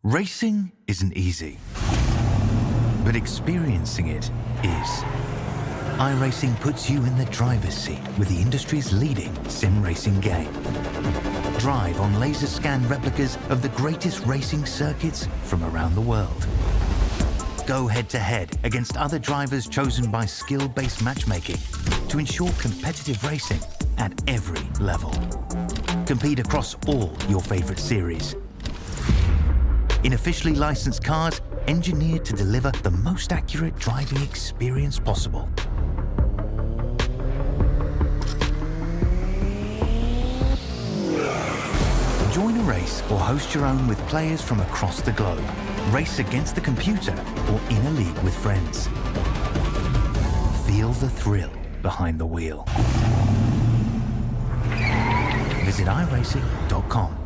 Racing isn't easy, but experiencing it is. iRacing puts you in the driver's seat with the industry's leading sim racing game. Drive on laser scan replicas of the greatest racing circuits from around the world. Go head-to-head against other drivers chosen by skill-based matchmaking to ensure competitive racing at every level. Compete across all your favorite series. In officially licensed cars, engineered to deliver the most accurate driving experience possible. Join a race or host your own with players from across the globe. Race against the computer or in a league with friends. Feel the thrill behind the wheel. Visit iRacing.com.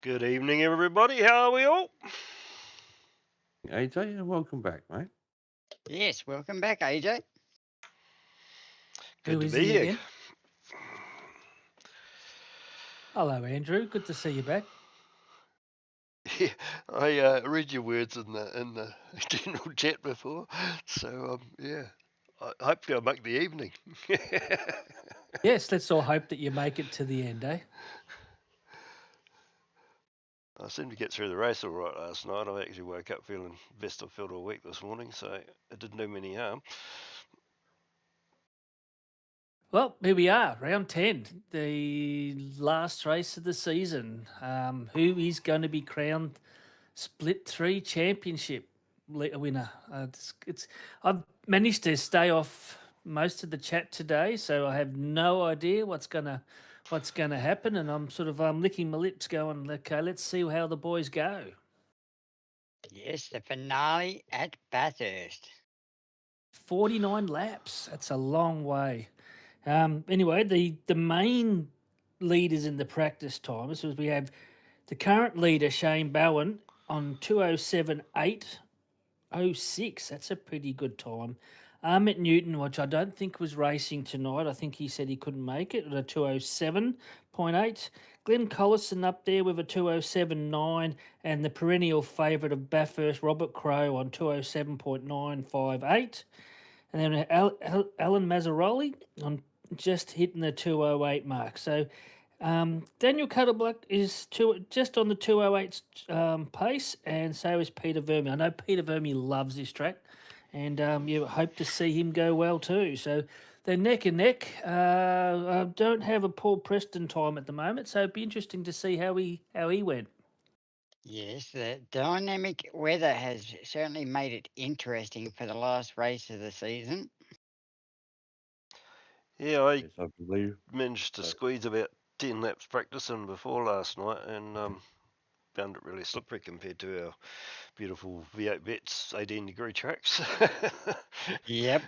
Good evening, everybody. How are we all? AJ, and welcome back, mate. Yes, welcome back, AJ. Good Who to is be he here. again? Hello, Andrew. Good to see you back. Yeah, I read your words in the general chat before, so yeah. Hopefully, I'll make the evening. Yes, let's all hope that you make it to the end, eh? I seemed to get through the race all right last night. I actually woke up feeling best I've felt all week this morning, so it didn't do me any harm. Well, here we are, round 10, the last race of the season. Who is going to be crowned Split 3 championship winner? I've managed to stay off most of the chat today, so I have no idea what's gonna happen, and I'm sort of licking my lips, going, okay, let's see how the boys go. Yes, the finale at Bathurst. 49 laps. That's a long way. Anyway, the main leaders in the practice times was we have the current leader, Shane Bowen, on 2:07.806. That's a pretty good time. Amit Newton, which I don't think was racing tonight. I think he said he couldn't make it at a 2:07.8. Glenn Collison up there with a 2:07.9, and the perennial favourite of Bathurst, Robert Crow, on 2:07.958. And then Alan Mazzaroli on just hitting the 2:08 mark. So Daniel Cuttlebuck is just on the 2:08 pace, and so is Peter Verme. I know Peter Verme loves this track, and you hope to see him go well too. So they're neck and neck. I don't have a Paul Preston time at the moment, so it'd be interesting to see how he went. Yes, the dynamic weather has certainly made it interesting for the last race of the season. Yeah, I Yes, I believe. managed to squeeze about 10 laps practicing before last night, and found it really slippery compared to our beautiful V8 Vets 18-degree tracks. Yep.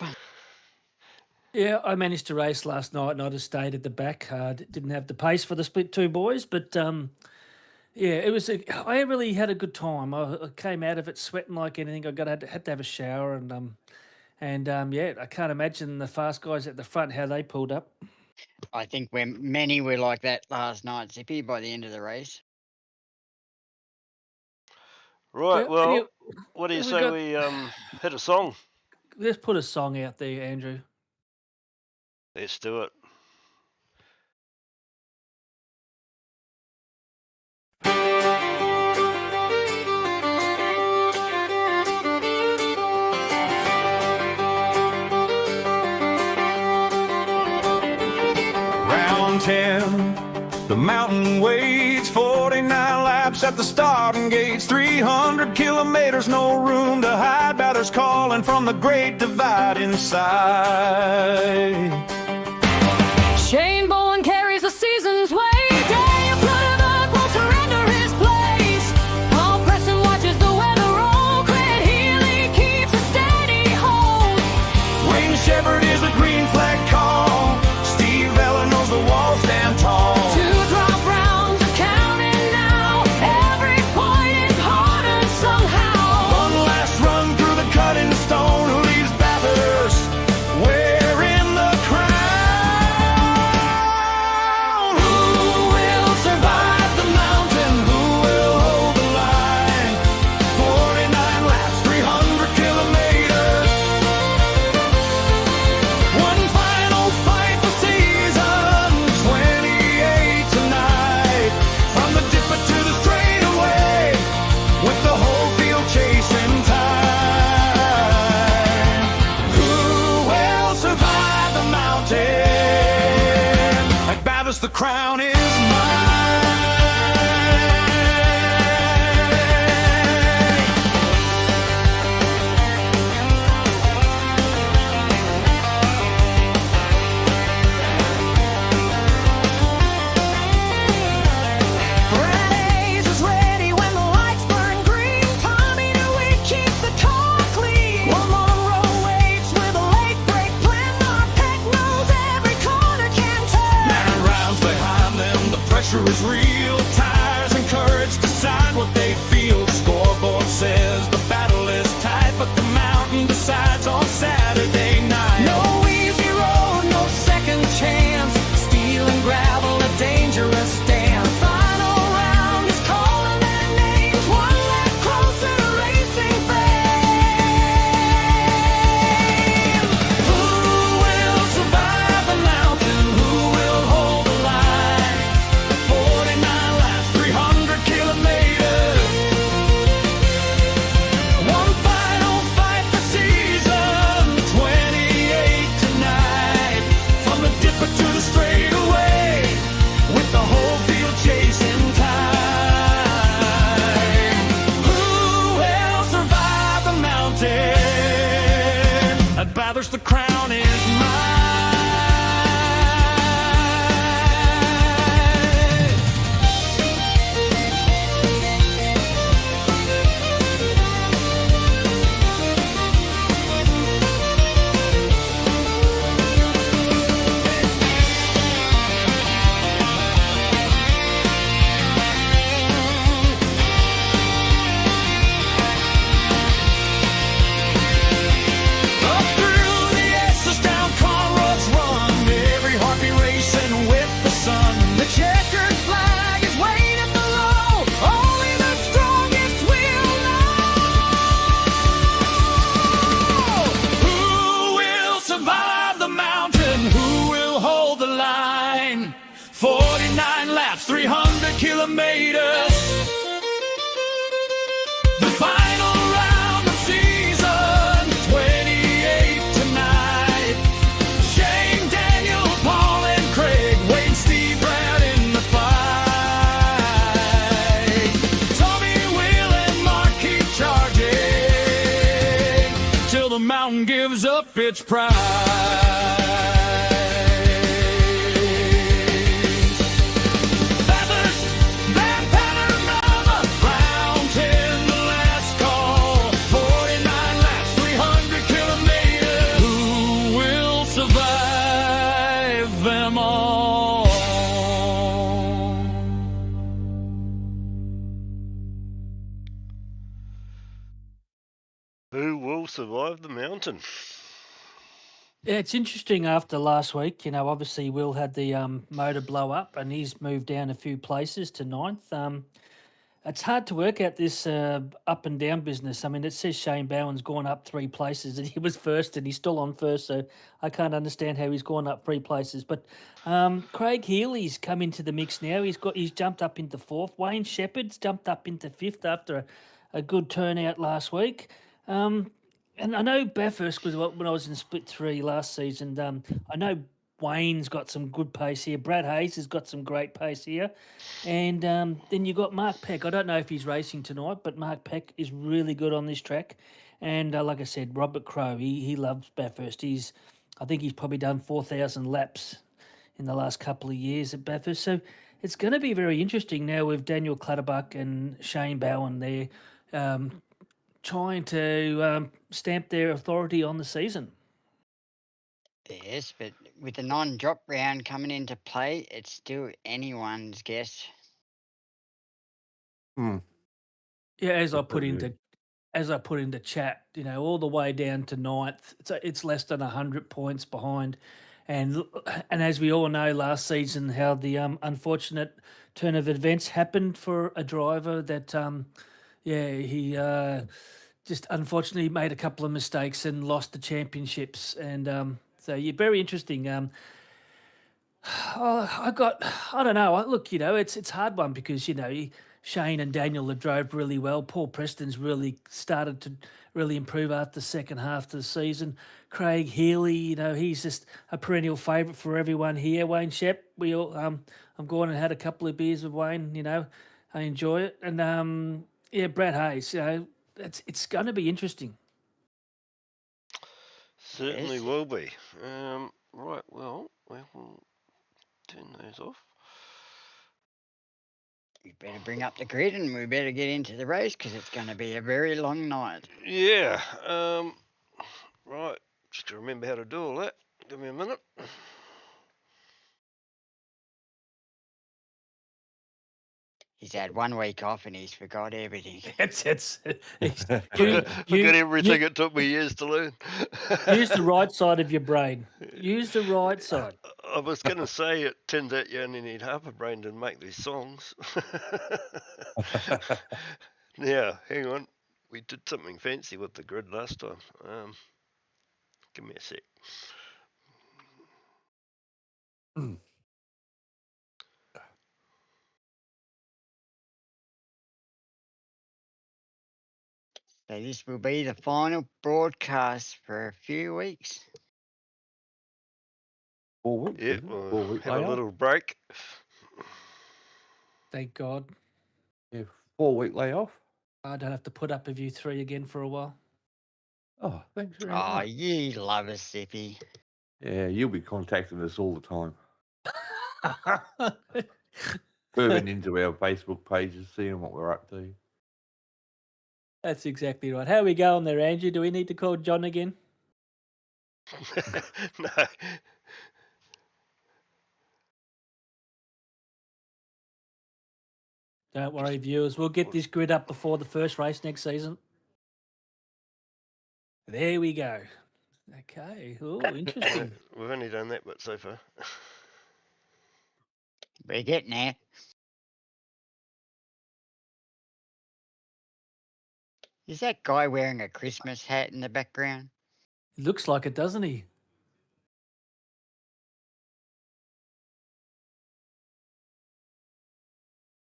Yeah, I managed to race last night, and I just stayed at the back. Didn't have the pace for the Split 2 boys, but yeah, it was. I really had a good time. I came out of it sweating like anything. I had to have a shower, and yeah, I can't imagine the fast guys at the front how they pulled up. I think many were like that last night, Zippy, by the end of the race. Right, Yeah, well, what do you say we hit a song? Let's put a song out there, Andrew. Let's do it. Round 10, the mountain waits, 49 laps at the starting gates, 300 kilometers, no room to hide. Bathurst calling from the Great Divide inside. Shane Bowen carries the season's weight. Daniel Clutterbuck won't surrender his place. Paul Preston watches the weather roll. Craig Healy keeps a steady hold. Wayne Shepherd is a green flag call. Steve Ella knows the walls stand tall. 2 drop rounds are counting now. Every point is hard-earned somehow. One last run through the cutting stone. Who leaves Bathurst wearing the crown? Who will survive the mountain? Who will hold the line? 49 laps, 300 kilometers. One final fight for season 28 tonight. From the dipper to the straightaway, with the whole field chasing time. Who will survive the mountain? At Bathurst, the crown is mine. Brad is ready when the lights burn green. Tommy DeWitt keeps the car clean. Monroe waits with a late break plan. Marpeck knows every corner can turn. 9 rounds behind them, the pressure is real. Tires encourage laps, 300 kilometers. The final round of season 28 tonight. Shane, Daniel, Paul, and Craig, Wayne, Steve, Brad in the fight. Tommy, Will, and Mark keep charging till the mountain gives up its pride. Bathurst, that Panarama, round 10, the last call. 49 laps, 300 kilometers. Who will survive them all? Who will survive the mountain? Yeah, it's interesting after last week. Obviously, Will had the motor blow up and he's moved down a few places to ninth. It's hard to work out this up and down business. I mean, it says Shane Bowen's gone up 3 places and he was first and he's still on first. So I can't understand how he's gone up 3 places. But Craig Healy's come into the mix now. He's jumped up into 4th. Wayne Shepherd's jumped up into 5th after a good turnout last week. And I know Bathurst was when I was in Split 3 last season. I know Wayne's got some good pace here. Brad Hayes has got some great pace here. And then you got Mark Peck. I don't know if he's racing tonight, but Mark Peck is really good on this track. And like I said, Robert Crowe, he loves Bathurst. I think he's probably done 4,000 laps in the last couple of years at Bathurst. So it's going to be very interesting now with Daniel Clutterbuck and Shane Bowen there. Trying to stamp their authority on the season. Yes, but with the non-drop round coming into play, it's still anyone's guess. Hmm. Yeah, as I put Absolutely. into chat, all the way down to 9th, it's less than 100 points behind, and as we all know, last season how the unfortunate turn of events happened for a driver that he just unfortunately made a couple of mistakes and lost the championships. And so you're very interesting. I don't know. Look, it's a hard one because, Shane and Daniel have drove really well. Paul Preston's really started to really improve after the second half of the season. Craig Healy, he's just a perennial favourite for everyone here. Wayne Shep, I've gone and had a couple of beers with Wayne, I enjoy it. And Brad Hayes, it's going to be interesting. Certainly Yes. will be. Right, well, we'll turn those off. We better bring up the grid and we better get into the race because it's going to be a very long night. Yeah, right, just to remember how to do all that. Give me a minute. He's had 1 week off and he's forgot everything. It's Forget you- everything it took me years to learn. use the right side of your brain. Use the right side. I was going to say, it turns out you only need half a brain to make these songs. Now, hang on. We did something fancy with the grid last time. Give me a sec. So this will be the final broadcast for a few weeks. 4 weeks. Yeah, isn't it? we'll 4 week have a layoff. little break. Thank God. Yeah, 4 week layoff. I don't have to put up with you 3 again for a while. Oh, thanks very Oh, much. you love us, Sippy. Yeah, you'll be contacting us all the time. Moving into our Facebook pages, seeing what we're up to. That's exactly right. How are we going there, Andrew? Do we need to call John again? No. Don't worry, viewers. We'll get this grid up before the first race next season. There we go. Okay. Oh, interesting. We've only done that bit so far. We're getting there. Is that guy wearing a Christmas hat in the background? It looks like it, doesn't he?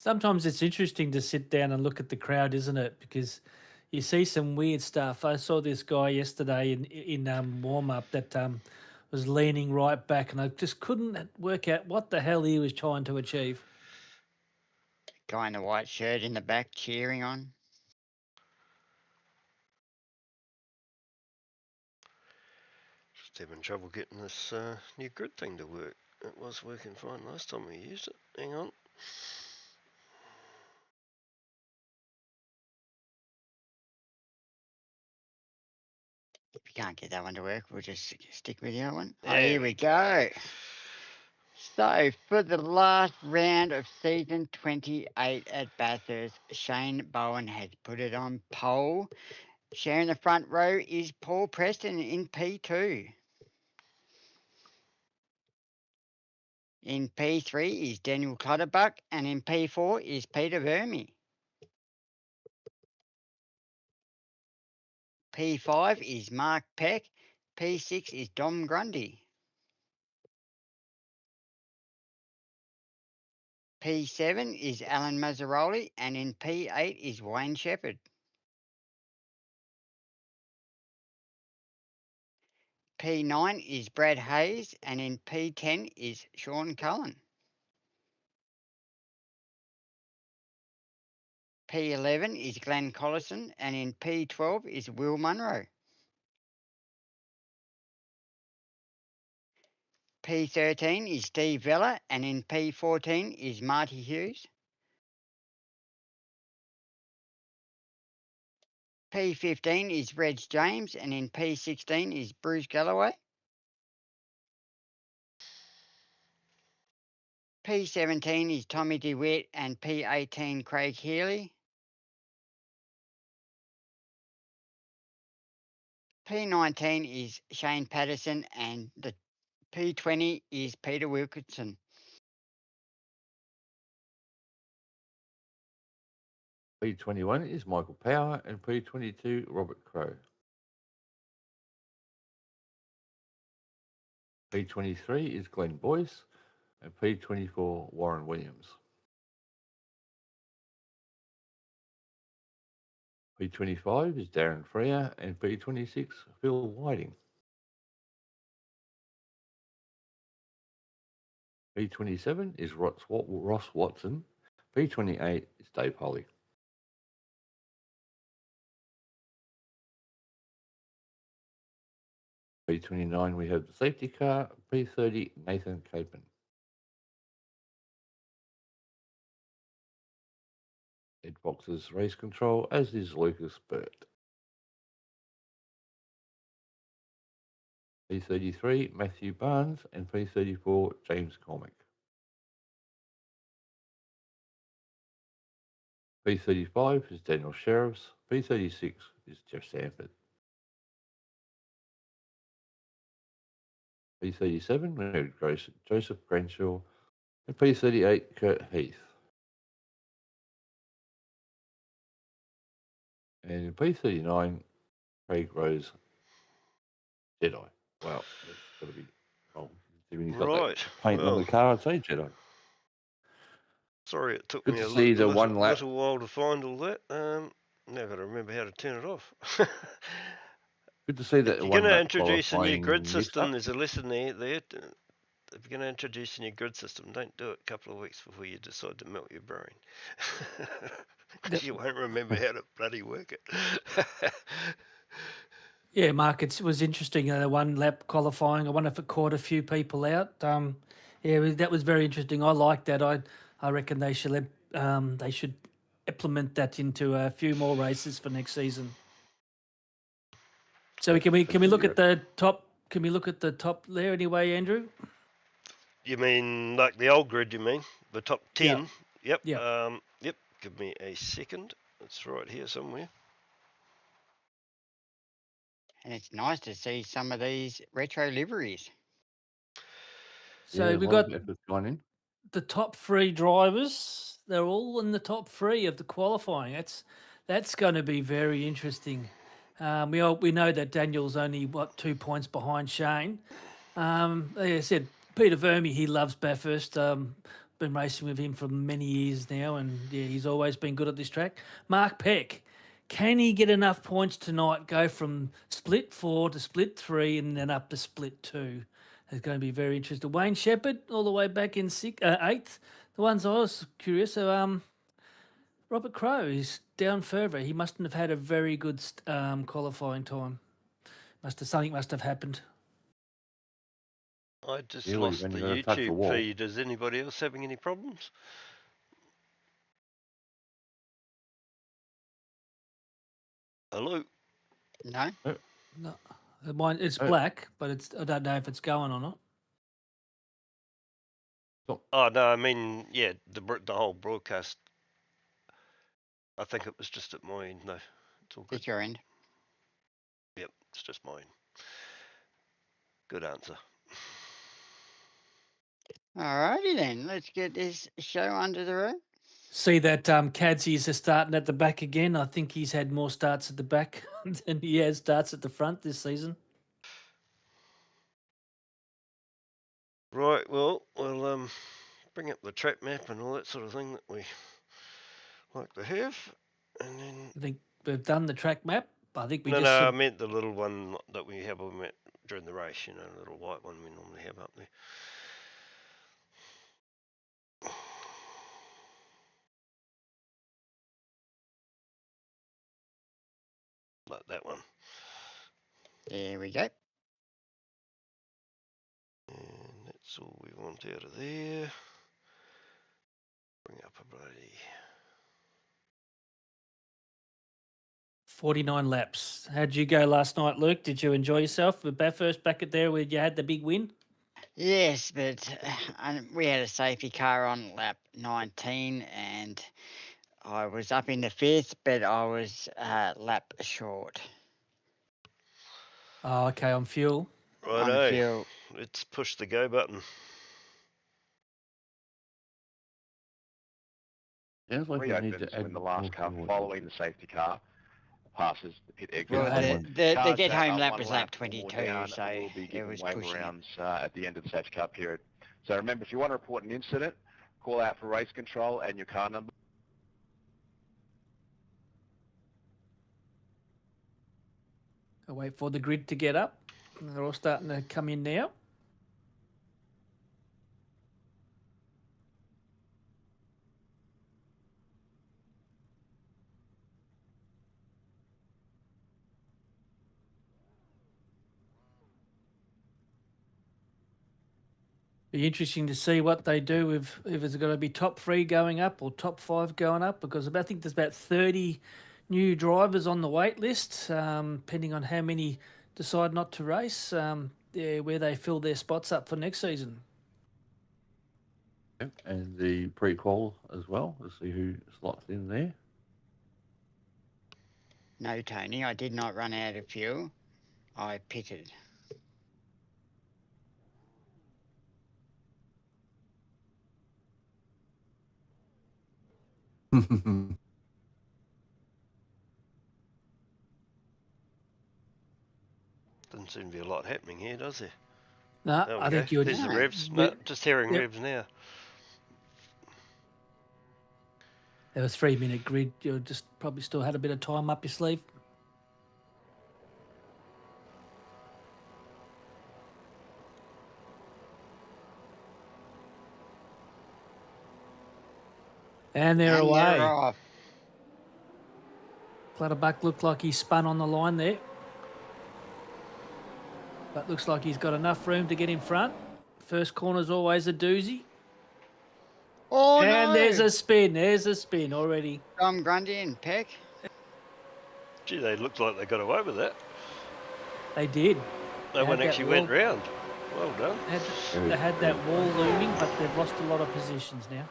Sometimes it's interesting to sit down and look at the crowd, isn't it? Because you see some weird stuff. I saw this guy yesterday in warm up that was leaning right back, and I just couldn't work out what the hell he was trying to achieve. Guy in the white shirt in the back cheering on. Just having trouble getting this new grid thing to work. It was working fine last time we used it. Hang on. If you can't get that one to work, we'll just stick with the other one. Oh, There here we we go. So, for the last round of season 28 at Bathurst, Shane Bowen has put it on pole. Sharing the front row is Paul Preston in P2. In P3 is Daniel Clutterbuck, and in P4 is Peter Vermey. P5 is Mark Peck. P6 is Dom Grundy. P7 is Alan Mazzaroli, and in P8 is Wayne Shepherd. P9 is Brad Hayes, and in P10 is Sean Cullen. P11 is Glenn Collison, and in P12 is Will Munro. P13 is Steve Vella, and in P14 is Marty Hughes. P15 is Reg James, and in P16 is Bruce Galloway. P17 is Tommy DeWitt, and P18 Craig Healy. P19 is Shane Patterson, and the P20 is Peter Wilkinson. P21 is Michael Power and P22 Robert Crow. P23 is Glenn Boyce and P24 Warren Williams. P25 is Darren Freer and P26 Phil Whiting. P27 is Ross Watson. P28 is Dave Holly. P29 we have the safety car. P30 Nathan Capen. Ed Fox's race control, as is Lucas Burt. P33 Matthew Barnes and P34 James Cormack. P35 is Daniel Sheriffs. P36 is Jeff Sanford. P37 we have Joseph Grenshaw and P38 Kurt Heath. And in P39 Craig Rose Jedi. Well, that's got to be wrong. When he's got Right. that paint on the car, I'd say Jedi. Sorry, it took Good me to a see the little, one lap. little while to find all that. Now I've got to remember how to turn it off. Good to see that If you're one going to lap introduce a new qualifying grid mix system, up. there's a lesson there. If you're going to introduce a new grid system, don't do it a couple of weeks before you decide to melt your brain. Because you won't remember how to bloody work it. Yeah, Mark, it was interesting. The one lap qualifying. I wonder if it caught a few people out. Yeah, that was very interesting. I like that. I reckon they should implement that into a few more races for next season. So can we look at the top? Can we look at the top there anyway, Andrew? You mean like the old grid, you mean? The top 10? Yep. Yeah. Yep. Give me a second. It's right here somewhere. And it's nice to see some of these retro liveries. So Yeah, we've got gone in. the top three drivers. They're all in the top three of the qualifying. That's going to be very interesting. We know that Daniel's only 2 points behind Shane. Like I said, Peter Vermey, he loves Bathurst. been racing with him for many years now, and yeah, he's always been good at this track. Mark Peck, can he get enough points tonight? Go from split 4 to split 3, and then up to split 2. It's going to be very interesting. Wayne Shepherd, all the way back in 8th. The ones I was curious. So, Robert Crowe is down further. He mustn't have had a very good qualifying time. Something must have happened. I just Really, lost when the you're gonna touch the YouTube wall. feed. Is anybody else having any problems? Hello? No? No, mine it's Oh. black, but I don't know if it's going or not. Oh, no, I mean, yeah, the whole broadcast. I think it was just at my end. No, it's all good. At your end. Yep, it's just mine. Good answer. Alrighty then, let's get this show under the road. See that Cadsy's is starting at the back again. I think he's had more starts at the back than he has starts at the front this season. Right, well, we'll bring up the track map and all that sort of thing that we like to have, and then. I think we've done the track map. I think we No, just. I meant the little one that we have when we're during the race. You know, the little white one we normally have up there. Like that one. There we go. And that's all we want out of there. Bring up a bloody 49 laps. How'd you go last night, Luke? Did you enjoy yourself with Bathurst back at there where you had the big win? Yes, but we had a safety car on lap 19 and I was up in the 5th, but I was lap short. Oh, okay, on fuel. On righto. fuel. Let's push the go button. Sounds like you need Reopens to add when the last more car fuel. following the safety car passes pit exit. Well, Yeah, the Cars get that home are lap one was lap lap or more 22, down so will be it given was wave pushing it. rounds at the end of the safety car period. So remember, if you want to report an incident, call out for race control and your car number. I'll wait for the grid to get up. They're all starting to come in now. Be interesting to see what they do if it's going to be top 3 going up or top 5 going up, because I think there's about 30 new drivers on the wait list, depending on how many decide not to race, where they fill their spots up for next season. Yep, and the pre-qual as well, to see who slots in there. No, Tony, I did not run out of fuel. I pitted. Doesn't seem to be a lot happening here, does there? No, There we I go. think you're There's the No. revs. No, just hearing Yep. revs now. There was 3-minute grid. You just probably still had a bit of time up your sleeve. And they're And away. they're off. Clutterbuck looked like he spun on the line there. But looks like he's got enough room to get in front. First corner's always a doozy. Oh, And no. there's a spin. There's a spin already. Tom Grundy and Peck. Gee, they looked like they got away with that. They did. No They one had that actually went wall. round. Well done. They had that wall looming, but they've lost a lot of positions now.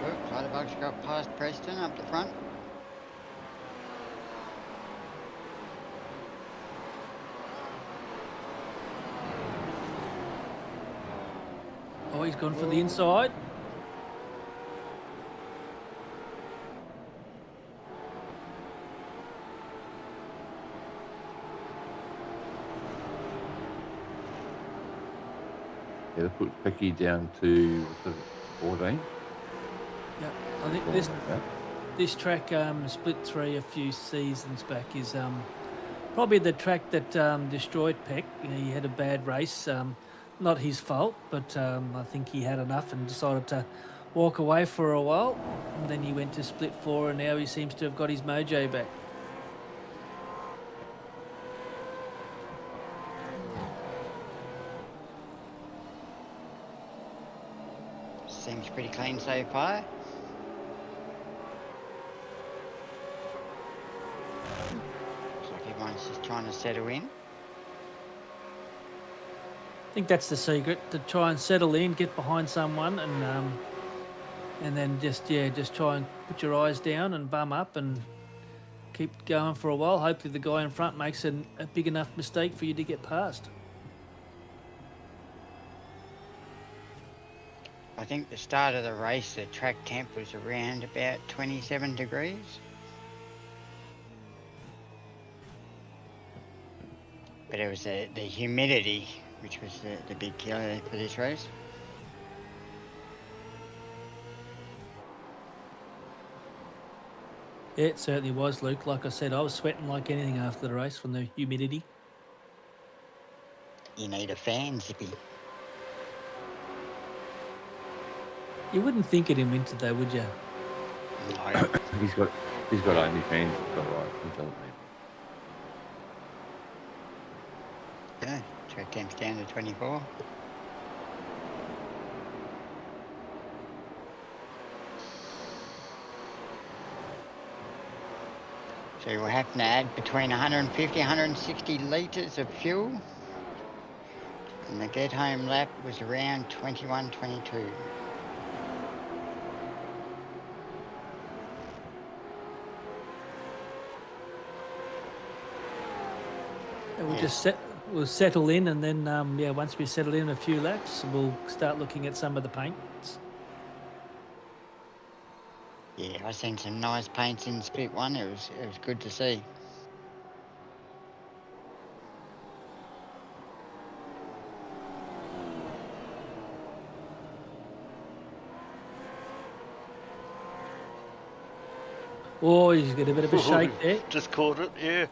Look, Clutterbuck's got past Preston up the front. Oh, he's gone for the inside. Yeah, they put Pecky down to, what was it, 14? Yeah, I think Something like that. this track, Split 3 a few seasons back, is probably the track that destroyed Peck. You know, he had a bad race, not his fault, but I think he had enough and decided to walk away for a while. And then he went to Split 4, and now he seems to have got his mojo back. Seems pretty clean so far. Looks like everyone's just trying to settle in. I think that's the secret, to try and settle in, get behind someone, and then just try and put your eyes down and bum up and keep going for a while. Hopefully the guy in front makes a big enough mistake for you to get past. I think the start of the race, the track temp was around about 27 degrees. But it was the humidity, which was the big killer for this race. Yeah, it certainly was, Luke. Like I said, I was sweating like anything after the race from the humidity. You need a fan, Zippy. You wouldn't think it in winter, though, would you? No. He's got OnlyFans. It's all right. He doesn't need Yeah, track temp's down to 24. So we'll have to add between 150 160 litres of fuel. And the get home lap was around 21:22. We'll settle in, and then once we settle in a few laps, we'll start looking at some of the paints. Yeah, I seen some nice paints in Split 1. It was good to see. Oh, he's got a bit of a shake there. Just caught it, yeah.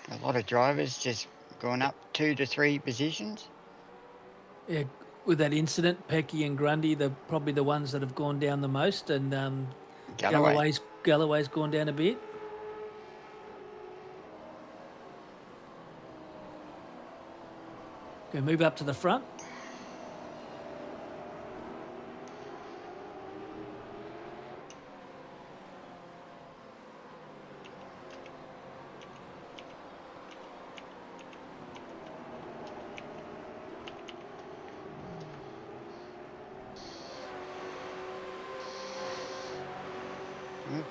A lot of drivers just going up 2 to 3 positions. Yeah, with that incident, Pecky and Grundy, they're probably the ones that have gone down the most, and Galloway. Galloway's gone down a bit. Go move up to the front.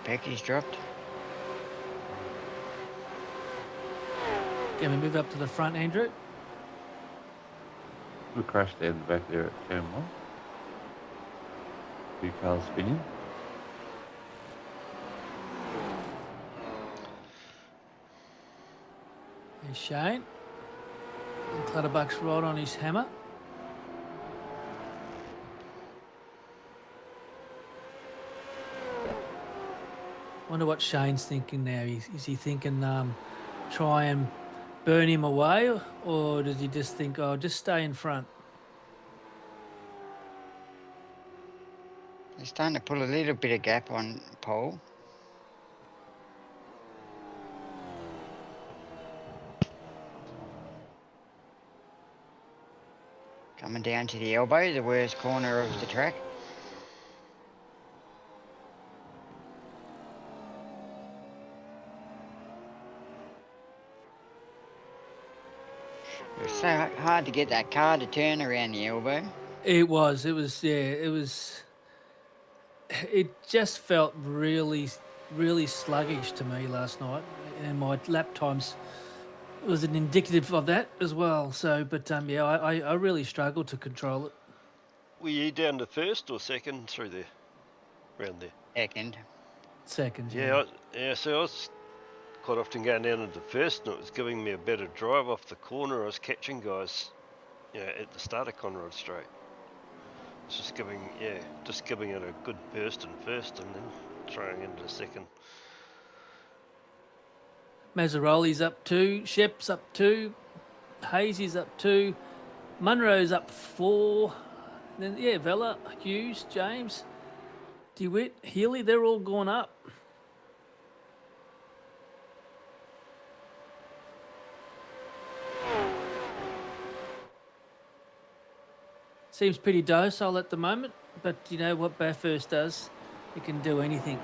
Pecky's dropped. Can we move up to the front, Andrew? We crashed down the back there at turn 1. 2 cars spinning. There's Shane. And Clutterbuck's right on his hammer. Wonder what Shane's thinking now. Is he thinking try and burn him away, or does he just think, oh, just stay in front? He's starting to pull a little bit of gap on pole. Coming down to the elbow, the worst corner of the track. It was so hard to get that car to turn around the elbow. It was. It just felt really really sluggish to me last night, and my lap times was an indicative of that as well. So, but yeah, I really struggled to control it. Were you down to first or second through there, round there? Second. Second, So I was quite often going down into first, and it was giving me a better drive off the corner. I was catching guys, at the start of Conrod Straight. It's just giving it a good burst in first, and then throwing into second. Mazzaroli's up 2, Shep's up 2, Hazy's up 2, Munro's up 4. Then Vella, Hughes, James, DeWitt, Healy, they're all gone up. Seems pretty docile at the moment, but you know what Bathurst does? It can do anything.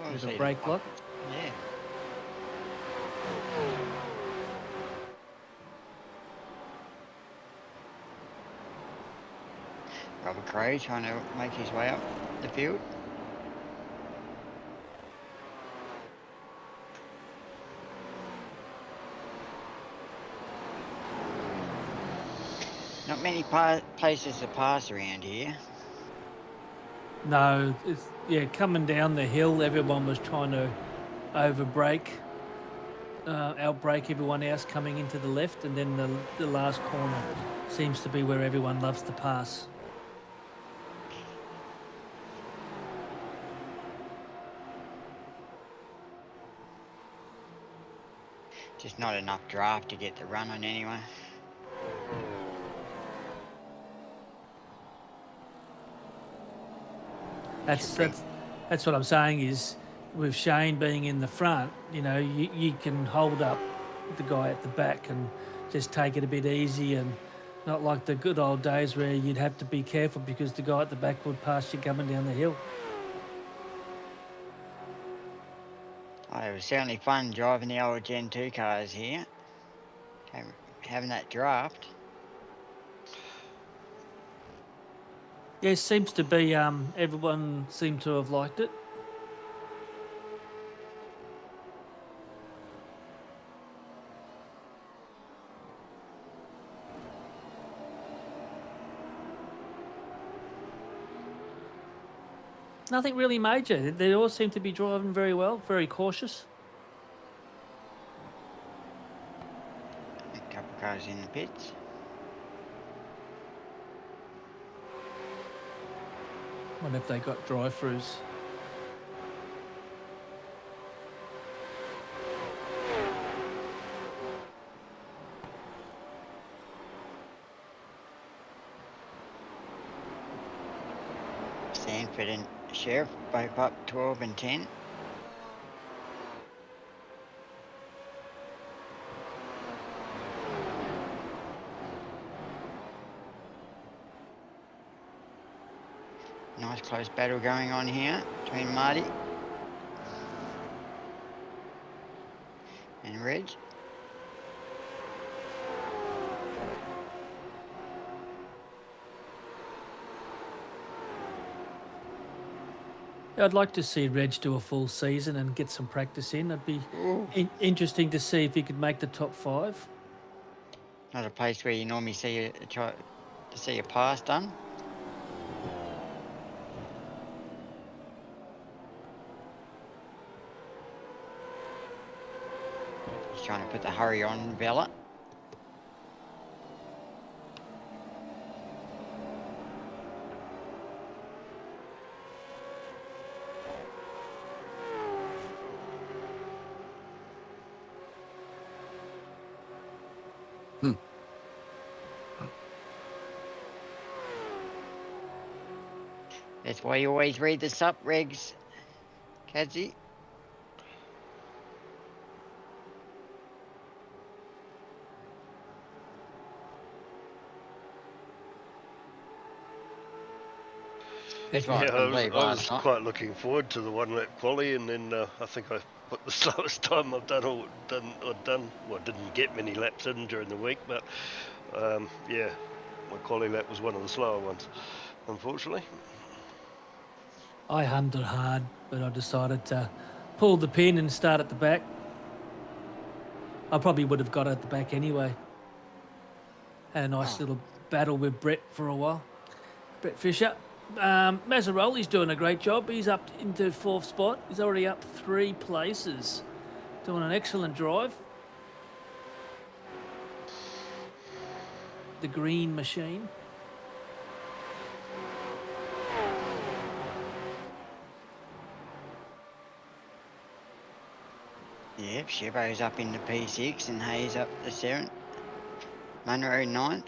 There's a brake lock. Yeah. Robert Cray trying to make his way up the field. Not many places to pass around here. No, it's coming down the hill. Everyone was trying to outbrake everyone else coming into the left, and then the last corner seems to be where everyone loves to pass. Just not enough draft to get the run on anyway. That's what I'm saying is, with Shane being in the front, you can hold up the guy at the back and just take it a bit easy, and not like the good old days where you'd have to be careful because the guy at the back would pass you coming down the hill. Oh, it was certainly fun driving the old Gen 2 cars here. Having that draft. Yeah, it seems to be, everyone seemed to have liked it. Nothing really major. They all seem to be driving very well, very cautious. A couple of cars in the pits. Wonder if they got drive-throughs. Sanford and Sheriff both up 12 and 10. Nice close battle going on here between Marty and Reg. I'd like to see Reg do a full season and get some practice in. It'd be interesting to see if he could make the top 5. Not a place where you normally see try to see a pass done. He's trying to put the hurry on Vella. That's why you always read the sup regs, Kadzie. That's right. I was quite looking forward to the one lap quali, and then I think I what the slowest time I've done. Well, didn't get many laps in during the week, but yeah, my quali lap was one of the slower ones, unfortunately. I hummed it hard, but I decided to pull the pin and start at the back. I probably would have got at the back anyway. Had a nice little battle with Brett for a while. Brett Fisher. Mazzaroli's doing a great job. He's up into 4th spot. He's already up 3 places. Doing an excellent drive. The green machine. Yep, Chevo's up into P6 and Hayes up to 7th. Munro 9th.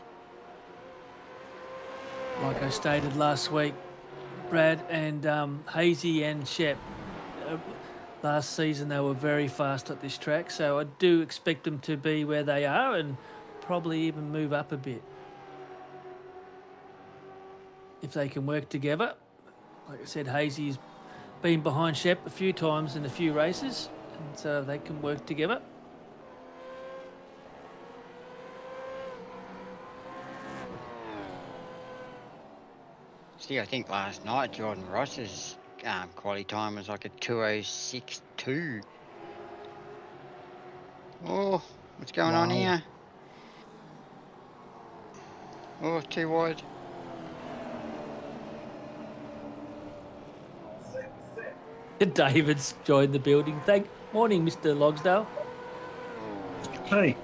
Like I stated last week, Brad and Hazy and Shep, last season they were very fast at this track, so I do expect them to be where they are and probably even move up a bit. If they can work together. Like I said, Hazy's been behind Shep a few times in a few races, and so they can work together. See, I think last night Jordan Ross's quality time was like a 2:06.2. Oh, what's going on here? Oh, too wide. David's joined the building. Morning, Mr. Logsdale. Hey,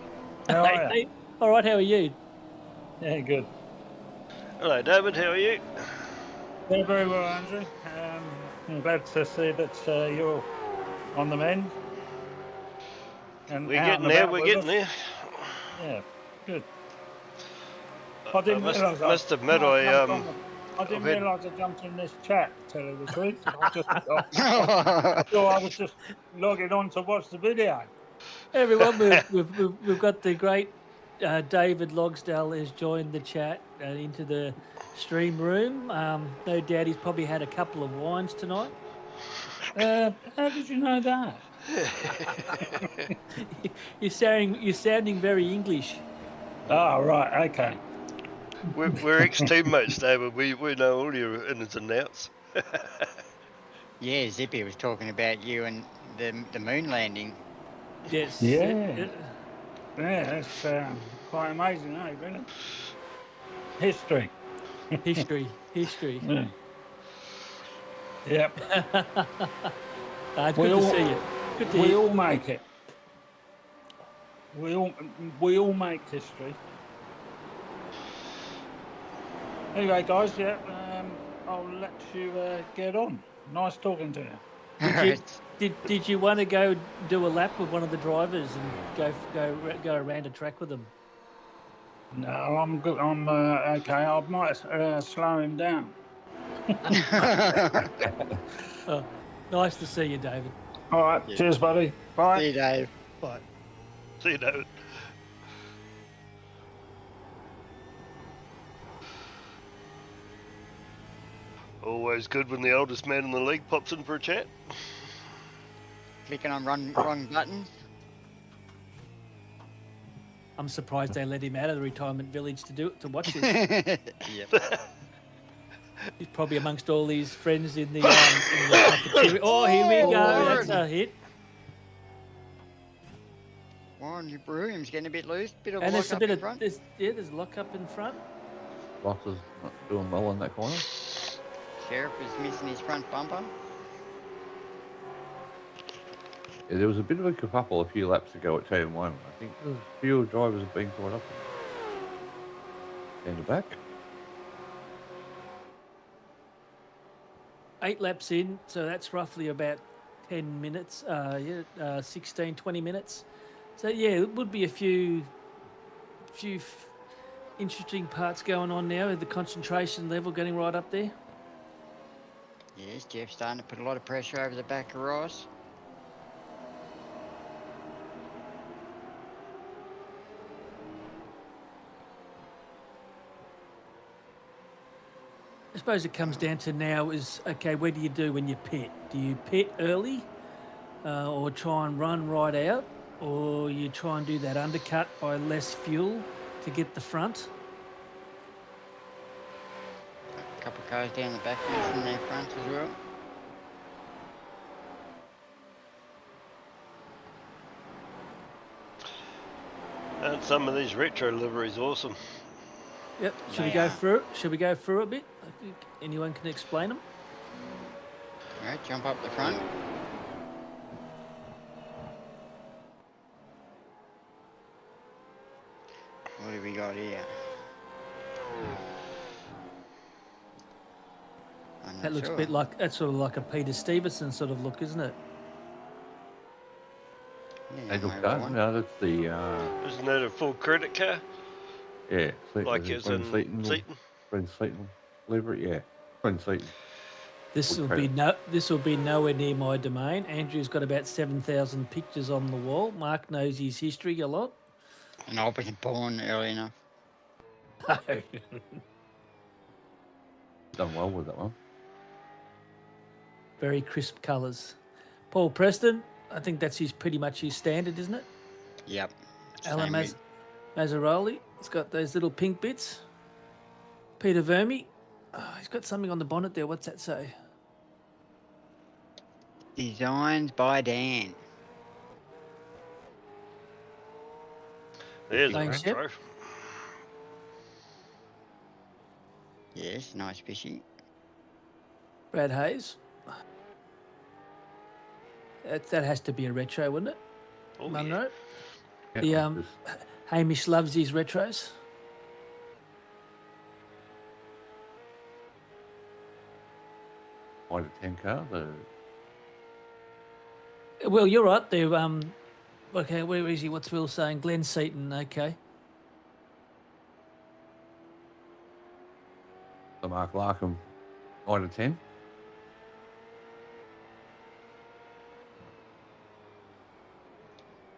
how are you? All right, how are you? Yeah, good. Hello, David. How are you? Yeah, very well, Andrew. I'm glad to see that you're on the mend. And We're out getting and there. about We're with getting us. there. Yeah, good. I didn't realise must admit, I didn't realise I jumped in this chat, to tell you the truth. I thought I was just logging on to watch the video. Everyone, we've got the great David Logsdale has joined the chat into the stream room. No doubt he's probably had a couple of wines tonight. How did you know that? You're sounding very English. Oh, right, okay. we're ex-teammates, David. We know all your ins and outs. Yeah, Zippy was talking about you and the moon landing. Yes. Yeah. Yeah, it's quite amazing, eh, really? History. History. Yeah. Yep. It's good to see you. Good to hear. all make it. We all make history. Anyway, guys, yeah, I'll let you get on. Nice talking to you. Did you want to go do a lap with one of the drivers and go around a track with them? No, I'm good. I'm okay. I might slow him down. Nice to see you, David. All right, Yeah. Cheers, buddy. Bye. See you, Dave. Bye. See you, David. Always good when the oldest man in the league pops in for a chat. Clicking on wrong buttons. I'm surprised they let him out of the retirement village to watch this. Yep. He's probably amongst all these friends in the cafeteria. Oh, here we go. That's a hit. Warren, your broom's getting a bit loose. Bit of And there's a lock bit up in of front. there's lock up in front. Ross is not doing well in that corner. Sheriff is missing his front bumper. Yeah, there was a bit of a kerfuffle a few laps ago at Tatum Wyman. I think a few drivers have been caught up in the back. 8 laps in, so that's roughly about 10 minutes, 16, 20 minutes. So, yeah, it would be a few interesting parts going on now with the concentration level getting right up there. Yes, Jeff's starting to put a lot of pressure over the back of Ross. I suppose it comes down to now is, okay, what do you do when you pit? Do you pit early or try and run right out, or you try and do that undercut by less fuel to get the front. A couple of cars down the back from their front as well. And some of these retro liveries awesome. Yep. Should we They go are. through it? Should we go through a bit? I think anyone can explain them? All right, jump up the front. What do we got here? I'm That not looks sure. a bit like that's sort of like a Peter Stevenson sort of look, isn't it? Yeah, Angel my car. one. No, that's the Isn't that a full credit car? yeah. Like it's in Seaton? Brent Seaton livery. Yeah, Brent Seaton. This Full will be credit. this will be nowhere near my domain. Andrew's got about 7,000 pictures on the wall. Mark knows his history a lot. And I wasn't born early enough. Done well with that one. Very crisp colours. Paul Preston, I think that's pretty much his standard, isn't it? Yep. Alan Same with- Mazzaroli, it's got those little pink bits. Peter Verme, he's got something on the bonnet there. What's that say? Designed by Dan. There's a Thanks, yep. retro. Yes, nice fishy. Brad Hayes. That has to be a retro, wouldn't it? Oh, Munro. Yeah, The just- Hamish loves his retros. Wide at 10 car. Well, you're right. They're okay. Where is he? What's Will saying? Glenn Seaton. Okay. The Mark Larkham wide at 10.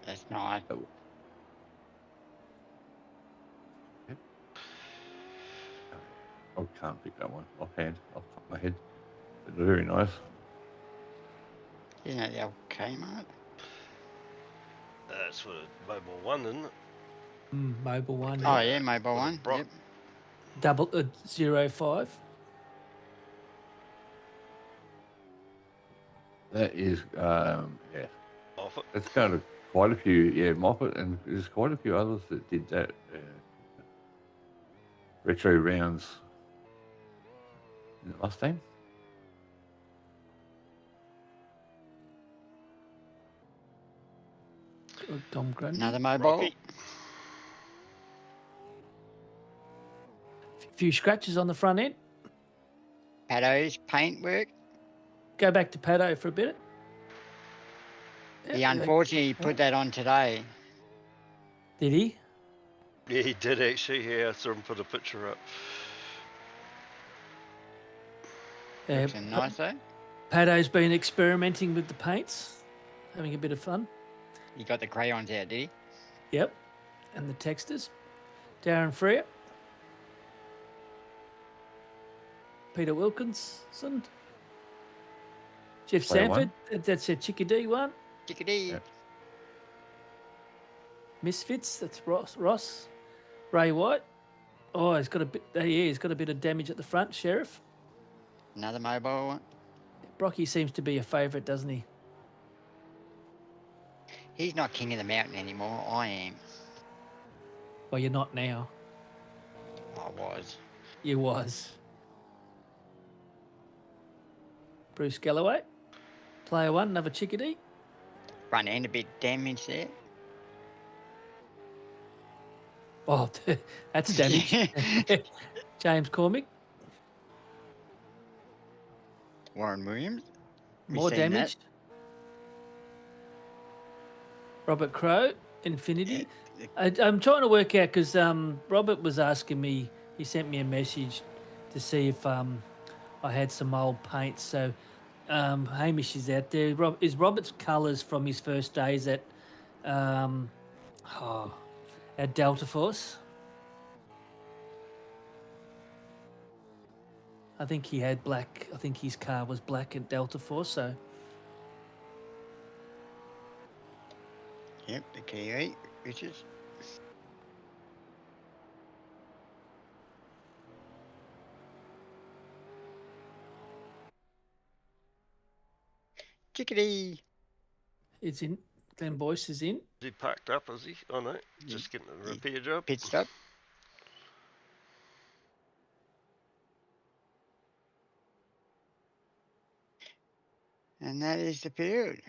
That's nice. I can't pick that one offhand, off the top of my head. But they're very nice. Isn't that the old Kmart? That's what a Mobile 1, isn't it? Mobile one. Oh yeah, mobile What a one. Brock. Yep. Double 05. That is, yeah. Off it. It's going to quite a few, yeah, Moffat, and there's quite a few others that did that. Retro rounds in the Mustang. Tom Grundy. Another mobile. Rocky. Few scratches on the front end. Paddo's paintwork. Go back to Paddo for a bit. He Yeah, unfortunately put that on today. Did he? Yeah, he did actually. Yeah, I saw him put a picture up. Yeah, Looking nice though. Paddo's been experimenting with the paints, having a bit of fun. He got the crayons out, did he? Yep. And the textures. Darren Freer. Peter Wilkinson. Jeff Player Sanford. That's a Chickadee one. Chickadee. Yeah. Misfits. That's Ross. Ray White. Oh, he's got a bit. Yeah, he's got a bit of damage at the front. Sheriff. Another mobile one. Brocky seems to be a favourite, doesn't he? He's not king of the mountain anymore. I am. Well, you're not now. I was. You was. Bruce Galloway. Player one, another Chickadee. Front end a bit damaged there. Oh, that's damage. James Cormick. Warren Williams. We've More seen that. damage. Robert Crow, Infinity. I'm trying to work out because Robert was asking me, he sent me a message to see if I had some old paints. So Hamish is out there. Is Robert's colours from his first days at Delta Force? I think he had black. I think his car was black at Delta Force. So Yep, the Kiwi, Richards. Chickadee. It's in. Glenn Boyce is in. Is he parked up, is he? Oh no, just getting a repair job. Pit stop. And that is the period.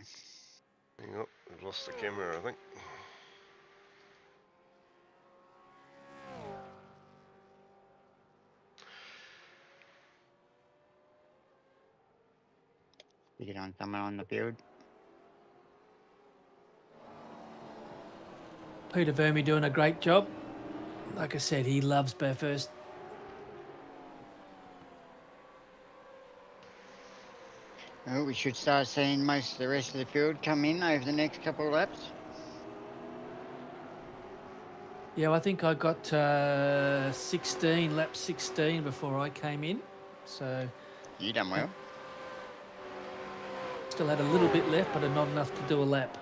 Hang on, we've lost the camera, I think. We get on someone on the field. Peter Verme doing a great job. Like I said, he loves Bathurst. Well, we should start seeing most of the rest of the field come in over the next couple of laps. Yeah, I think I got 16, lap 16 before I came in. So You done well. still had a little bit left, but not enough to do a lap.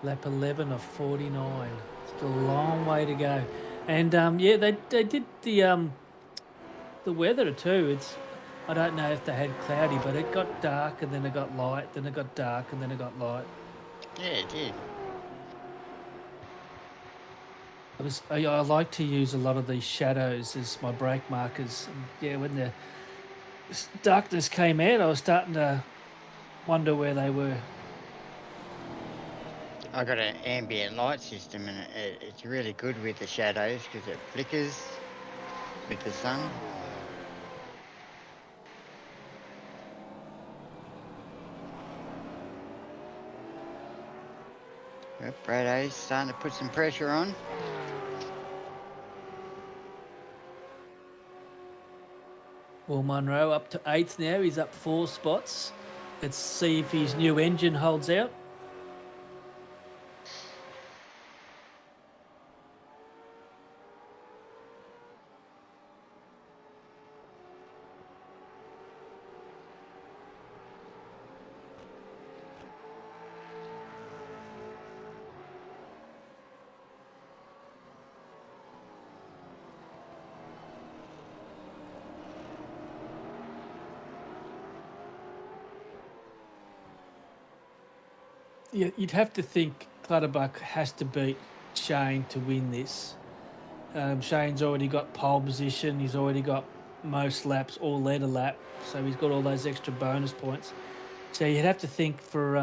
Lap 11 of 49. Still a long way to go. And yeah, they did the weather too. It's, I don't know if they had cloudy, but it got dark and then it got light, then it got dark and then it got light. Yeah, it did. I like to use a lot of these shadows as my brake markers. And yeah, when the darkness came out, I was starting to wonder where they were. I got an ambient light system, and it's really good with the shadows because it flickers with the sun. Yep, Brado's starting to put some pressure on. Will Munro up to 8th now. He's up 4 spots. Let's see if his new engine holds out. Yeah, you'd have to think Clutterbuck has to beat Shane to win this. Shane's already got pole position. He's already got most laps, all led a lap. So he's got all those extra bonus points. So you'd have to think for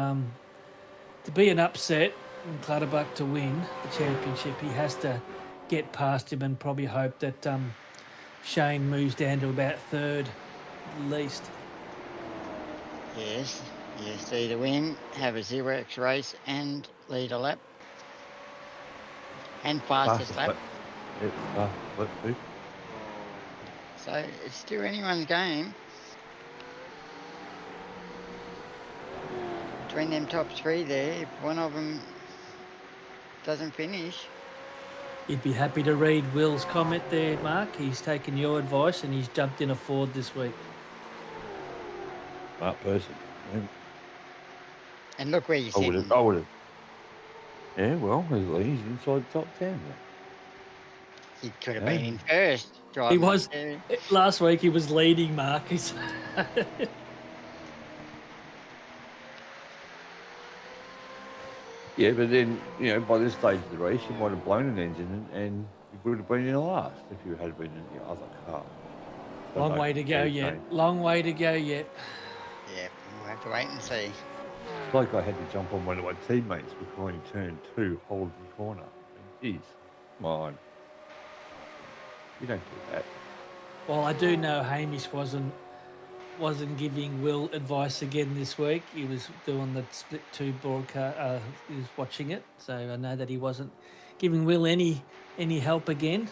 to be an upset and Clutterbuck to win the championship, he has to get past him and probably hope that Shane moves down to about 3rd at least. Yes, yes, either win, have a 0x race and lead a lap. And fastest lap. Lap 2. So it's still anyone's game. Between them top 3 there, if one of them doesn't finish. You'd be happy to read Will's comment there, Mark. He's taken your advice and he's jumped in a Ford this week. Smart person. Yeah. And look where you're I would sitting. have. Yeah, well, he's inside the top 10. Then. He could have Yeah. been in first. He driving was up there. last week. He was leading, Mark. Yeah, but then, by this stage of the race, you might have blown an engine and you would have been in the last if you had been in the other car. Long way to go yet. Long way to go yet. Yeah, we'll have to wait and see. It's like I had to jump on one of my teammates behind turn 2, holding the corner. Jeez, come on. You don't do that. Well, I do know Hamish wasn't giving Will advice again this week. He was doing the split 2 broadcast. He was watching it, so I know that he wasn't giving Will any help again.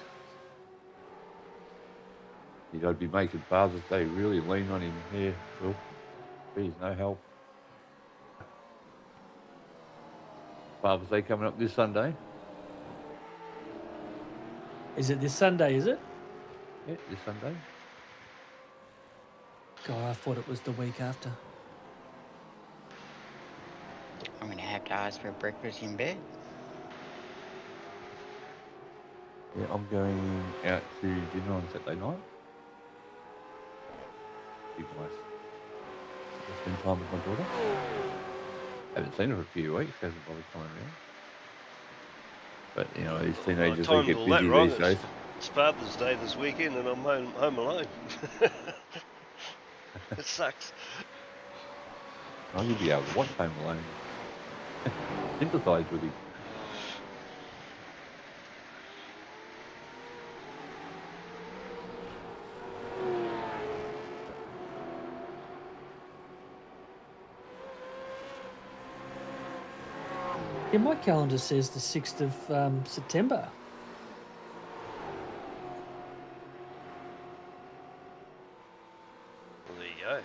You'd be making Father's Day really lean on him here, Will. Please, no help. Father's Day coming up this Sunday. Is it this Sunday, is it? Yeah, this Sunday. God, I thought it was the week after. I'm going to have to ask for breakfast in bed. Yeah, I'm going out to dinner on Saturday night. Be nice. Just spend time with my daughter. Haven't seen her for a few weeks. Hasn't bothered coming around. But you know, these teenagers they get busy these days. It's Father's Day this weekend, and I'm home alone. It sucks. I you'll be able to watch Home Alone. Sympathise with him. Yeah, my calendar says the 6th of September. Well, there you go.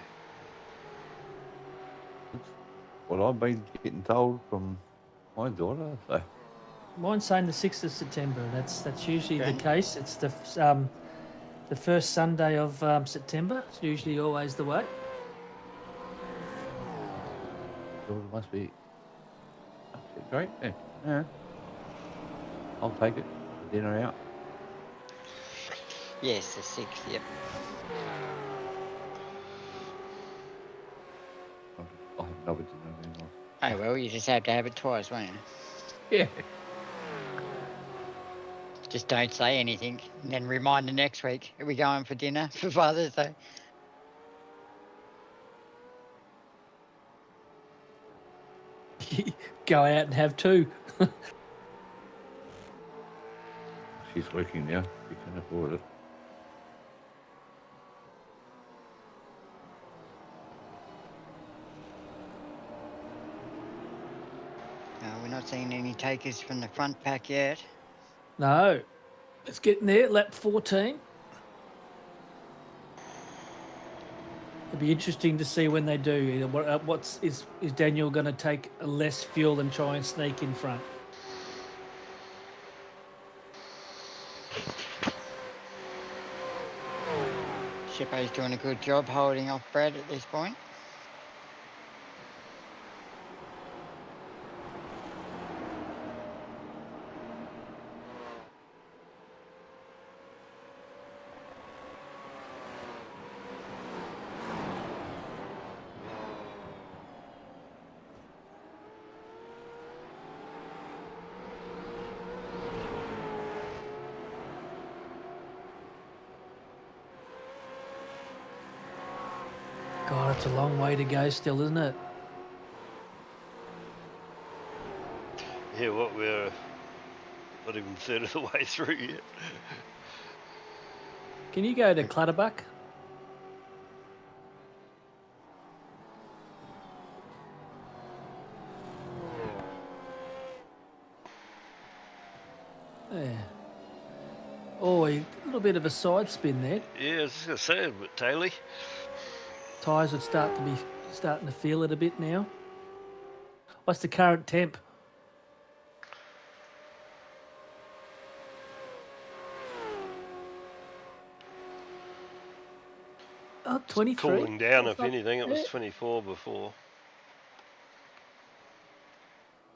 What I've been getting told from my daughter. So Mine's saying the 6th of September. That's usually Okay. the case. It's the first Sunday of September. It's usually always the way. daughter must be great. Yeah. Yeah. I'll take it. Dinner out. Yes, the 6th, yep. I'll have another dinner then. Oh, well, you just have to have it twice, won't you? Yeah. Just don't say anything, and then remind the next week. Are we going for dinner for Father's Day? Go out and have two. She's working now. You can afford it. We're not seeing any takers from the front pack yet. No, it's getting there. Lap 14. It'll be interesting to see when they do. Is Daniel going to take less fuel and try and sneak in front? Shippo's doing a good job holding off Brad at this point. God, it's a long way to go still, isn't it? Yeah, we're not even a third of the way through yet. Can you go to Clutterbuck? Yeah. Oh, a little bit of a side spin there. Yeah, I was just going to say, a bit taily. Tyres would starting to feel it a bit now. What's the current temp? Oh, 23. Cooling down, if Not- anything. It was yeah. 24 before.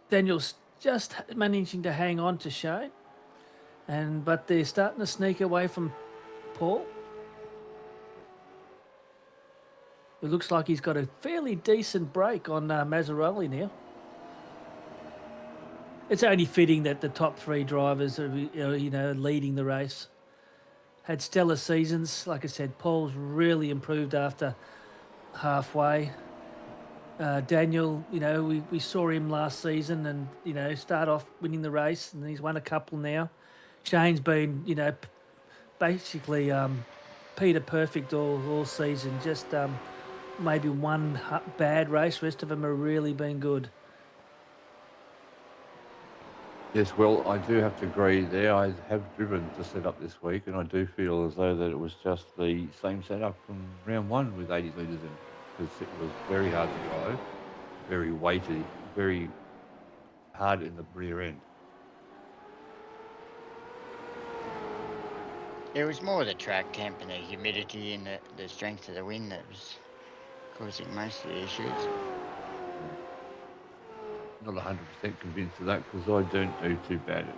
Daniel's just managing to hang on to Shane, but they're starting to sneak away from Paul. It looks like he's got a fairly decent break on Mazzaroli now. It's only fitting that the top three drivers are, leading the race. Had stellar seasons. Like I said, Paul's really improved after halfway. Daniel, we saw him last season and, start off winning the race, and he's won a couple now. Shane's been, basically Peter perfect all season. Just maybe one bad race. Rest of them have really been good. Yes, well, I do have to agree there. I have driven the setup this week, and I do feel as though that it was just the same setup from round one with 80 litres in because it was very hard to drive, very weighty, very hard in the rear end. It was more the track temp and the humidity and the strength of the wind that was causing most of the issues. Not 100% convinced of that because I didn't do too bad at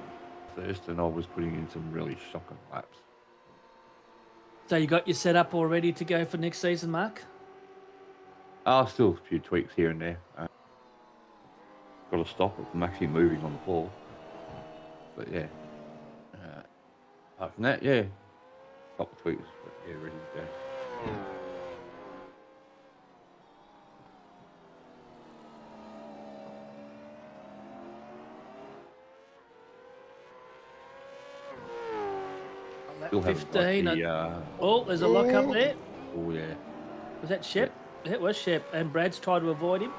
first, and I was putting in some really shocking laps. So you got your setup all ready to go for next season, Mark? Still a few tweaks here and there. Got to stop it from actually moving on the floor. But yeah, apart from that, yeah, a couple of tweaks, but yeah, ready to go. Still haven't got 15. the, Oh, there's a lock up there. oh yeah. Was that Shep? It was Shep, and Brad's tried to avoid him.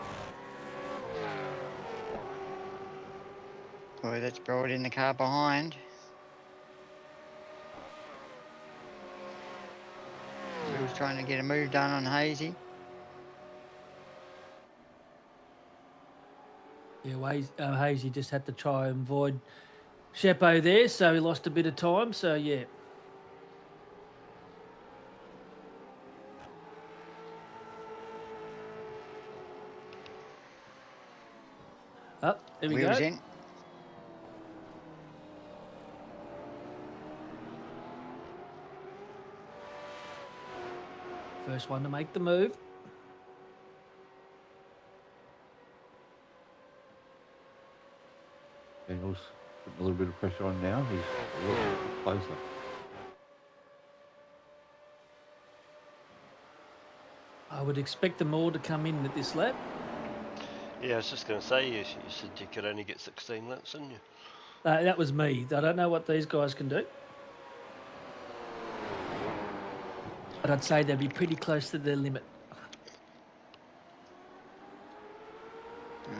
Boy, that's brought in the car behind. He was trying to get a move done on Hazy. Yeah, Hazy just had to try and avoid Shepo there, so he lost a bit of time. So yeah. Oh, there we Wheels go. in. First one to make the move. Daniel's putting a little bit of pressure on now. He's a little bit closer. I would expect them all to come in at this lap. Yeah, I was just going to say, you said you could only get 16 laps, didn't you? That was me. I don't know what these guys can do. But I'd say they'd be pretty close to their limit.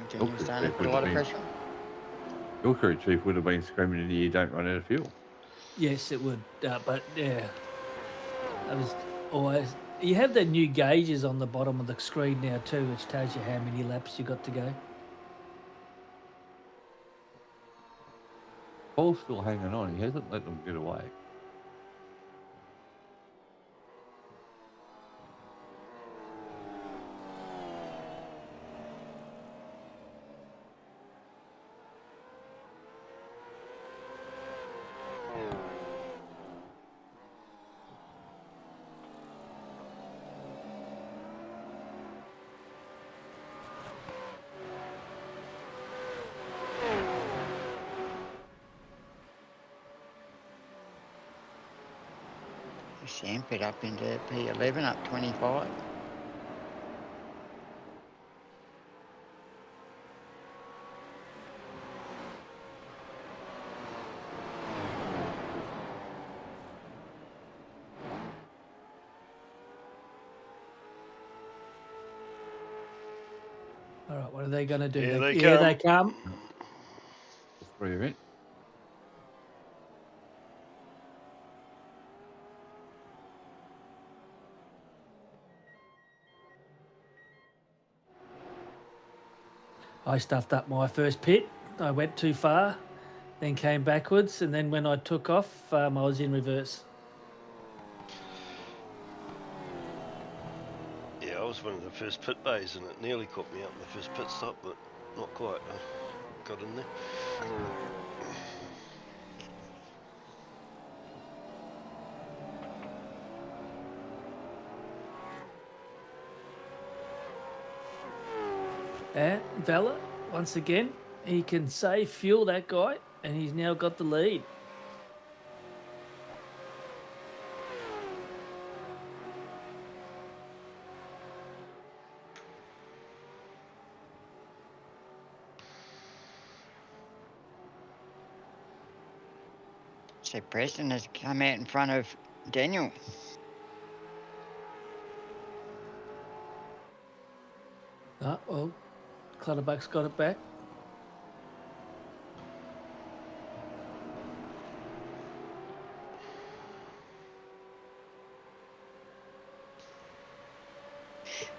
Daniel's starting to put a lot of pressure on. Your crew chief would have been screaming in the ear, "Don't run out of fuel." Yes, it would. But yeah, that was always. You have the new gauges on the bottom of the screen now too, which tells you how many laps you got to go. Paul's still hanging on. He hasn't let them get away. Samp it up into P11, up 25. All right, what are they going to do? Here they Here come. they come. The three of it. I stuffed up my first pit. I went too far, then came backwards, and then when I took off, I was in reverse. Yeah, I was one of the first pit bays, and it nearly caught me up in the first pit stop, but not quite. I got in there. And Vela, once again, he can save fuel, that guy, and he's now got the lead. So Preston has come out in front of Daniel. Well, Clutterbuck's got it back.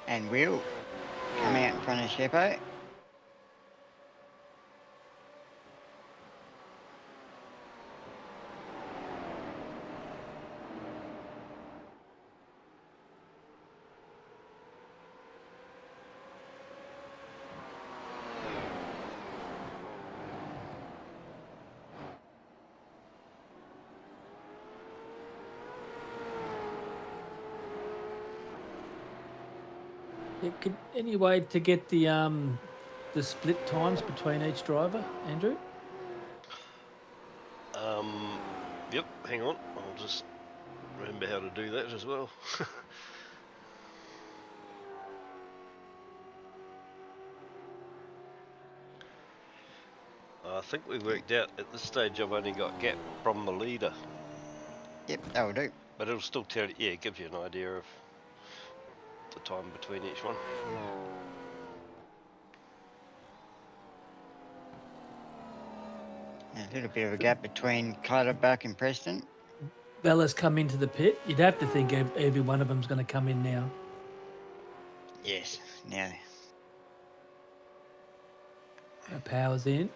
and Will come out in front of Sheppo. Any way to get the split times between each driver, Andrew? Yep, hang on. I'll just remember how to do that as well. I think we worked out at this stage I've only got gap from the leader. Yep, that'll do. But it'll still tell you, yeah, it gives you an idea of the time between each one. A little bit of a gap between Clutterbuck and Preston. Bella's come into the pit. You'd have to think every one of them's going to come in now. Yes, now. Power's in.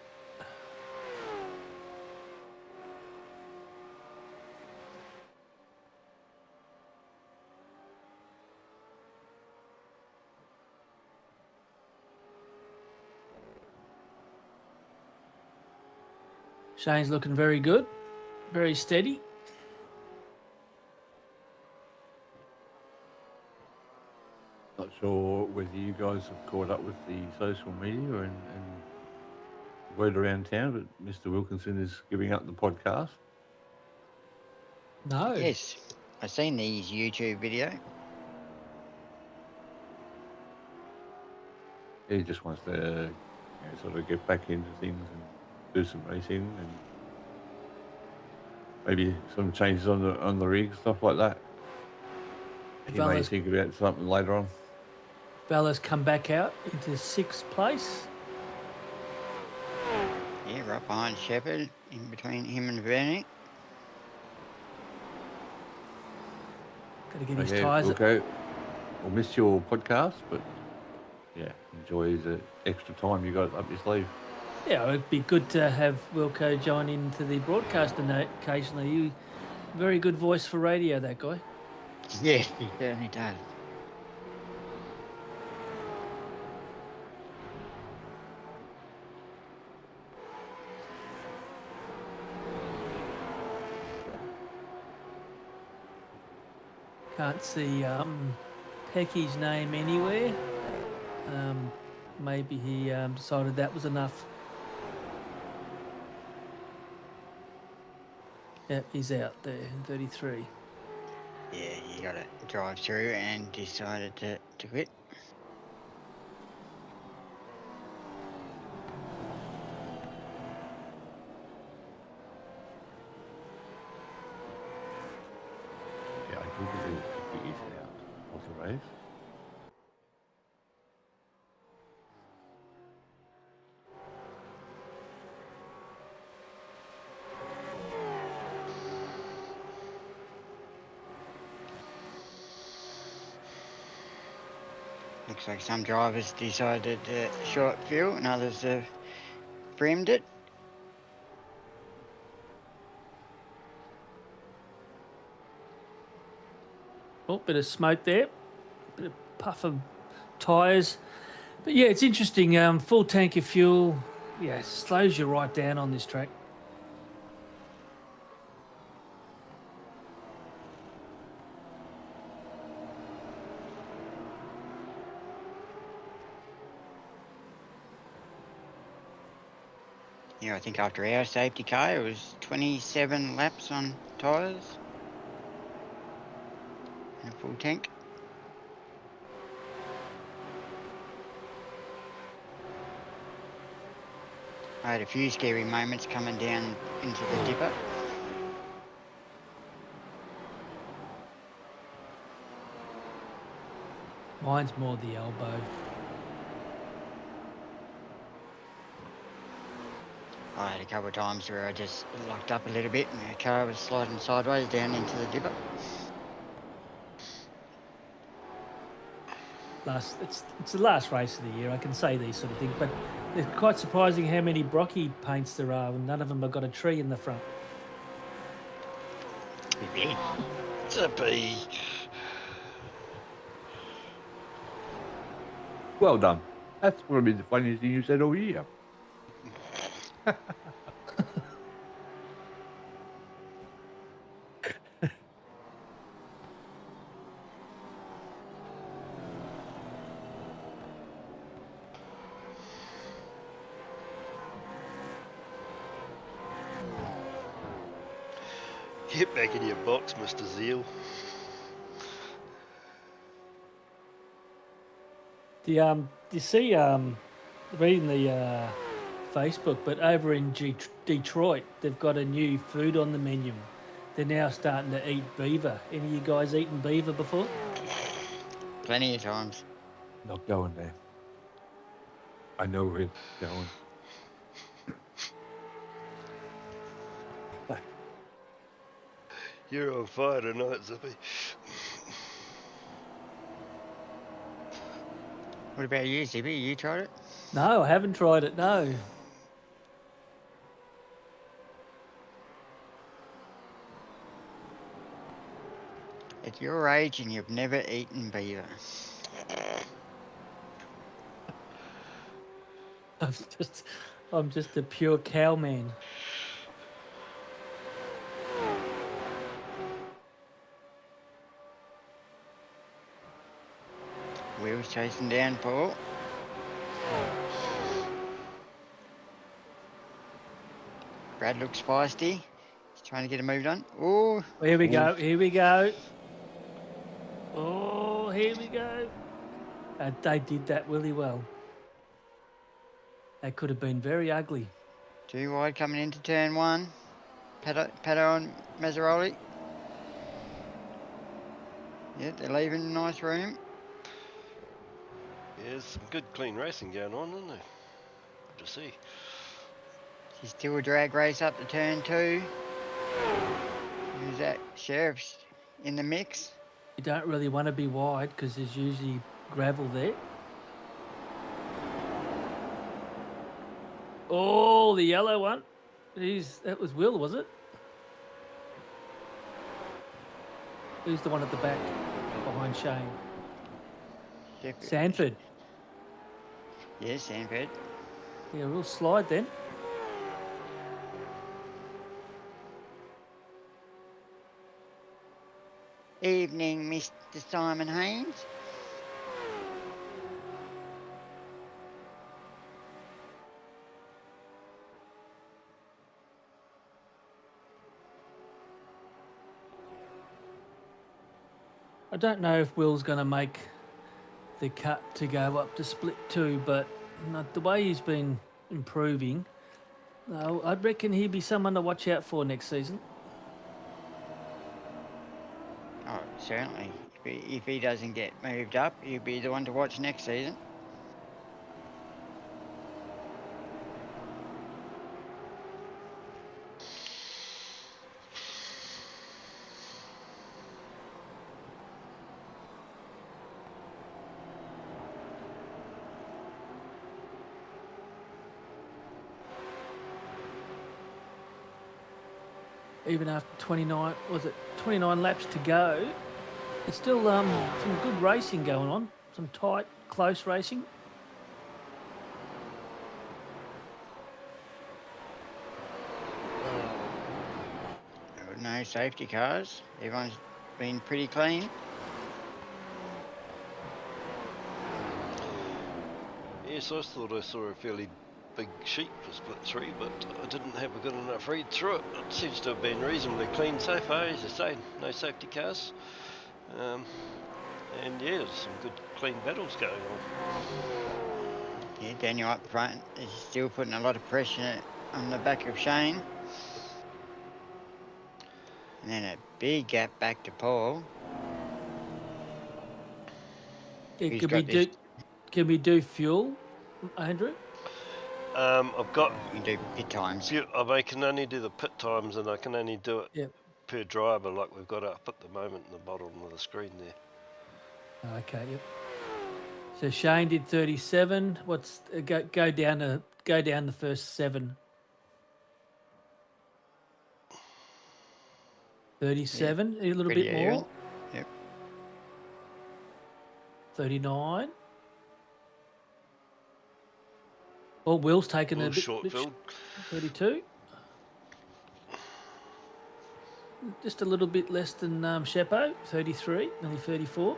Shane's looking very good, very steady. Not sure whether you guys have caught up with the social media and word around town, but Mr. Wilkinson is giving up the podcast. No. Yes, I've seen his YouTube video. He just wants to sort of get back into things and do some racing and maybe some changes on the rig, stuff like that. You may think about something later on. Bella's come back out into 6th place. Yeah, right behind Shepherd, in between him and Vernie. Got to get his tyres. Okay, we'll miss your podcast, but yeah, enjoy the extra time you got up your sleeve. Yeah, it'd be good to have Wilco join into the broadcast occasionally. You, very good voice for radio, that guy. Yes, he certainly does. Can't see Pecky's name anywhere. Maybe he decided that was enough. Yeah, he's out there in 33. Yeah, he got to drive through and decided to quit. Yeah, I think he's out of the race. Looks like some drivers decided to short fuel and others have brimmed it. Oh, bit of smoke there. Bit of puff of tyres. But yeah, it's interesting. Full tank of fuel. Yeah, slows you right down on this track. Yeah, I think after our safety car, it was 27 laps on tyres. And a full tank. I had a few scary moments coming down into the dipper. Mine's more the elbow. I had a couple of times where I just locked up a little bit and the car was sliding sideways down into the dipper. It's the last race of the year. I can say these sort of things, but it's quite surprising how many Brocky paints there are, and none of them have got a tree in the front. Zippy. Well done. That's probably the funniest thing you said all year. Get back in your box, Mr. Zeal. You see, reading the Facebook, but over in Detroit, they've got a new food on the menu. They're now starting to eat beaver. Any of you guys eaten beaver before? Plenty of times. Not going there. I know where it's going. You're on fire tonight, Zippy. What about you, Zippy? You tried it? No, I haven't tried it. No. At your age and you've never eaten beaver. I'm just a pure cow man. Wheels chasing down Paul. Brad looks feisty. He's trying to get a move done. Oh, Here we go. Here we go. Oh, here we go. They did that really well. That could have been very ugly. too wide coming into turn one. Pato and Mazzaroli. Yeah, they're leaving nice room. Yeah, there's some good clean racing going on, isn't there? Good to see. She's still a drag race up to turn two. Who's that? Sheriff's in the mix. You don't really want to be wide because there's usually gravel there. Oh, the yellow one. That was Will, was it? Who's the one at the back behind Shane? Sanford. Yeah, Sanford. Yeah, we'll slide then. Evening, Mr. Simon Haynes. I don't know if Will's going to make the cut to go up to split two, but the way he's been improving, I'd reckon he'd be someone to watch out for next season. Oh, certainly. If he doesn't get moved up, he'll be the one to watch next season. Even after 29 laps to go, it's still some good racing going on, some tight, close racing. No safety cars. Everyone's been pretty clean. Yes, I thought I saw a fairly big sheet for split three, but I didn't have a good enough read through it. It seems to have been reasonably clean so far, as you say, no safety cars. And yeah, there's some good clean battles going on. Yeah, Daniel up front is still putting a lot of pressure on the back of Shane. And then a big gap back to Paul. Yeah, Who's can got this? we do fuel, Andrew? I've got. You can do pit times. I can only do the pit times, and I can only do it Yep. per driver, like we've got up at the moment in the bottom of the screen there. Okay, yep. So Shane did 37. What's go down the first 7. 37, a little pretty bit more. even. Yep. 39. Well, Will's taken a Will bit. Shortfield. 32. Just a little bit less than Sheppo. 33, nearly 34.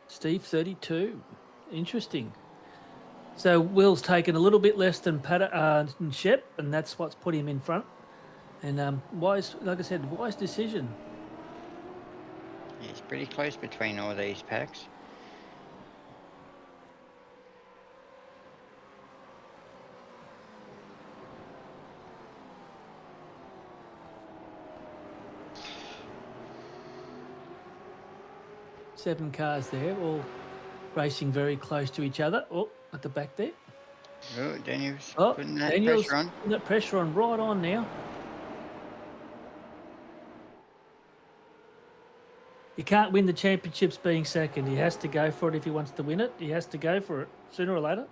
Steve, 32. Interesting. So Will's taken a little bit less than Shep, and that's what's put him in front. And wise, like I said, wise decision. Yeah, it's pretty close between all these packs. Seven cars there, all racing very close to each other. Oh, at the back there. Oh, Daniel's Oh, putting that Daniel's pressure on. putting that pressure on right on now. You can't win the championships being second. He has to go for it if he wants to win it. He has to go for it sooner or later.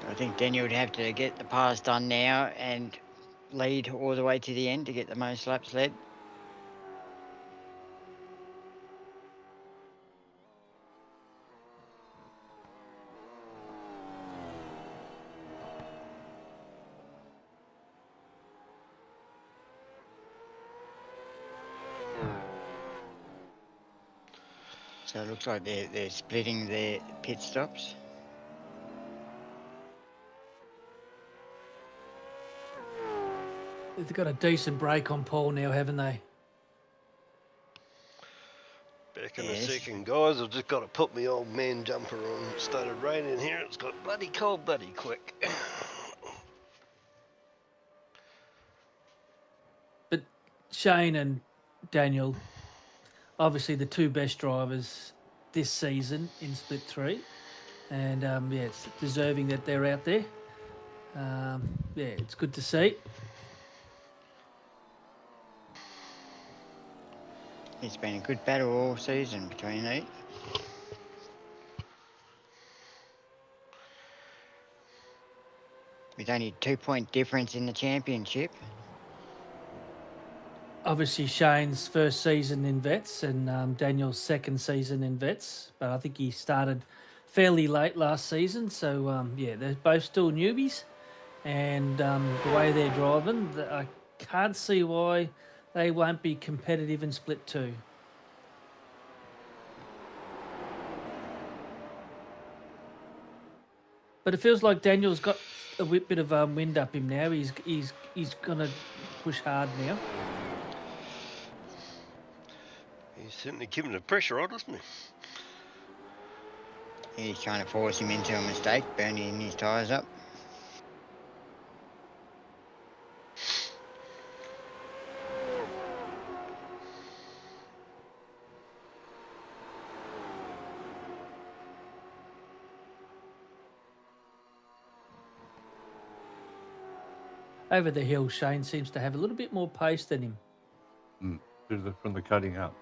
I think Daniel would have to get the pass done now and lead all the way to the end to get the most laps led. So it looks like they're splitting their pit stops. They've got a decent break on Paul now, haven't they? Back in Yes. a second, guys. I've just got to put my old man jumper on. It started raining here. It's got bloody cold, bloody quick. But Shane and Daniel, obviously the two best drivers this season in Split 3. And, yeah, it's deserving that they're out there. Yeah, it's good to see. It's been a good battle all season between these. With only 2-point difference in the championship. Obviously, Shane's first season in Vets and Daniel's second season in Vets. But I think he started fairly late last season. So, yeah, they're both still newbies. And the way they're driving, I can't see why they won't be competitive in Split 2. But it feels like Daniel's got a bit of wind up him now. He's gonna push hard now. He's certainly keeping the pressure on, isn't he? He's trying to force him into a mistake, burning his tyres up. Over the hill, Shane seems to have a little bit more pace than him. From the cutting up.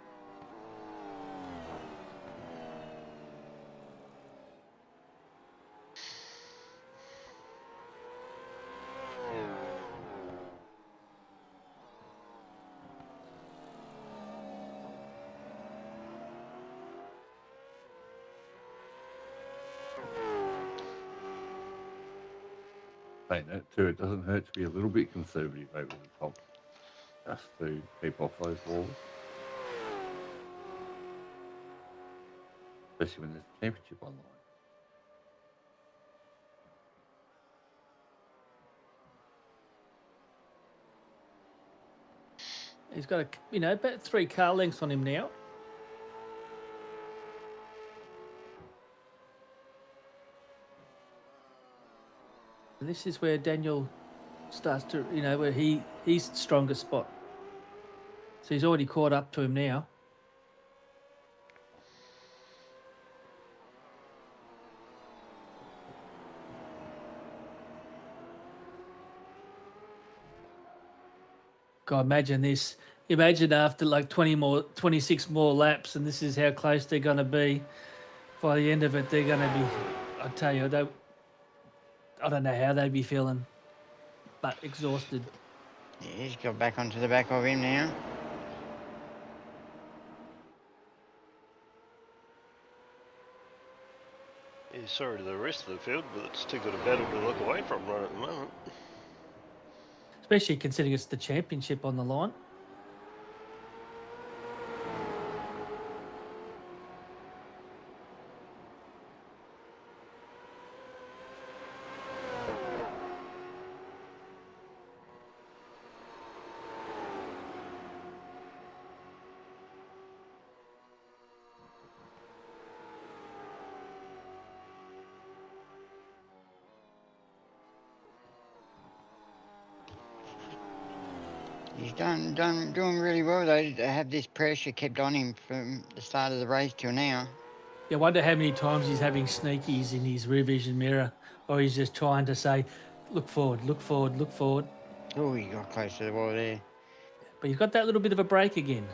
Saying that too, it doesn't hurt to be a little bit conservative over the top, just to keep off those walls. Especially when there's a championship online. He's got about 3 car lengths on him now. And this is where Daniel starts to, where he's strongest spot. So he's already caught up to him now. God, imagine this. Imagine after like 26 more laps, and this is how close they're going to be. By the end of it, they're going to be. I tell you, I don't know how they'd be feeling, but exhausted. Yeah, he's got back onto the back of him now. Yeah, sorry to the rest of the field, but it's too good a battle to look away from right at the moment. Especially considering it's the championship on the line. He's doing really well though to have this pressure kept on him from the start of the race till now. I wonder how many times he's having sneakies in his rear vision mirror, or he's just trying to say, look forward, look forward, look forward. Oh, he got close to the wall there. But he's got that little bit of a break again.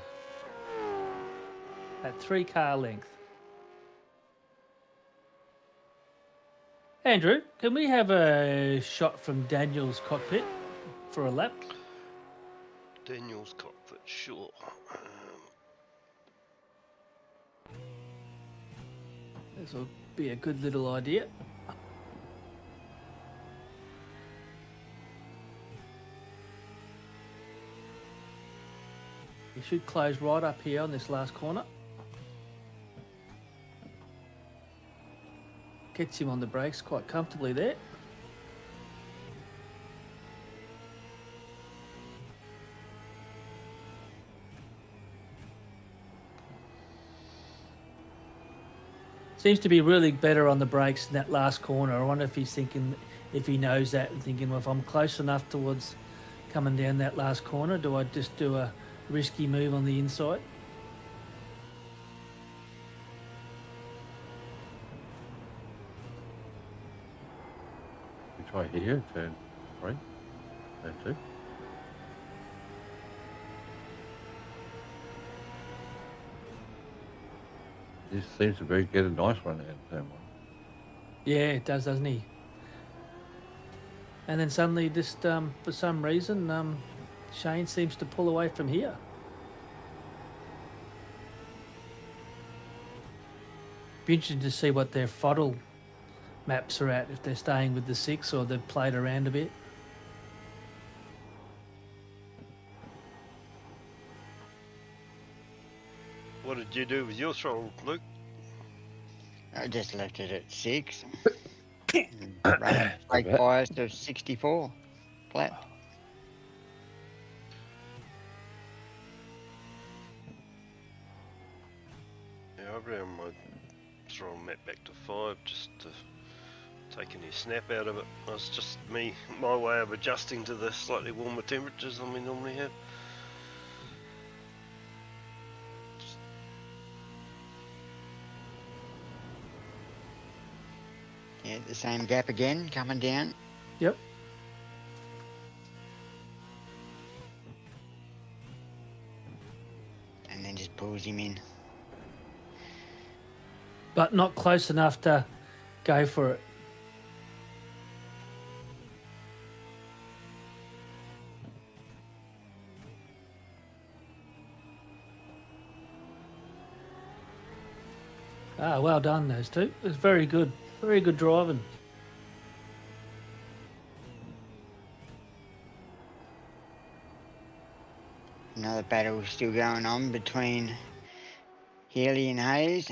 That 3-car length. Andrew, can we have a shot from Daniel's cockpit for a lap? Daniel's cockpit, sure. This will be a good little idea. You should close right up here on this last corner. Gets him on the brakes quite comfortably there. Seems to be really better on the brakes in that last corner. I wonder if he's thinking, if he knows that and thinking, well, if I'm close enough towards coming down that last corner, do I just do a risky move on the inside? We try here, turn right, turn 2. This seems to be get a nice run out of turn 1. Yeah, it does, doesn't he? And then suddenly, just for some reason, Shane seems to pull away from here. Be interesting to see what their fuddle maps are at, if they're staying with the 6 or they've played around a bit. What did you do with your throttle, Luke? I just left it at 6. Run brake bias to 64 flat. Yeah, I ran my throttle map back to 5 just to take any snap out of it. That's just my way of adjusting to the slightly warmer temperatures than we normally have. Yeah, the same gap again, coming down. Yep. And then just pulls him in. But not close enough to go for it. Ah, well done, those two. It was very good. Very good driving. Another battle still going on between Healy and Hayes.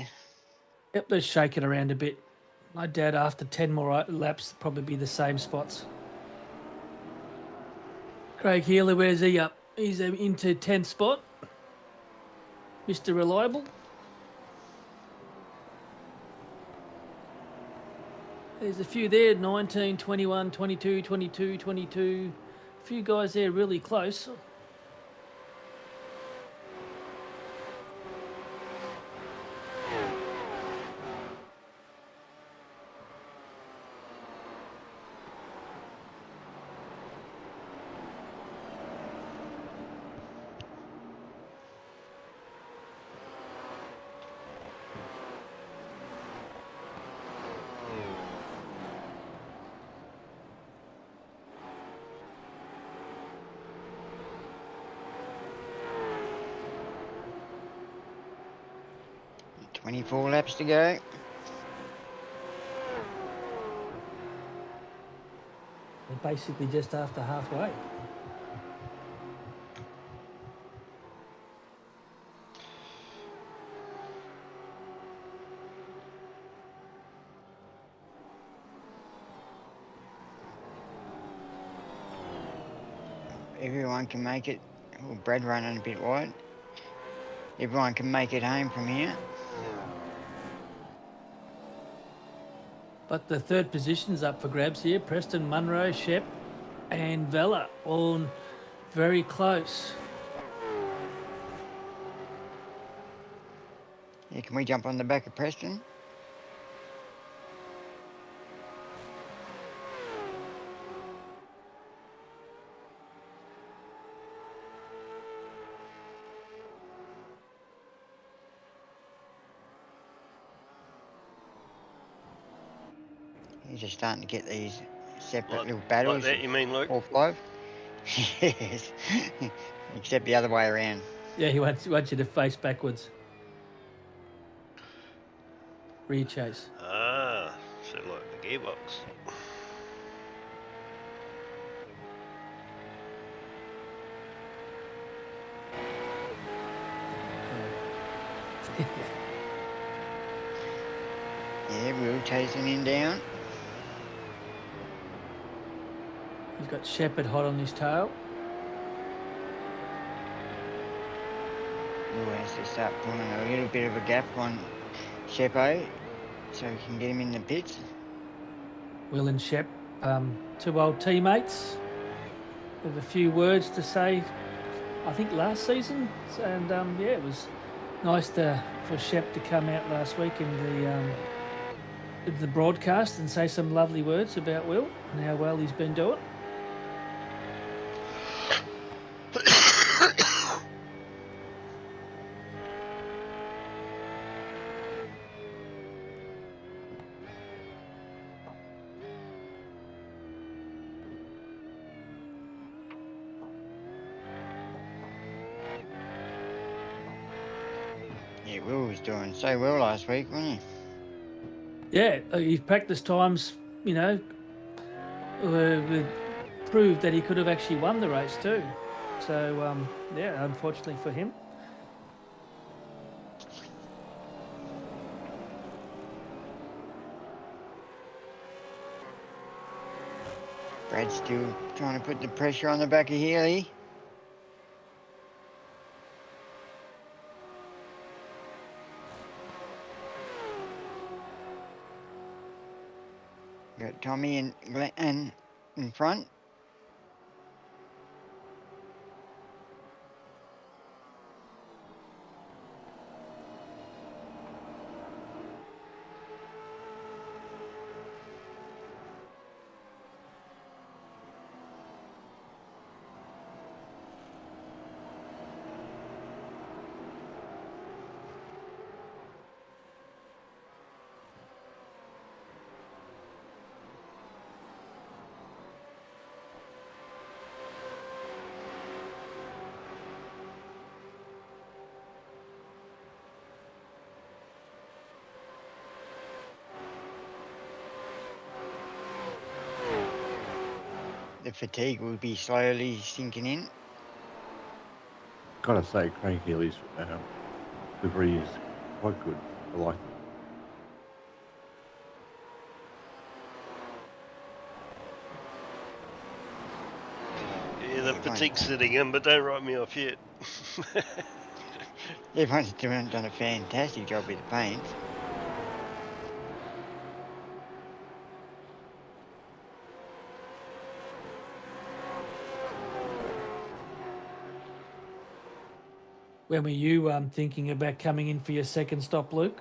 Yep, they're shaking around a bit. I doubt after 10 more laps, probably be the same spots. Craig Healy, where's he up? He's into 10th spot. Mr. Reliable. There's a few there, 19, 21, 22, 22, 22. A few guys there really close. 24 laps to go. They're basically just after halfway. Everyone can make it. Oh, Brad running a bit wide. Everyone can make it home from here. But the third position's up for grabs here. Preston, Munro, Shep and Vella all very close. Yeah, can we jump on the back of Preston? He's just starting to get these separate little battles. Like that, you mean, Luke? 4-5. Yes. Except the other way around. Yeah, he wants you to face backwards. Rear chase. Ah, so like the gearbox. Yeah, Will chasing him down. He's got Shepherd hot on his tail. Will has to start pulling a little bit of a gap on Sheppo so he can get him in the pits. Will and Shep, two old teammates. Have a few words to say, I think, last season. And yeah, it was nice for Shep to come out last week in the broadcast and say some lovely words about Will and how well he's been doing. Yeah, Will was doing so well last week, wasn't he? Yeah, his practice times, you know, proved that he could have actually won the race too. So, yeah, unfortunately for him. Brad's still trying to put the pressure on the back of Healy. Got Tommy and Glenn in front. The fatigue will be slowly sinking in. Gotta say, Craig Healy's delivery is quite good. I like it. Yeah, the fatigue's sitting in, but don't write me off yet. Everyone's done a fantastic job with the paint. When were you thinking about coming in for your second stop, Luke?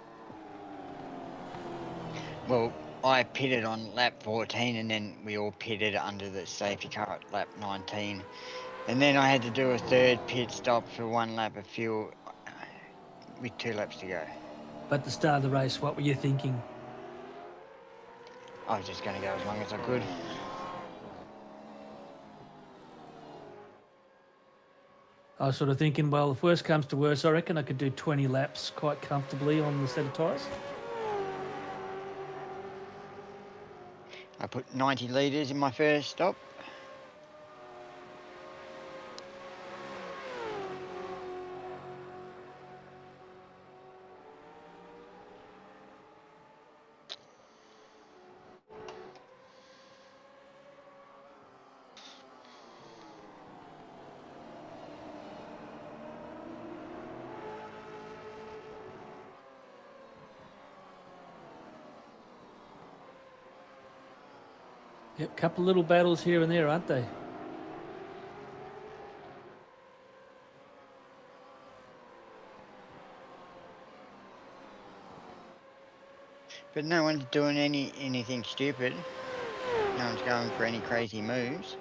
Well, I pitted on lap 14 and then we all pitted under the safety car at lap 19. And then I had to do a third pit stop for one lap of fuel with 2 laps to go. But at the start of the race, what were you thinking? I was just going to go as long as I could. I was sort of thinking, well, if worst comes to worst, I reckon I could do 20 laps quite comfortably on the set of tyres. I put 90 litres in my first stop. Yep, couple little battles here and there, aren't they? But no one's doing anything stupid. No one's going for any crazy moves.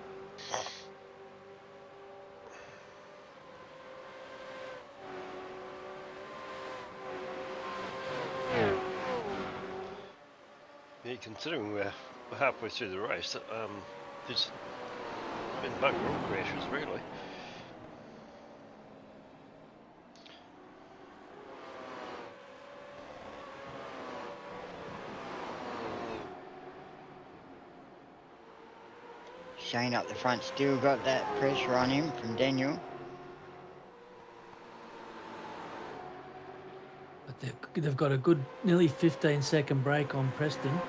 Yeah, considering we're halfway through the race, there's been bugger all crashes, really. Shane up the front still got that pressure on him from Daniel. But they've got a good nearly 15-second break on Preston.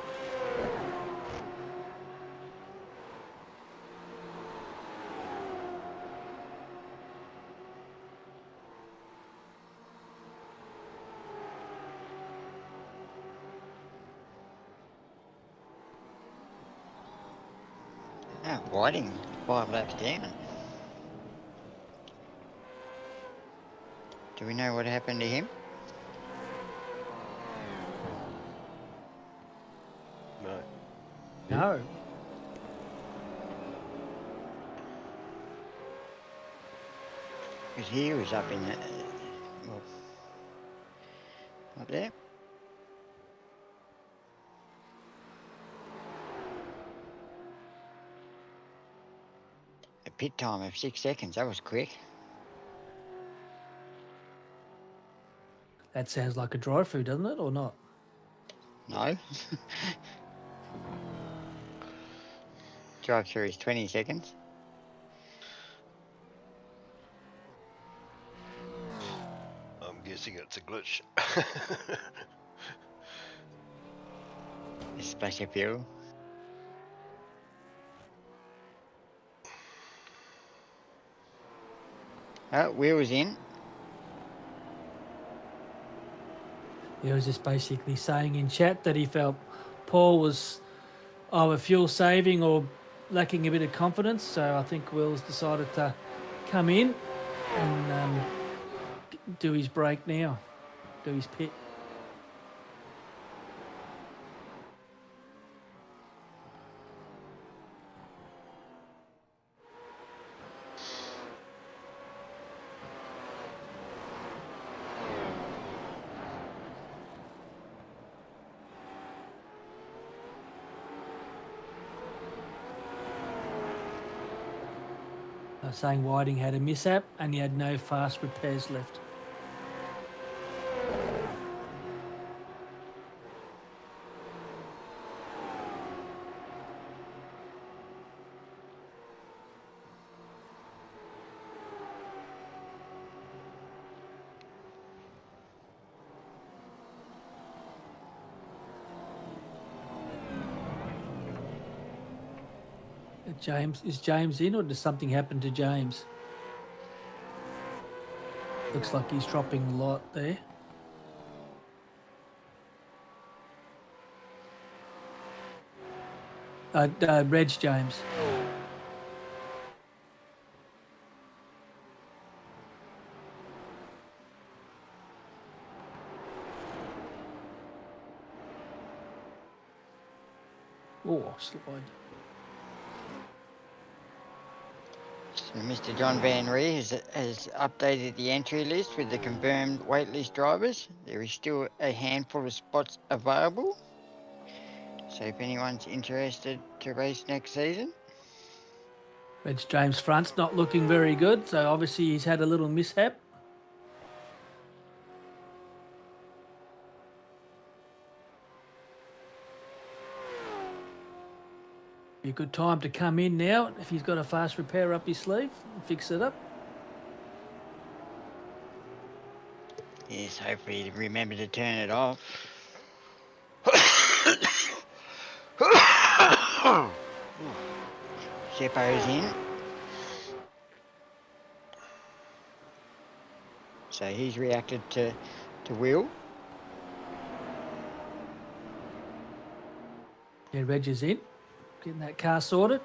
Ah, Whiting 5 laps down. Do we know what happened to him? No. No. Because he was up in the... well, up there. A pit time of 6 seconds, that was quick. That sounds like a drive-through, doesn't it, or not? No. Drive through is 20 seconds. I'm guessing it's a glitch. A splash of fuel. Oh, wheels in. He was just basically saying in chat that he felt Paul was either fuel saving or lacking a bit of confidence. So I think Will's decided to come in and do his break now, do his pit. Saying Whiting had a mishap and he had no fast repairs left. Is James in, or does something happen to James? Looks like he's dropping a lot there. Reg James. Oh, slide. So Mr. John Van Ree has updated the entry list with the confirmed waitlist drivers. There is still a handful of spots available. So if anyone's interested to race next season. Reg James' front's not looking very good, so obviously he's had a little mishap. Be a good time to come in now if he's got a fast repair up his sleeve and fix it up. Yes, hopefully he'll remember to turn it off. Sheppo's in. So he's reacted to Will. Yeah, Reg is in, getting that car sorted.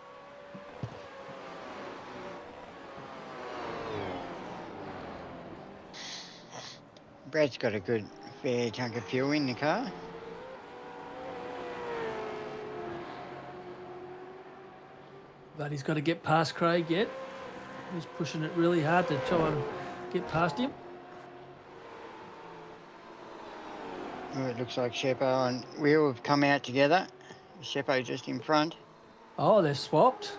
Brad's got a good fair chunk of fuel in the car. But he's got to get past Craig yet. He's pushing it really hard to try and get past him. Oh, it looks like Sheppo and Will have come out together. Sheppo just in front. Oh, they're swapped.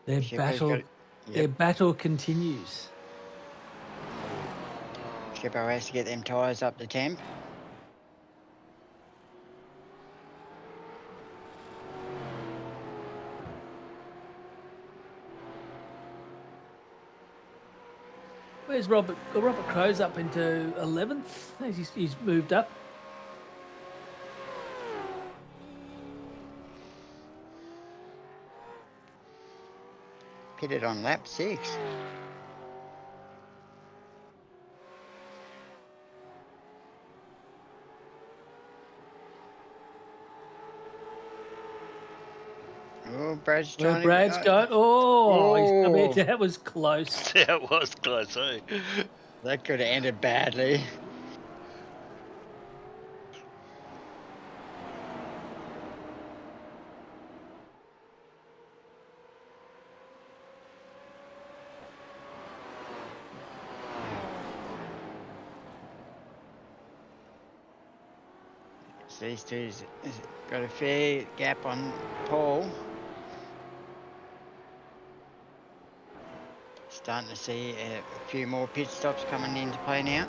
Their battle continues. Sheppo has to get them tyres up to temp. Where's Robert? Robert Crow's up into 11th. He's moved up. Pitted on lap 6. Oh, Brad's trying to... Brad's got... Oh, he's come in. That was close. Yeah, it was close, eh? That could have ended badly. So these two's got a fair gap on Paul. Starting to see a few more pit stops coming into play now.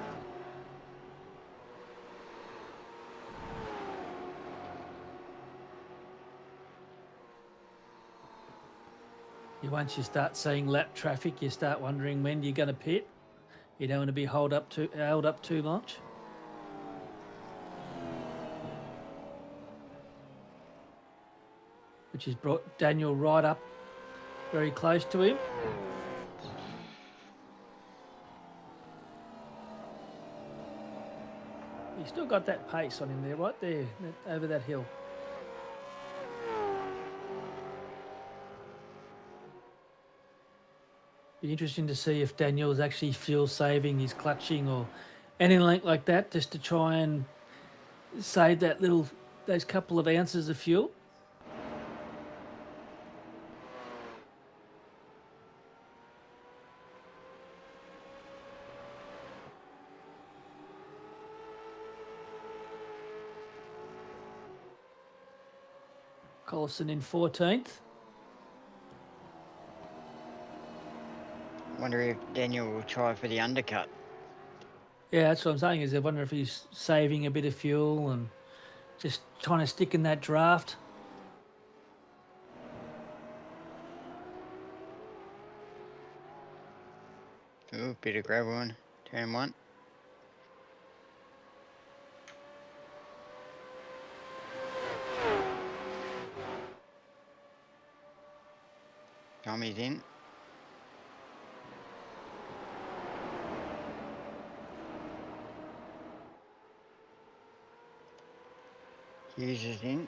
Once you start seeing lap traffic, you start wondering when you're going to pit. You don't want to be held up too much. Which has brought Daniel right up very close to him. He's still got that pace on him there, right there, over that hill. Be interesting to see if Daniel's actually fuel saving, he's clutching or anything like that, just to try and save those couple of ounces of fuel. Collison in 14th. Wonder if Daniel will try for the undercut. Yeah, that's what I'm saying, is I wonder if he's saving a bit of fuel and just trying to stick in that draft. Ooh, bit of gravel on turn 1. Tommy's in. Hughes is in.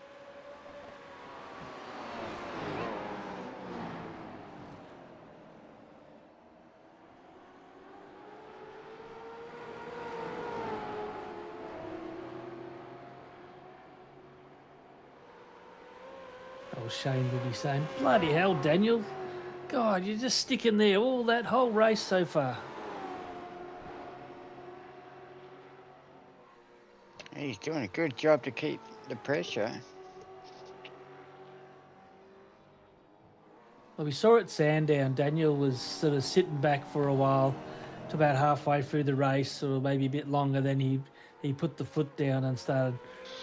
Oh, Shane will be saying, bloody hell, Daniel. God, you're just sticking there all that whole race so far. He's doing a good job to keep the pressure. Well, we saw at Sandown, Daniel was sort of sitting back for a while to about halfway through the race, or maybe a bit longer. Then he put the foot down and started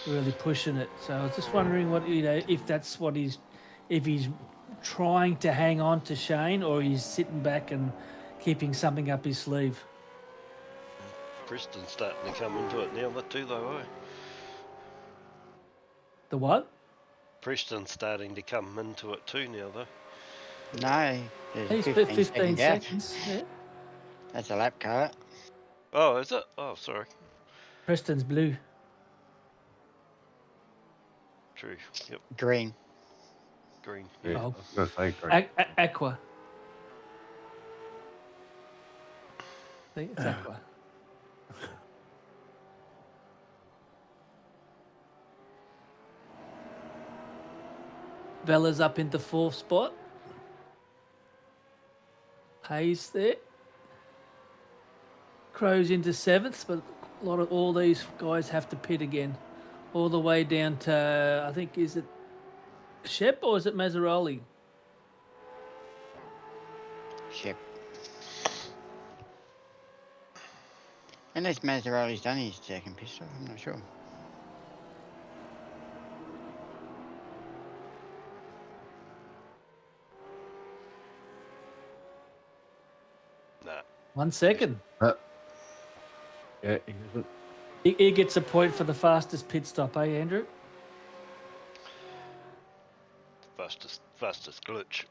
really pushing it. So I was just wondering what, if that's what if he's trying to hang on to Shane, or he's sitting back and keeping something up his sleeve. Preston's starting to come into it now, too, though, eh? The what? Preston's starting to come into it too now, though. No, there's a He's 15 15 gap. seconds. Yeah. That's a lap car. Oh, is it? Oh, sorry. Preston's blue. True. Yep. Green. Green. Yeah, Oh. I was going to say green. Aqua. See, it's Aqua. Vella's up into 4th spot. Hayes there. Crow's into 7th, but all these guys have to pit again. All the way down to, I think, is it Shep or is it Mazzaroli? Ship. Unless Mazzaroli's done his second pistol, I'm not sure. Nah. 1 second. Yeah, he isn't. He gets a point for the fastest pit stop, eh, Andrew? Fastest glitch.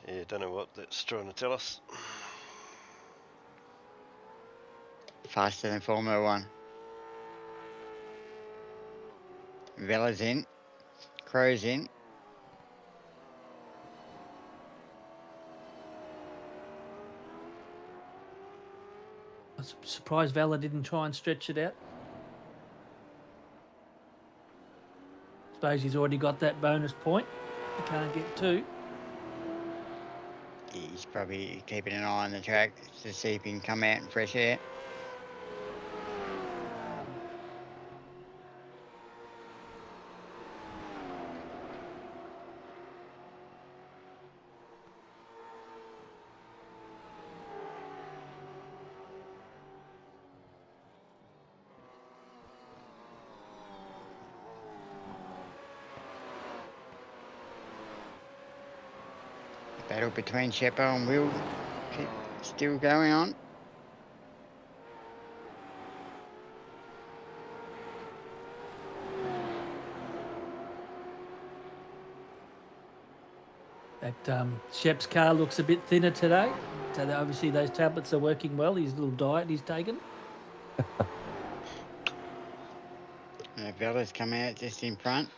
Yeah, don't know what that's trying to tell us. Faster than Formula 1. Vella's in. Crow's in. I was surprised Vella didn't try and stretch it out. Suppose he's already got that bonus point. He can't get 2. He's probably keeping an eye on the track to see if he can come out in fresh air. Battle between Sheppo and Will keep still going on. That Shep's car looks a bit thinner today. So obviously those tablets are working well. His little diet he's taken. Vella's come out just in front.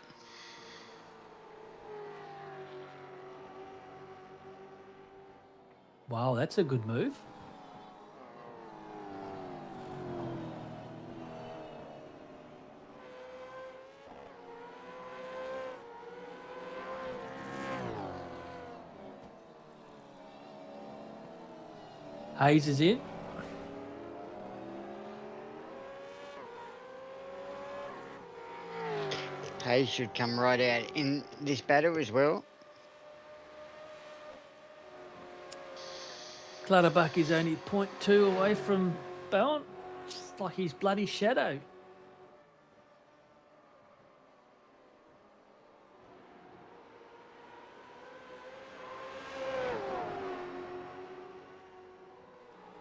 Wow, that's a good move. Hayes is in. Hayes should come right out in this battle as well. Clutterbuck is only 0.2 away from Bowen. It's like his bloody shadow.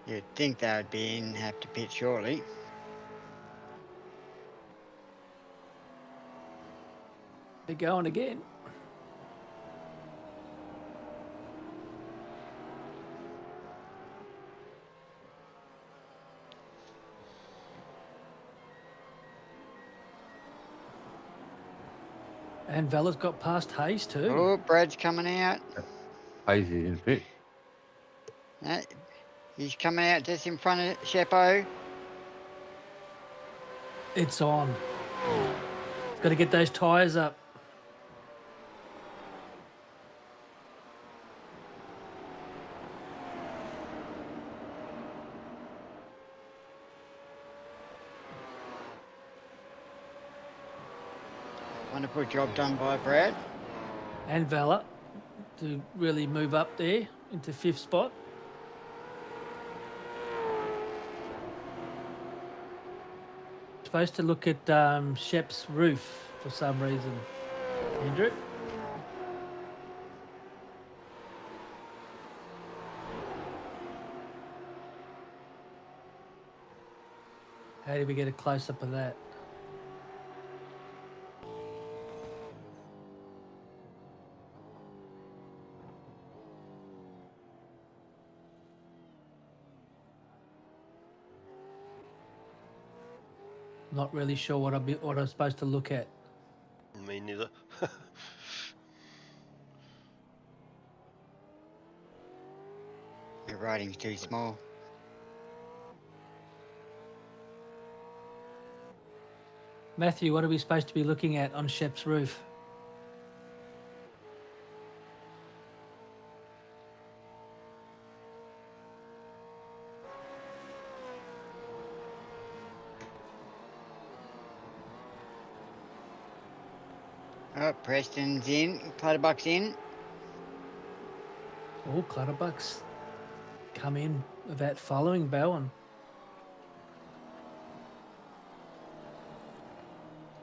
You'd think they would be in, have to pit shortly. They're going again. And Vella's got past Hayes too. Oh, Brad's coming out. Hayes is in pit. He's coming out just in front of Sheppo. It's on. It's got to get those tyres up. Wonderful job done by Brad. And Vela to really move up there into 5th spot. Supposed to look at Shep's roof for some reason, Andrew. How do we get a close-up of that? Not really sure what I'm supposed to look at. Me neither. The writing's too small. Matthew, what are we supposed to be looking at on Shep's roof? Oh, Preston's in. Clutterbuck's in. Oh, Clutterbuck's come in without following Bowen.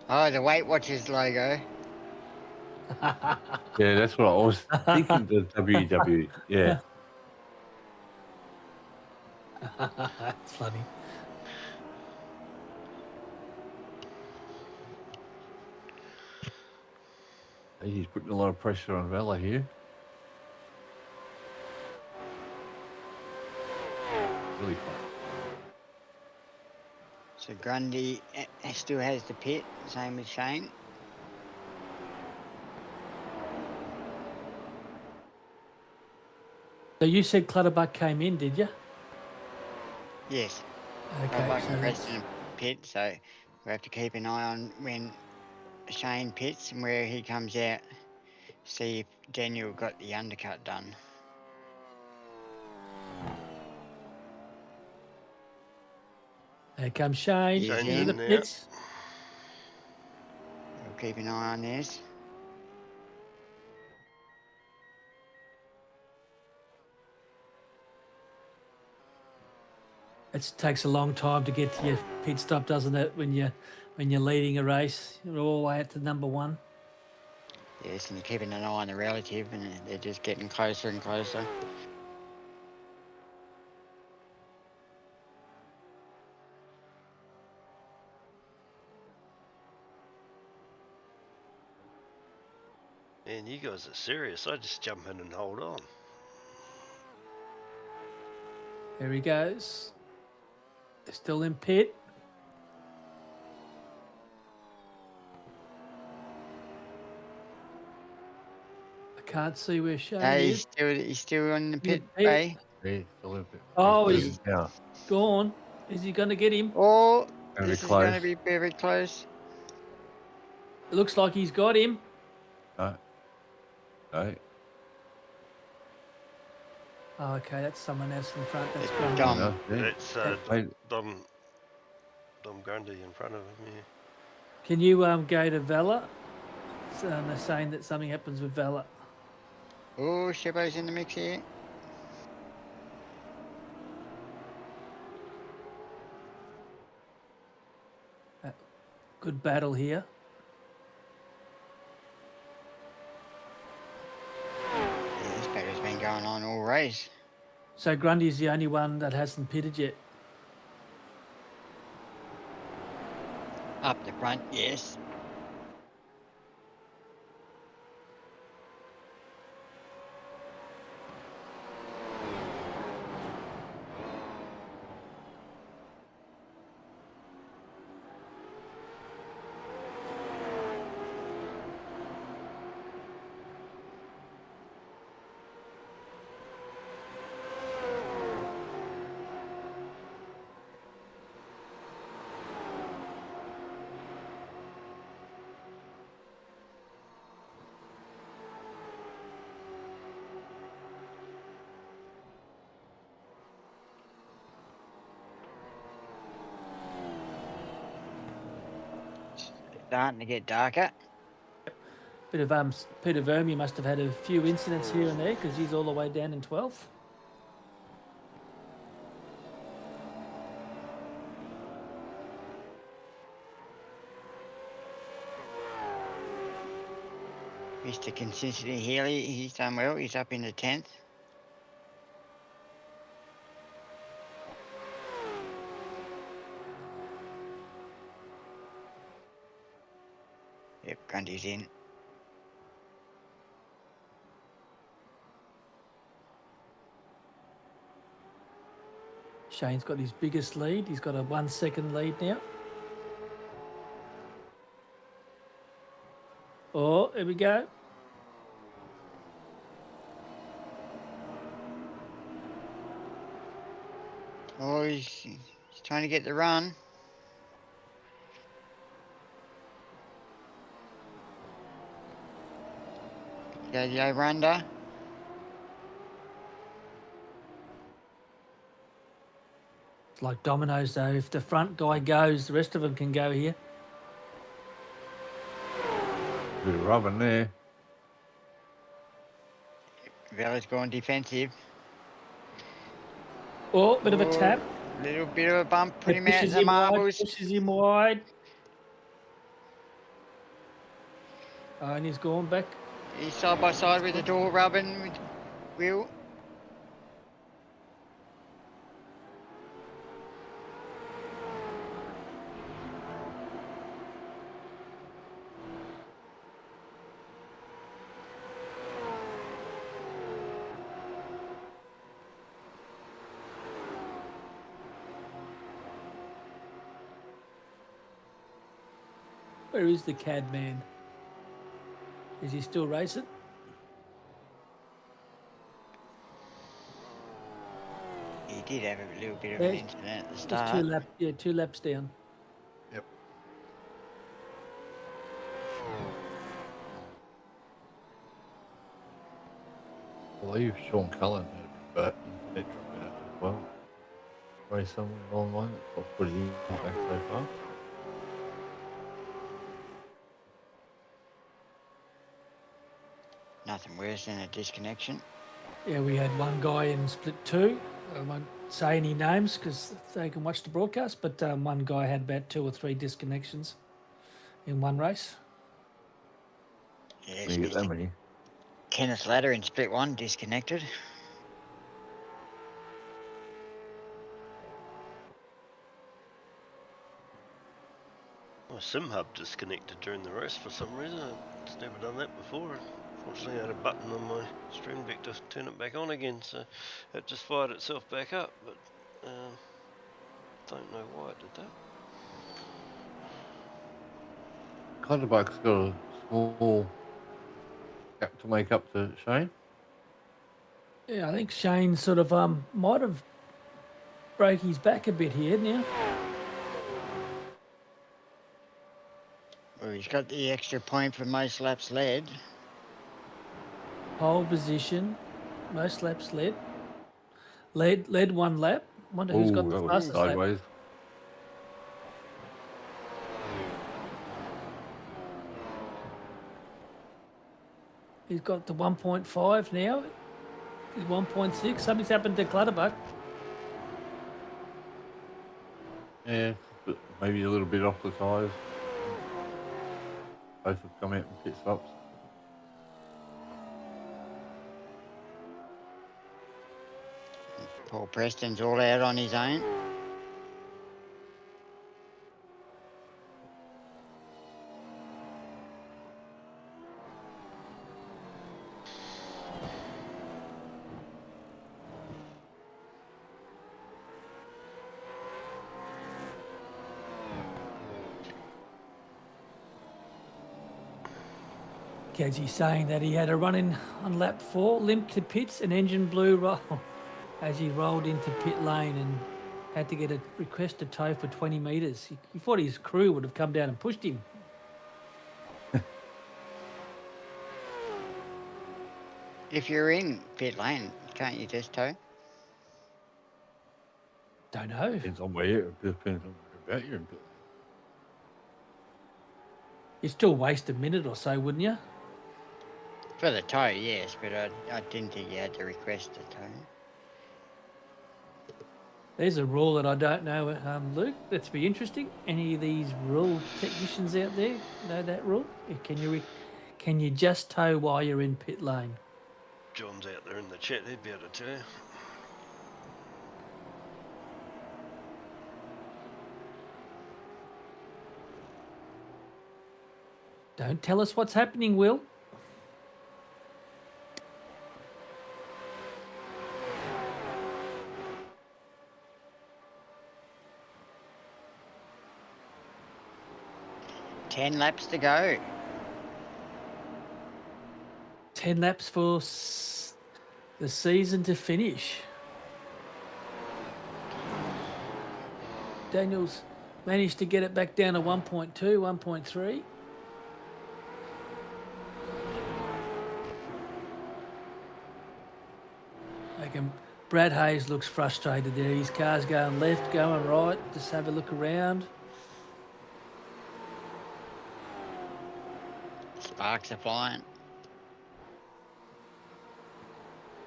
Oh, the Weight Watchers logo. Yeah, that's what I was thinking. The WW. Yeah. That's funny. He's putting a lot of pressure on Vela here. Really close. So Grundy still has the pit, same with Shane. So you said Clutterbuck came in, did you? Yes. Okay. Clutterbuck So and that's- Preston pit, so we have to keep an eye on when Shane pits and where he comes out. See if Daniel got the undercut done. Here comes Shane He's into in the now. pits. We'll keep an eye on this. It takes a long time to get to your pit stop, doesn't it? When you're leading a race, you're all the way out to number 1. Yes, and you're keeping an eye on the relative, and they're just getting closer and closer. Man, you guys are serious. I just jump in and hold on. There he goes. They're still in pit. I can't see where Shane is. He's still on the In the pit pit. bay. Yeah, still in it. Oh, He's he's down. gone. Is he going to get him? Oh, Very this is close. going to be very close. It looks like he's got him. No. No. Oh, okay, that's someone else in front. That's It's Grundy. Dom. No, yeah. It's Mate, Dom Grundy in front of him. Yeah. Can you go to Vela? They're saying that something happens with Vela. Oh, Shebo's in the mix here. Good battle here. Yeah, this battle's been going on all race. So Grundy's the only one that hasn't pitted yet. Up the front, yes. Starting to get darker. Bit of Peter Vermeer must have had a few incidents here and there because he's all the way down in 12th. Mr. Consistency Healy, he's done well. He's up in the 10th. Yep, Grundy's in. Shane's got his biggest lead. He's got a 1 second lead now. Oh, here we go. Oh, he's trying to get the run. Go the over-under. It's like dominoes, though. If the front guy goes, the rest of them can go here. Bit of rubbing there. Vella's gone defensive. Oh, bit of a tap. Little bit of a bump. Put It him out in pushes the him wide, marbles. pushes him wide. Oh, and he's gone back. He's side by side with the door rubbing with Will. Where is the CAD man? Is he still racing? He did have a little bit of an incident at the Just start. two laps down. Yep. I believe Sean Cullen had but they dropped out as well. Race somewhere along the line. That's what he back so far. Nothing worse than a disconnection. Yeah, we had one guy in split 2. I won't say any names because they can watch the broadcast, but one guy had about 2 or 3 disconnections in one race. Yes, You get that many. Kenneth Ladder in split 1 disconnected. My sim hub disconnected during the race for some reason. It's never done that before. Fortunately, I had a button on my stream deck to turn it back on again, so it just fired itself back up. But don't know why it did that. Clutterbuck's got a small gap to make up to Shane. Yeah, I think Shane sort of might have broke his back a bit here now. Well, he's got the extra point for most laps led. Pole position, most laps led. Led 1 lap. Wonder who's got the that was fastest lap. sideways. He's got the 1.5 now. He's 1.6. Something's happened to Clutterbuck. Yeah, but maybe a little bit off the tyres. Both have come out in pit stops. Paul Preston's all out on his own. Kedzi saying that he had a run in on lap 4, limped to pits, and engine blew roll as he rolled into pit lane and had to get a request to tow for 20 metres. He thought his crew would have come down and pushed him. If you're in pit lane, can't you just tow? Don't know. Depends on where you're, depends on where about you're in pit. You'd still waste a minute or so, wouldn't you? For the toe, yes, but I didn't think you had to request a toe. There's a rule that I don't know, Luke. That's be interesting. Any of these rule technicians out there know that rule? Can you just tow while you're in pit lane? John's out there in the chat, he'd be able to tell you. Don't tell us what's happening, Will. Ten laps to go. 10 laps for the season to finish. Daniel's managed to get it back down to 1.2, 1.3. Brad Hayes looks frustrated there. His car's going left, going right. Just have a look around. Sparks are flying.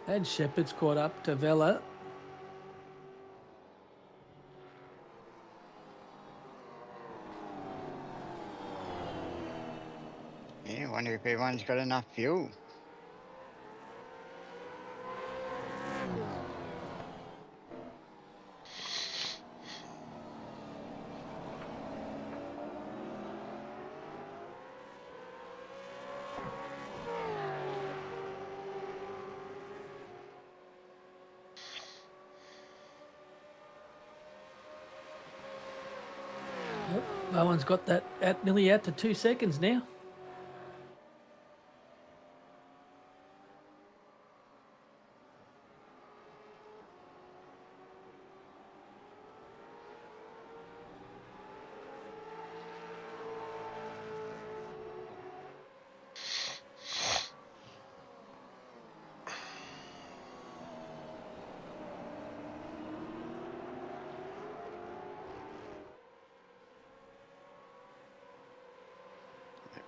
And Shepherd's caught up to Vella. Yeah, I wonder if everyone's got enough fuel. Bowen's got that at nearly out to 2 seconds now.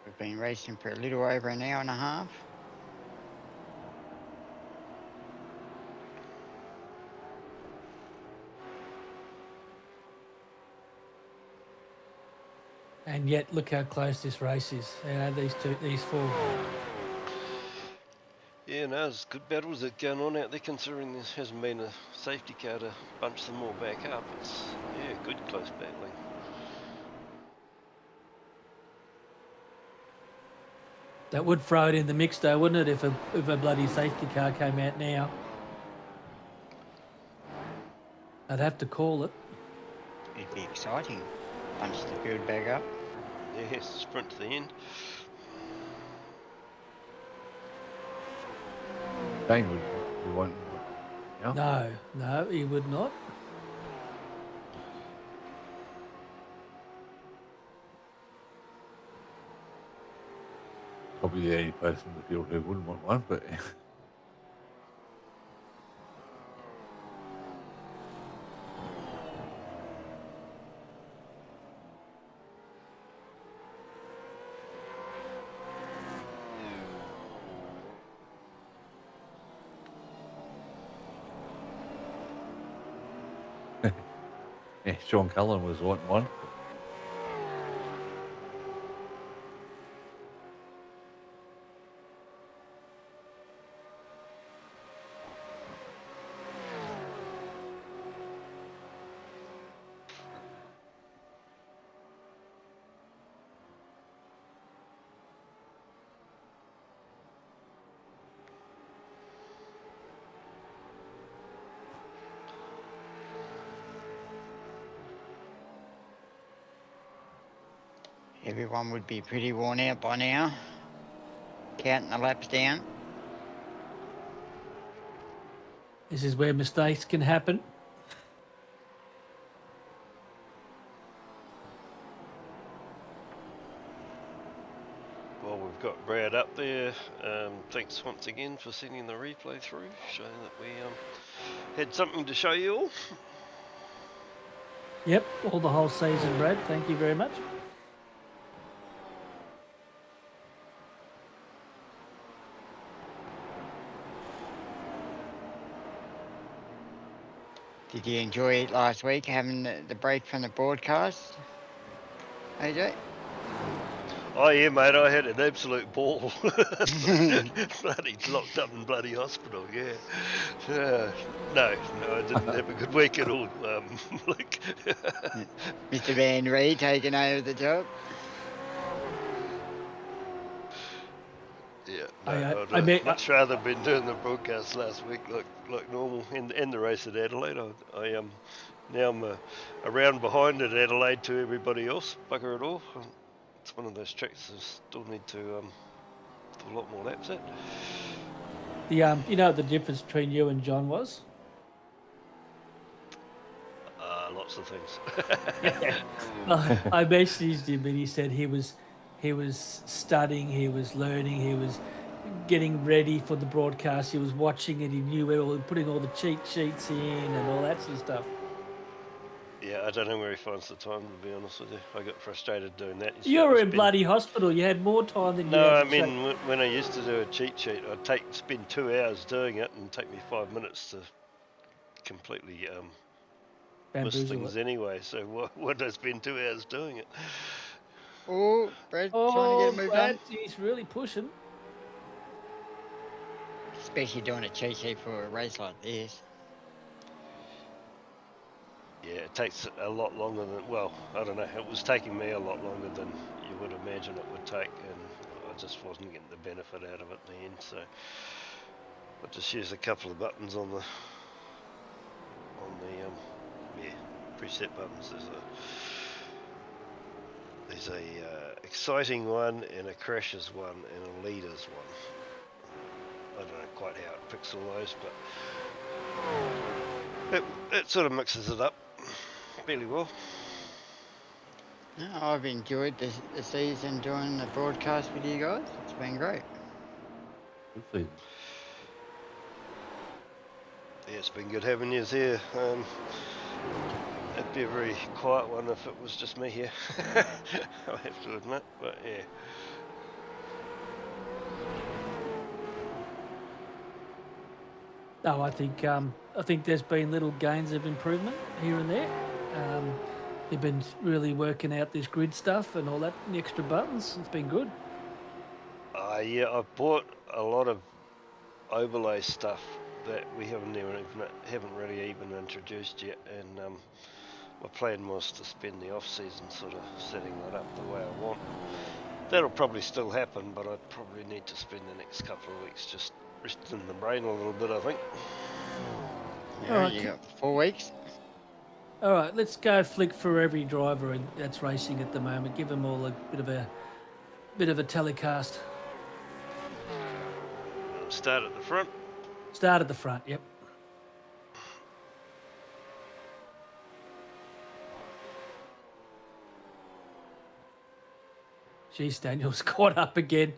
We've been racing for a little over an hour and a half. And yet, look how close this race is. You know, these four. Yeah, no, there's good battles that are going on out there considering there hasn't been a safety car to bunch them all back up. It's, yeah, good close battling. That would throw it in the mix, though, wouldn't it, if a bloody safety car came out now? I'd have to call it. It'd be exciting. Bunch the field back up. Yeah, sprint to the end. Dane would want. Yeah. No, he would not. Probably the only person in the field who wouldn't want one, but yeah, Sean Cullen was wanting one. Everyone would be pretty worn out by now. Counting the laps down. This is where mistakes can happen. Well, we've got Brad up there. Thanks once again for sending the replay through, showing that we had something to show you all. Yep, all the whole season, Brad. Thank you very much. Did you enjoy it last week, having the break from the broadcast, AJ? Oh yeah, mate, I had an absolute ball. Bloody locked up in bloody hospital, yeah. No, I didn't have a good week at all. Like, Mr. Van Ree taking over the job. yeah, no, I I'd met. much rather been doing the broadcast last week like normal in the race at Adelaide. I now I'm a round behind at Adelaide to everybody else. Bugger it all. It's one of those tracks I still need to do a lot more laps at. The you know what the difference between you and John was? Lots of things. I messaged him and he said he was studying, he was learning, he was getting ready for the broadcast, he was watching it, he knew where putting all the cheat sheets in and all that sort of stuff. Yeah, I don't know where he finds the time, to be honest with you. I got frustrated doing that. You were in bloody hospital. You had more time than you No, had I to check. mean, when I used to do a cheat sheet, I'd spend 2 hours doing it and take me 5 minutes to completely miss Bamboozle things it. anyway. So what did I spend 2 hours doing it? Oh, Brad's trying to get it moved Brad, on. he's really pushing. Especially doing a cheat sheet for a race like this. Yeah, it takes a lot longer than, well, I don't know, it was taking me a lot longer than you would imagine it would take, and I just wasn't getting the benefit out of it in the end, so I just used a couple of buttons on the preset buttons. There's a exciting one and a crashes one and a leaders one. I don't know quite how it picks all those, but it sort of mixes it up fairly well. No, I've enjoyed the season doing the broadcast with you guys. It's been great. Good season. Yeah, it's been good having you here. It'd be a very quiet one if it was just me here. I have to admit, but yeah. No, I think there's been little gains of improvement here and there. They've been really working out this grid stuff and all that, and the extra buttons. It's been good. Yeah, I've bought a lot of overlay stuff that we haven't really even introduced yet, and my plan was to spend the off season sort of setting that up the way I want. That'll probably still happen, but I'd probably need to spend the next couple of weeks just resting the brain a little bit, I think. Yeah, Alright, you got 4 weeks. All right, let's go flick for every driver that's racing at the moment. Give them all a bit of a telecast. Start at the front. Start at the front. Yep. Geez, Daniel's caught up again.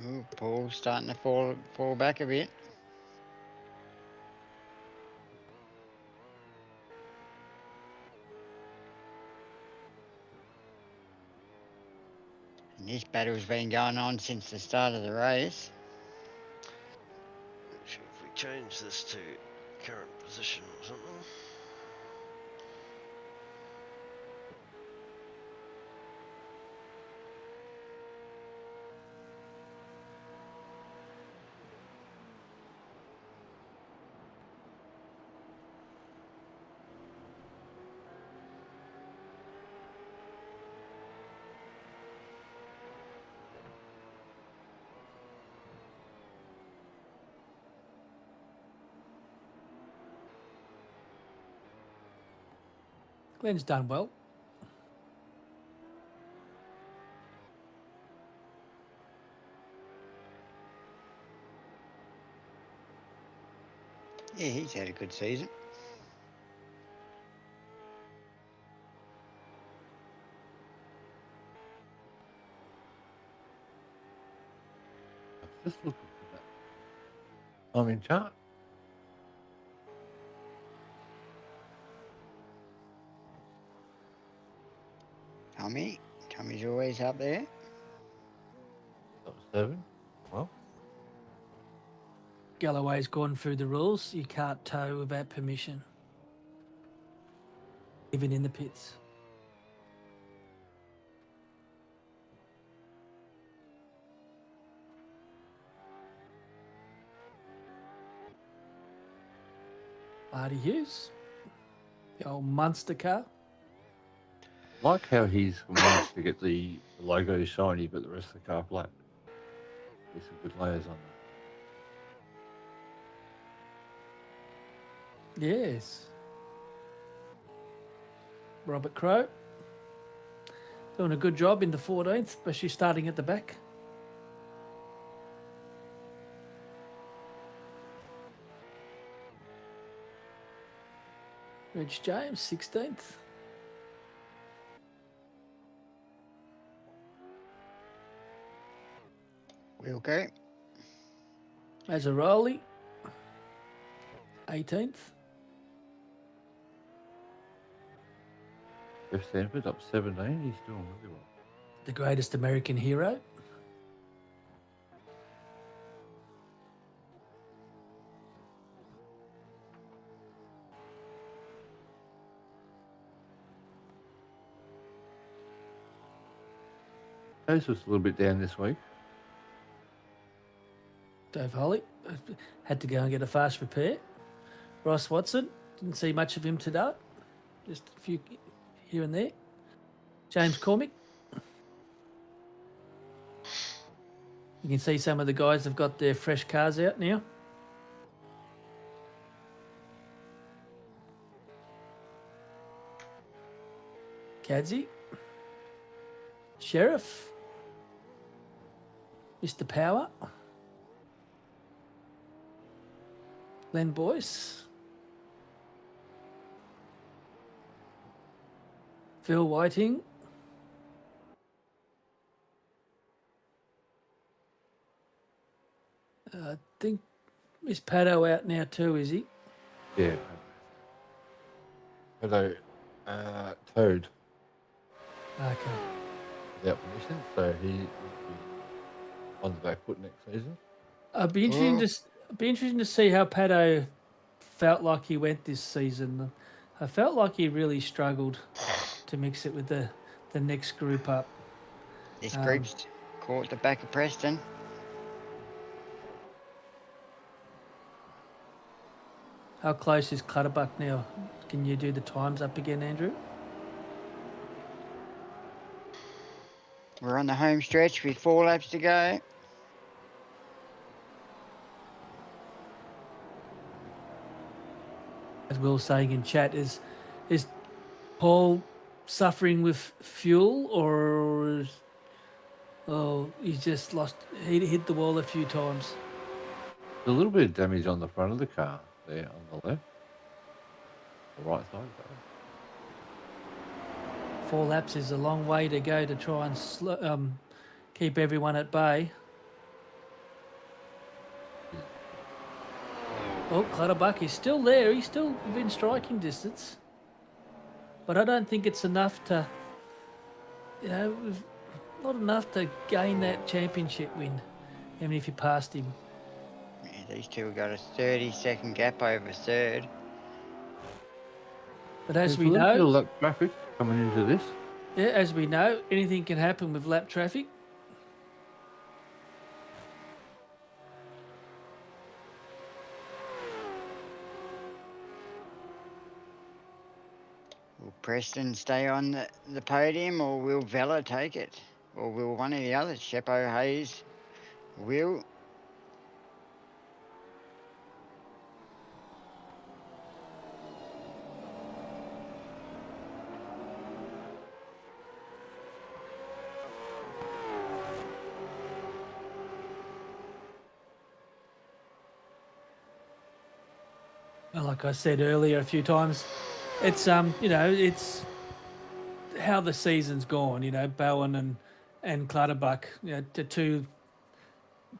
Ooh, Paul's starting to fall back a bit. And this battle's been going on since the start of the race. Actually, if we change this to current position or something. Glenn's done well. Yeah, he's had a good season. Just looking for that. I'm in chart. Tommy. Tommy's always up there. Top 7. Well, Galloway's gone through the rules. You can't tow without permission, even in the pits. Marty Hughes, the old Munster car. like how he's managed to get the logo shiny, but the rest of the car black. There's some good layers on that. Yes. Robert Crow doing a good job in the 14th, especially starting at the back. Rich James, 16th. Wilco. Mazzaroli, 18th. Jeff Stanford up 17. He's doing really well. The greatest American hero. Case was a little bit down this week. Dave Holly had to go and get a fast repair. Ross Watson, didn't see much of him today. Just a few here and there. James Cormick. You can see some of the guys have got their fresh cars out now. Kadzie. Sheriff. Mr. Power. Len Boyce. Phil Whiting. I think Miss Paddo out now too, is he? Yeah. Hello, Toad Okay. without permission, so he will be on the back foot next season. It'd be interesting to see how Paddo felt like he went this season. I felt like he really struggled to mix it with the next group up. This group's caught the back of Preston. How close is Clutterbuck now? Can you do the times up again, Andrew? We're on the home stretch with 4 laps to go. As Will was saying in chat, is Paul suffering with fuel, or he's just lost? He hit the wall a few times. There's a little bit of damage on the front of the car there on the left. The right side, though. 4 laps is a long way to go to try and keep everyone at bay. Oh, Clutterbuck is still there. He's still within striking distance. But I don't think it's enough to, not enough to gain that championship win, even if you passed him. Yeah, these two have got a 30-second gap over third. But as There's we a little bit know, of lap traffic coming into this. yeah, as we know, anything can happen with lap traffic. Will Preston stay on the podium, or will Vella take it? Or will one of the others, Sheppo, Hayes, Will? Well, like I said earlier a few times, it's it's how the season's gone. Bowen and Clutterbuck, the two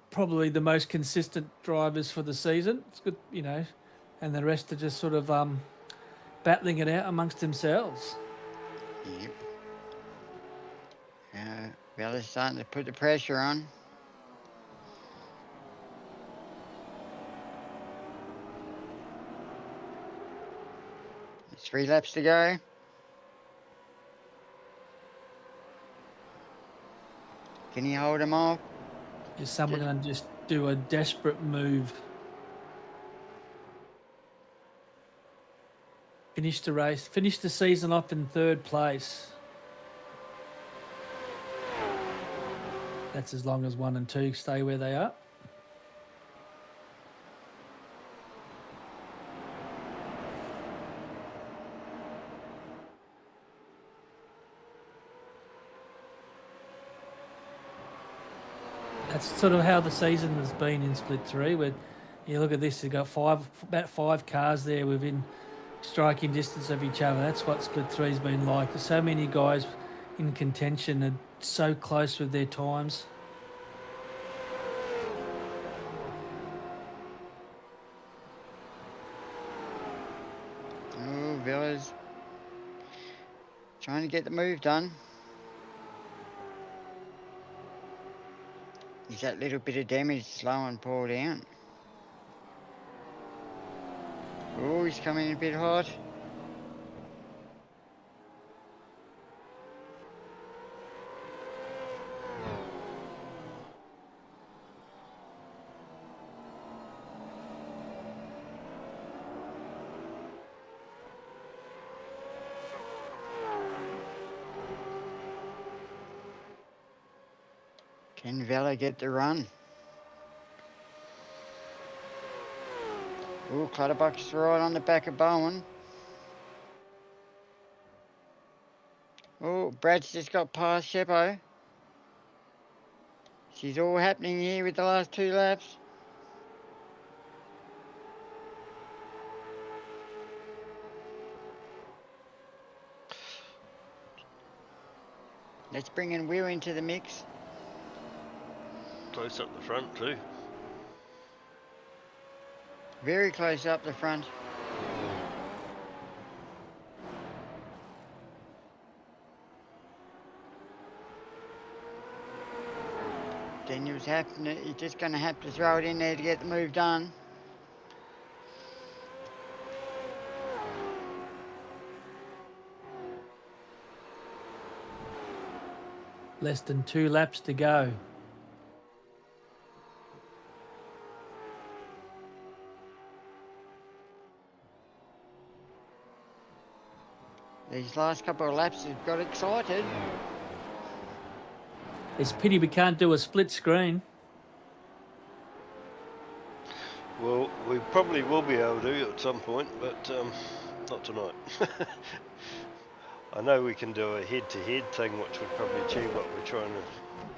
probably the most consistent drivers for the season. It's good, and the rest are just sort of battling it out amongst themselves. Yep. Bella's starting to put the pressure on. There's 3 laps to go. Can he hold him off? Is someone going to just do a desperate move? Finish the race, finish the season off in 3rd place. That's as long as 1 and 2 stay where they are. That's sort of how the season has been in Split 3. Where you look at this, you've got about five cars there within striking distance of each other. That's what Split 3's been like. There's so many guys in contention and so close with their times. Oh, Villa's trying to get the move done. Is that little bit of damage slowing Paul down? Oh, he's coming in a bit hot. Can Vela get the run? Oh, Clutterbuck's right on the back of Bowen. Oh, Brad's just got past Sheppo. She's all happening here with the last 2 laps. Let's bring in Will into the mix. Close up the front too. Very close up the front. Daniel's he's just going to have to throw it in there to get the move done. Less than 2 laps to go. These last couple of laps have got excited. It's a pity we can't do a split screen. Well, we probably will be able to at some point, but not tonight. I know we can do a head-to-head thing, which would probably achieve what we're trying to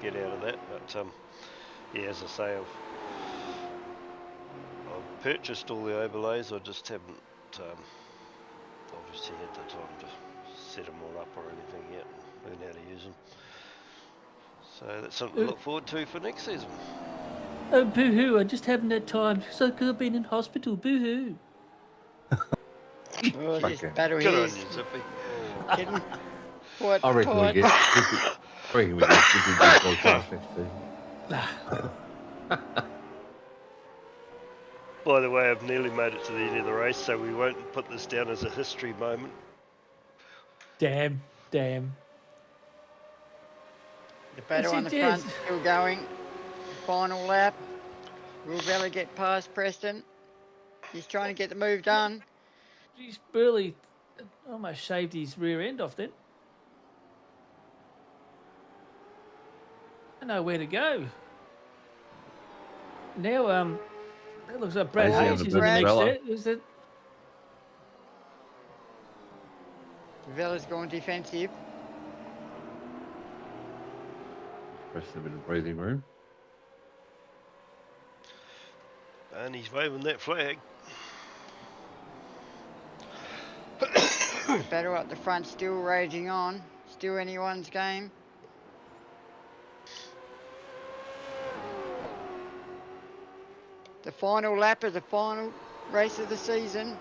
get out of that. But yeah, as I say, I've purchased all the overlays. I just haven't obviously had the time to set them all up or anything yet and learn how to use them. So that's something to look forward to for next season. Oh, boo-hoo, I just haven't had time. So could have been in hospital, boo-hoo. Oh, this battle Good here on is you, Zippy. getting quite I reckon we tight. get. I reckon we get podcast next season. By the way, I've nearly made it to the end of the race, so we won't put this down as a history moment. Damn. The battle Yes, on it the front is. still going. Final lap. Will Vela get past Preston? He's trying to get the move done. He's barely almost shaved his rear end off then. I don't know where to go. Now, it looks like Brad Is he Hayes on the is in the mix umbrella? there. Is it? Vela's going defensive. Rest a bit of breathing room. And he's waving that flag. The battle up the front still raging on. Still anyone's game. The final lap of the final race of the season.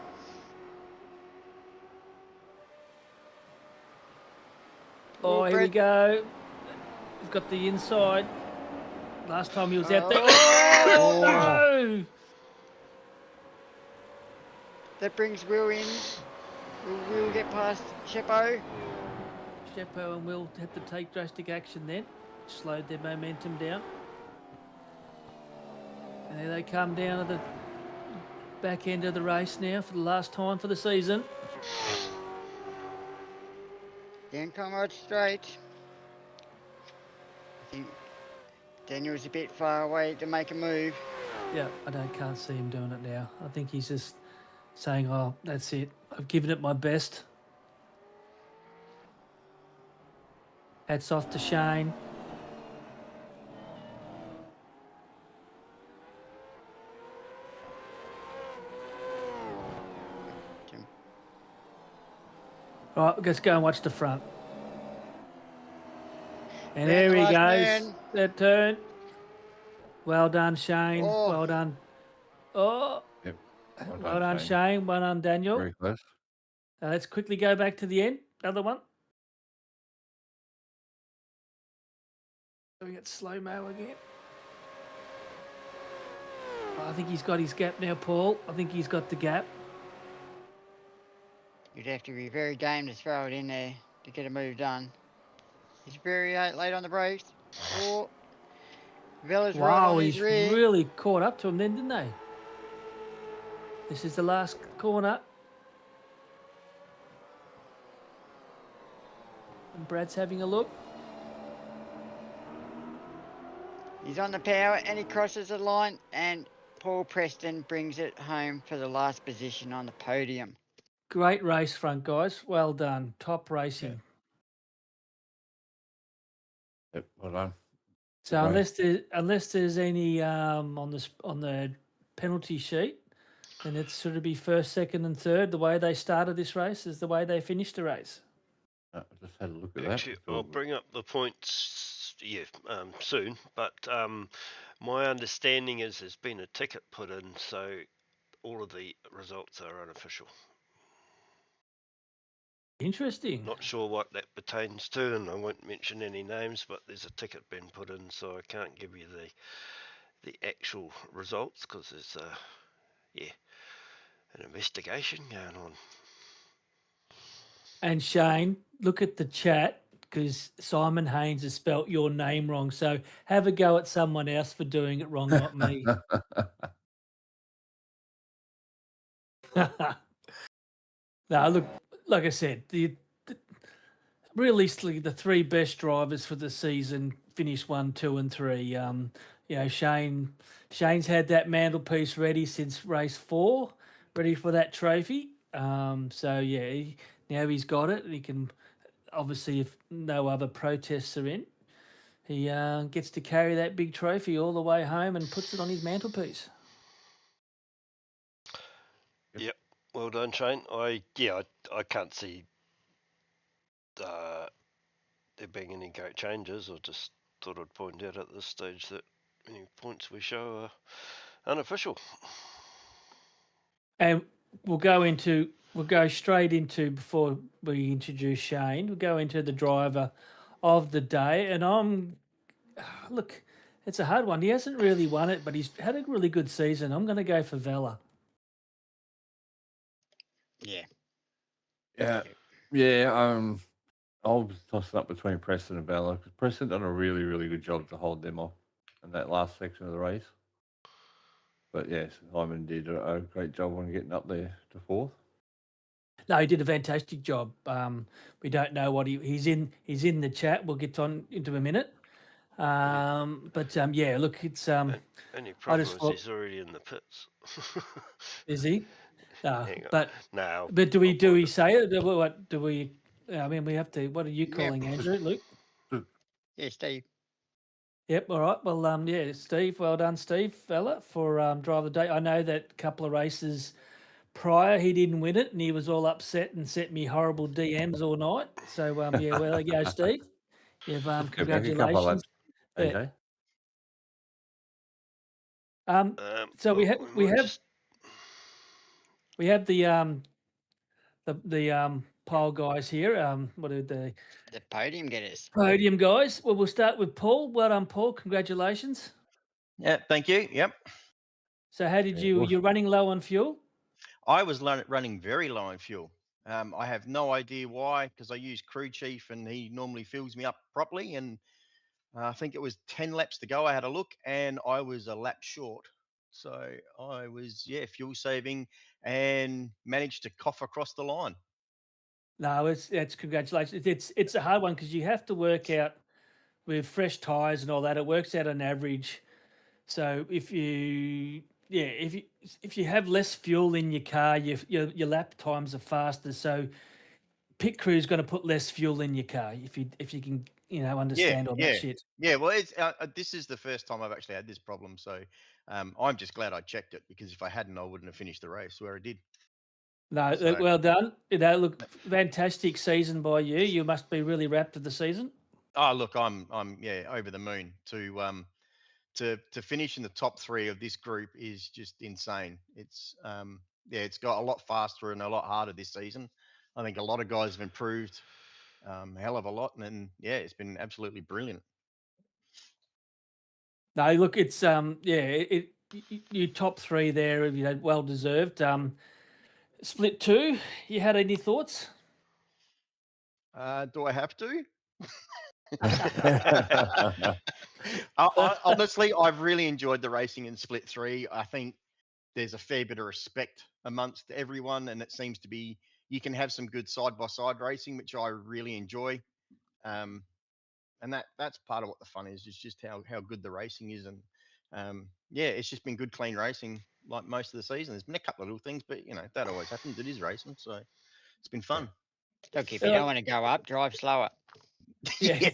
Oh, here we Brett- go. We've got the inside. Last time he was out there. Oh. No! That brings Will in. Will Will get past Sheppo. Sheppo and Will had to take drastic action then, which slowed their momentum down. And there they come down to the back end of the race now for the last time for the season. Down Conrad straight. I think Daniel's a bit far away to make a move. Yeah, can't see him doing it now. I think he's just saying, "Oh, that's it. I've given it my best." Hats off to Shane. Jim. All right, let's go and watch the front. And Round there the he goes. last turn. That turn. Well done, Shane. Oh. Well done. Oh, Yep. well done, Shane. Well done, Daniel. Very close. Let's quickly go back to the end. Other one. So we get slow-mo again. I think he's got his gap now, Paul. I think he's got the gap. You'd have to be very game to throw it in there to get a move done. He's very late on the brakes. Oh. Vella's right Wow, on his he's rear. really caught up to him then, didn't they? This is the last corner. And Brad's having a look. He's on the power and he crosses the line, and Paul Preston brings it home for the last position on the podium. Great race front, guys. Well done. Top racing. Yep. Well done. So Right. unless there's any on the penalty sheet, then it's sort of be first, second, and third. The way they started this race is the way they finished the race. I just had a look at Actually, that. I'll bring up the points soon, but my understanding is there's been a ticket put in, so all of the results are unofficial. Interesting. Not sure what that pertains to, and I won't mention any names, but there's a ticket being put in, so I can't give you the actual results because there's an investigation going on. And Shane, look at the chat because Simon Haynes has spelt your name wrong. So have a go at someone else for doing it wrong, not me. No, look, like I said, realistically, the three best drivers for the season finished 1, 2, and 3. You know, Shane's had that mantelpiece ready since race 4, ready for that trophy. So yeah, now he's got it. He can obviously, if no other protests are in, he gets to carry that big trophy all the way home and puts it on his mantelpiece. Yep, well done, Shane. I can't see there being any great changes. I just thought I'd point out at this stage that any points we show are unofficial. And we'll go straight into, before we introduce Shane, we'll go into the driver of the day. And look, it's a hard one. He hasn't really won it, but he's had a really good season. I'm going to go for Vella. Yeah. Yeah. I'll toss it up between Preston and Bella because Preston done a really, really good job to hold them off in that last section of the race. But yes, Simon did a great job on getting up there to 4th. No, he did a fantastic job. We don't know what he's in. He's in the chat. We'll get on into a minute. But yeah, look, it's only problem is he's already in the pits. Is he? No, Hang on. but no. But do we say it? What do we? I mean, we have to. What are you calling, Andrew? Luke? Yeah, Steve. Yep. All right. Well, yeah, Steve. Well done, Steve, fella, for drive of the day. I know that a couple of races prior he didn't win it, and he was all upset and sent me horrible DMs all night. So yeah, well, there you go, Steve. You've congratulations. Okay. So we have the pole guys here. What are the The podium getters. podium guys? Well, we'll start with Paul. Well done, Paul. Congratulations. Yeah, thank you. Yep. So, how did Yeah, you? awesome. You're running low on fuel. I was running very low on fuel. I have no idea why, because I use crew chief and he normally fills me up properly. And I think it was 10 laps to go. I had a look and I was a lap short. So I was, fuel saving and managed to cough across the line. No, it's congratulations. It's a hard one because you have to work out with fresh tires and all that. It works out on average. So if you if you have less fuel in your car, your lap times are faster. So pit crew is going to put less fuel in your car if you can understand all that shit. Yeah. Well, it's this is the first time I've actually had this problem. So I'm just glad I checked it, because if I hadn't, I wouldn't have finished the race where I did. No, So- well done. Look, fantastic season by you. You must be really wrapped with the season. Oh, look, I'm over the moon to finish in the top 3 of this group is just insane. It's it's got a lot faster and a lot harder this season. I think a lot of guys have improved a hell of a lot, and it's been absolutely brilliant. No, look, it's you top 3 there, well deserved. Split 2, you had any thoughts? Do I have to? Honestly, I've really enjoyed the racing in Split 3. I think there's a fair bit of respect amongst everyone, and it seems to be you can have some good side-by-side racing, which I really enjoy. And that's part of what the fun is just how good the racing is. And it's just been good, clean racing like most of the season. There's been a couple of little things, but that always happens. It is racing, so it's been fun. Look, if you don't want to go up, drive slower. Yeah,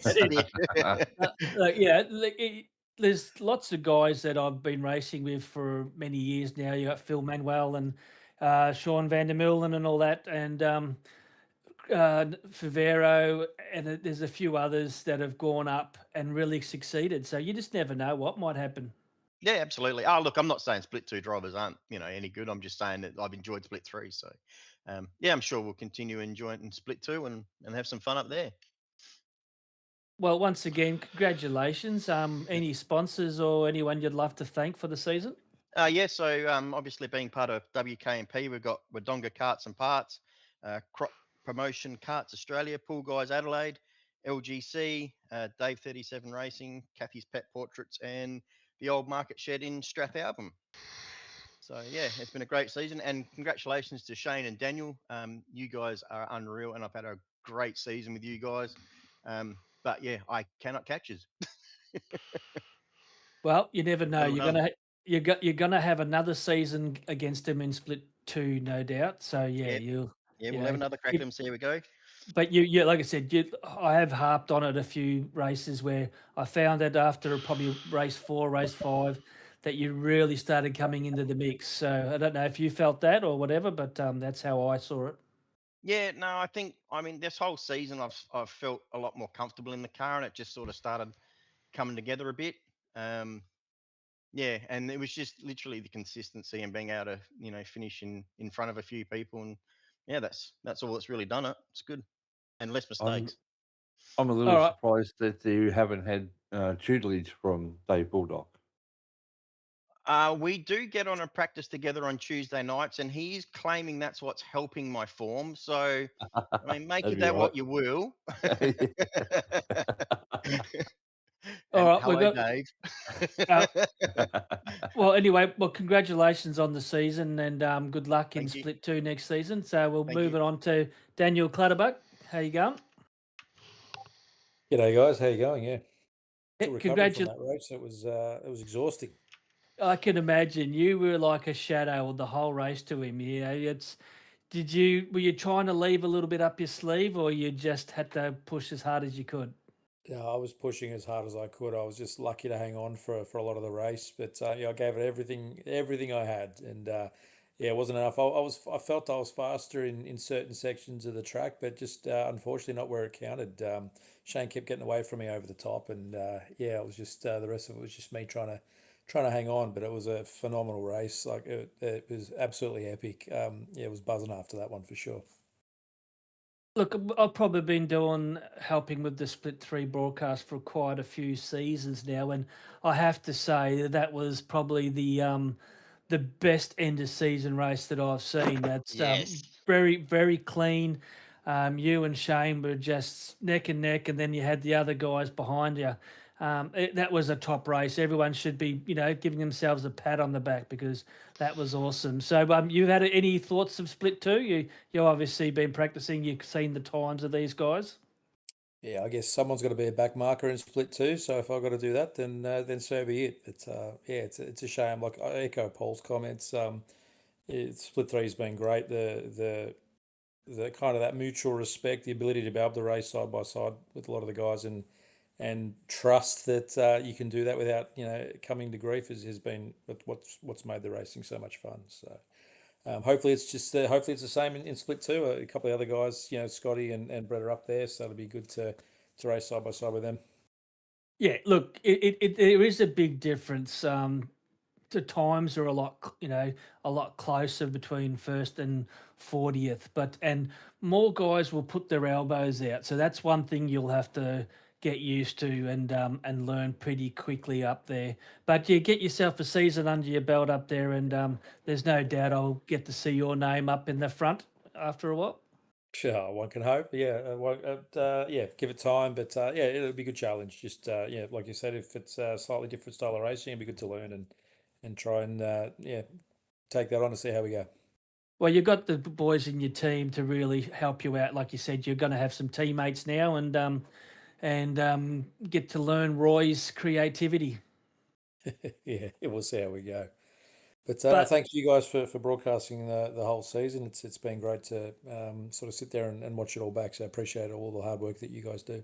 there's lots of guys that I've been racing with for many years now. You got Phil Manuel and Sean Van der Millen and all that, and Favero, and there's a few others that have gone up and really succeeded. So you just never know what might happen. Yeah, absolutely. Oh, look, I'm not saying Split 2 drivers aren't any good. I'm just saying that I've enjoyed Split 3. So I'm sure we'll continue enjoying in Split 2 and have some fun up there. Well, once again, congratulations. Any sponsors or anyone you'd love to thank for the season? So obviously being part of WKMP, we've got Wodonga Carts and Parts, Crop Promotion Carts Australia, Pool Guys Adelaide, LGC, Dave 37 Racing, Kathy's Pet Portraits, and the Old Market Shed in Strathalbyn. So it's been a great season, and congratulations to Shane and Daniel. You guys are unreal, and I've had a great season with you guys. But I cannot catch us. Well, you never know. Well You're gonna have another season against him in Split 2, no doubt. So we'll have another crack at him. See how we go. But like I said, I have harped on it a few races where I found that after probably race 4, race 5, that you really started coming into the mix. So I don't know if you felt that or whatever, but that's how I saw it. Yeah, no, I mean, this whole season I've felt a lot more comfortable in the car, and it just sort of started coming together a bit. And it was just literally the consistency and being able to, finish in front of a few people, and that's all that's really done it. It's good, and less mistakes. I'm a little surprised that you haven't had tutelage from Dave Bulldog. We do get on and practice together on Tuesday nights, and he's claiming that's what's helping my form. So, I mean, make of that what you will. All right, hello, Dave. Well, anyway, congratulations on the season, and good luck in Split 2 next season. So we'll move it on to Daniel Clutterbuck. How you going? G'day, guys. How you going? Yeah, Congratulations. That race. It was exhausting. I can imagine you were like a shadow the whole race to him. Were you trying to leave a little bit up your sleeve, or you just had to push as hard as you could? Yeah, I was pushing as hard as I could. I was just lucky to hang on for a lot of the race, but I gave it everything I had, and it wasn't enough. I felt I was faster in certain sections of the track, but just unfortunately not where it counted. Shane kept getting away from me over the top, and it was just the rest of it was just me trying to hang on. But it was a phenomenal race. Like it was absolutely epic. It was buzzing after that one for sure. Look, I've probably been doing helping with the Split 3 broadcast for quite a few seasons now, and I have to say that was probably the best end of season race that I've seen. That's Yes. very, very clean. You and Shane were just neck and neck, and then you had the other guys behind you. That was a top race. Everyone should be, giving themselves a pat on the back because that was awesome. So, you had any thoughts of Split 2? You obviously been practicing. You've seen the times of these guys. Yeah, I guess someone's got to be a back marker in split two. So if I've got to do that, then so be it. But yeah, it's a shame. Like, I echo Paul's comments. Split three has been great. The kind of that mutual respect, the ability to be able to race side by side with a lot of the guys, and trust that you can do that without coming to grief has been what's made the racing so much fun. So. Hopefully it's the same in split two. A couple of other guys, Scotty and Brett are up there, so it'll be good to race side by side with them. Yeah, look, there is a big difference. The times are a lot, a lot closer between first and 40th, and more guys will put their elbows out. So that's one thing you'll have to get used to and learn pretty quickly up there. But you get yourself a season under your belt up there, and there's no doubt I'll get to see your name up in the front after a while. Sure, one can hope. Yeah, yeah, give it time, but yeah, it'll be a good challenge. Just yeah, like you said, if it's a slightly different style of racing, it'll be good to learn and try and yeah, take that on and see how we go. Well, you've got the boys in your team to really help you out. Like you said, you're going to have some teammates now, and get to learn Roy's creativity. Yeah, we'll see how we go. But But thanks to you guys for broadcasting the whole season. It's been great to sort of sit there and watch it all back. So I appreciate all the hard work that you guys do.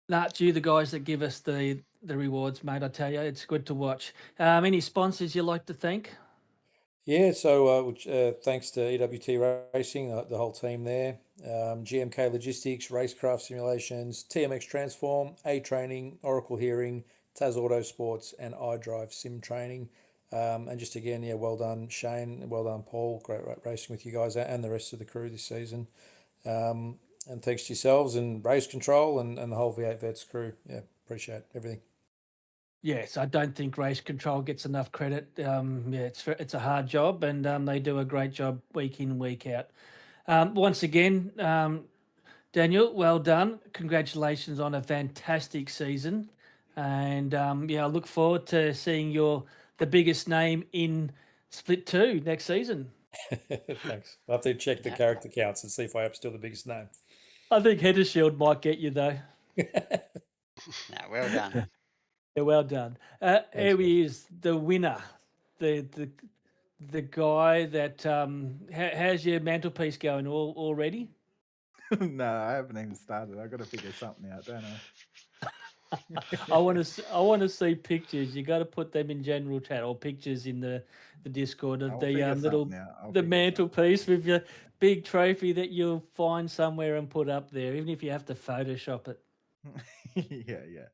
it's you, the guys that give us the rewards, mate. I tell you, it's good to watch. Any sponsors you like to thank? Yeah, so thanks to EWT Racing, the whole team there, GMK Logistics, Racecraft Simulations, TMX Transform, A Training, Oracle Hearing, Tas Auto Sports, and iDrive Sim Training. And just again, yeah, well done Shane, well done Paul, great racing with you guys and the rest of the crew this season. And thanks to yourselves and Race Control and the whole V8 Vets crew. Yeah, appreciate everything. Yes, I don't think Race Control gets enough credit. Yeah, it's a hard job, and they do a great job week in, week out. Once again, Daniel, well done. Congratulations on a fantastic season. And yeah, I look forward to seeing the biggest name in Split 2 next season. Thanks. I'll have to check the character counts and see if I am still the biggest name. I think Header Shield might get you, though. Well done. Yeah, well done. Here he is, the winner, the guy that. How's your mantelpiece going already? No, I haven't even started. I've got to figure something out, don't I? I want to see pictures. You got to put them in general chat or pictures in the Discord of I'll the figure little something out. I'll the figure mantelpiece with your big trophy that you'll find somewhere and put up there, even if you have to Photoshop it. Yeah.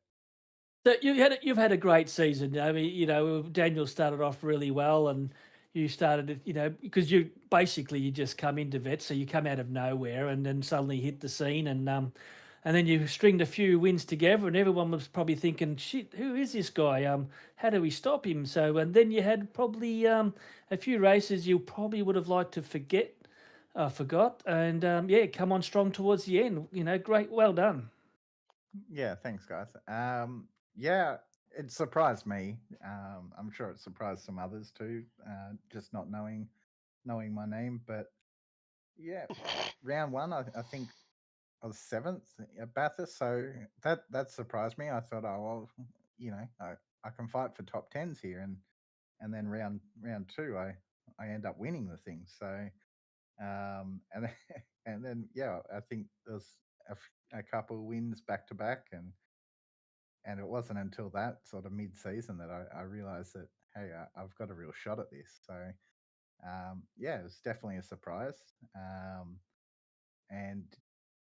So you've had a great season. I mean, Daniel started off really well, and you started, because you just come into vet, so you come out of nowhere and then suddenly hit the scene, and then you stringed a few wins together, and everyone was probably thinking, "Shit, who is this guy? How do we stop him?" So, and then you had probably a few races you probably would have liked to forgot, and yeah, come on strong towards the end. Great, well done. Yeah, thanks, guys. Yeah, it surprised me. I'm sure it surprised some others too, just not knowing my name. But yeah, round one, I think I was seventh at Bathurst, so that surprised me. I thought, oh well, I can fight for top tens here, and then round two, I end up winning the thing. So and then, and then yeah, I think there was a couple of wins back to back, and it wasn't until that sort of mid-season that I realized that, hey, I've got a real shot at this. So yeah, it was definitely a surprise. And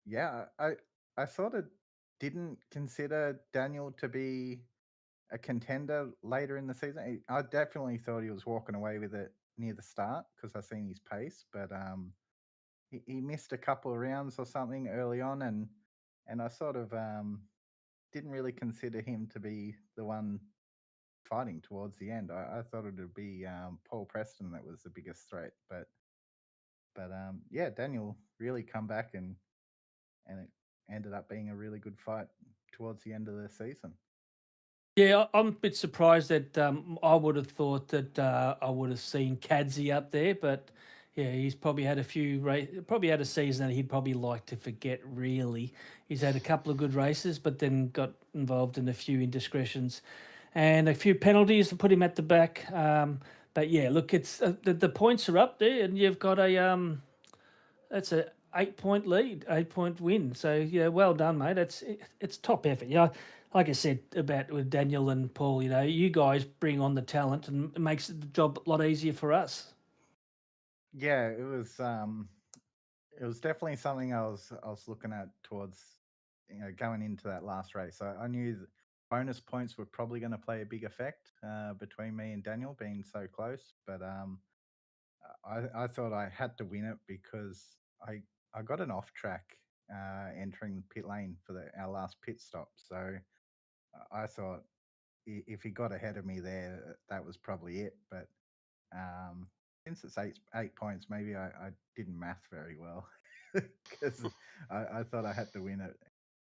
yeah, I sort of didn't consider Daniel to be a contender later in the season. I definitely thought he was walking away with it near the start because I seen his pace, but he missed a couple of rounds or something early on, and I sort of didn't really consider him to be the one fighting towards the end. I thought it would be Paul Preston that was the biggest threat, but yeah, Daniel really come back and it ended up being a really good fight towards the end of the season. Yeah, I'm a bit surprised that I would have thought that I would have seen Kadzie up there, but yeah, he's probably had a few probably had a season that he'd probably like to forget. Really, he's had a couple of good races, but then got involved in a few indiscretions and a few penalties that put him at the back. But yeah, look, it's the points are up there, and you've got a that's a 8-point lead, 8-point win. So yeah, well done, mate. It's top effort. Yeah, like I said about with Daniel and Paul, you guys bring on the talent and it makes the job a lot easier for us. Yeah, it was definitely something I was looking at towards going into that last race. I knew that bonus points were probably going to play a big effect between me and Daniel being so close, but I thought I had to win it because I got an off track entering pit lane for our last pit stop. So I thought if he got ahead of me there, that was probably it. But since it's 8 points, maybe I didn't math very well because I thought I had to win it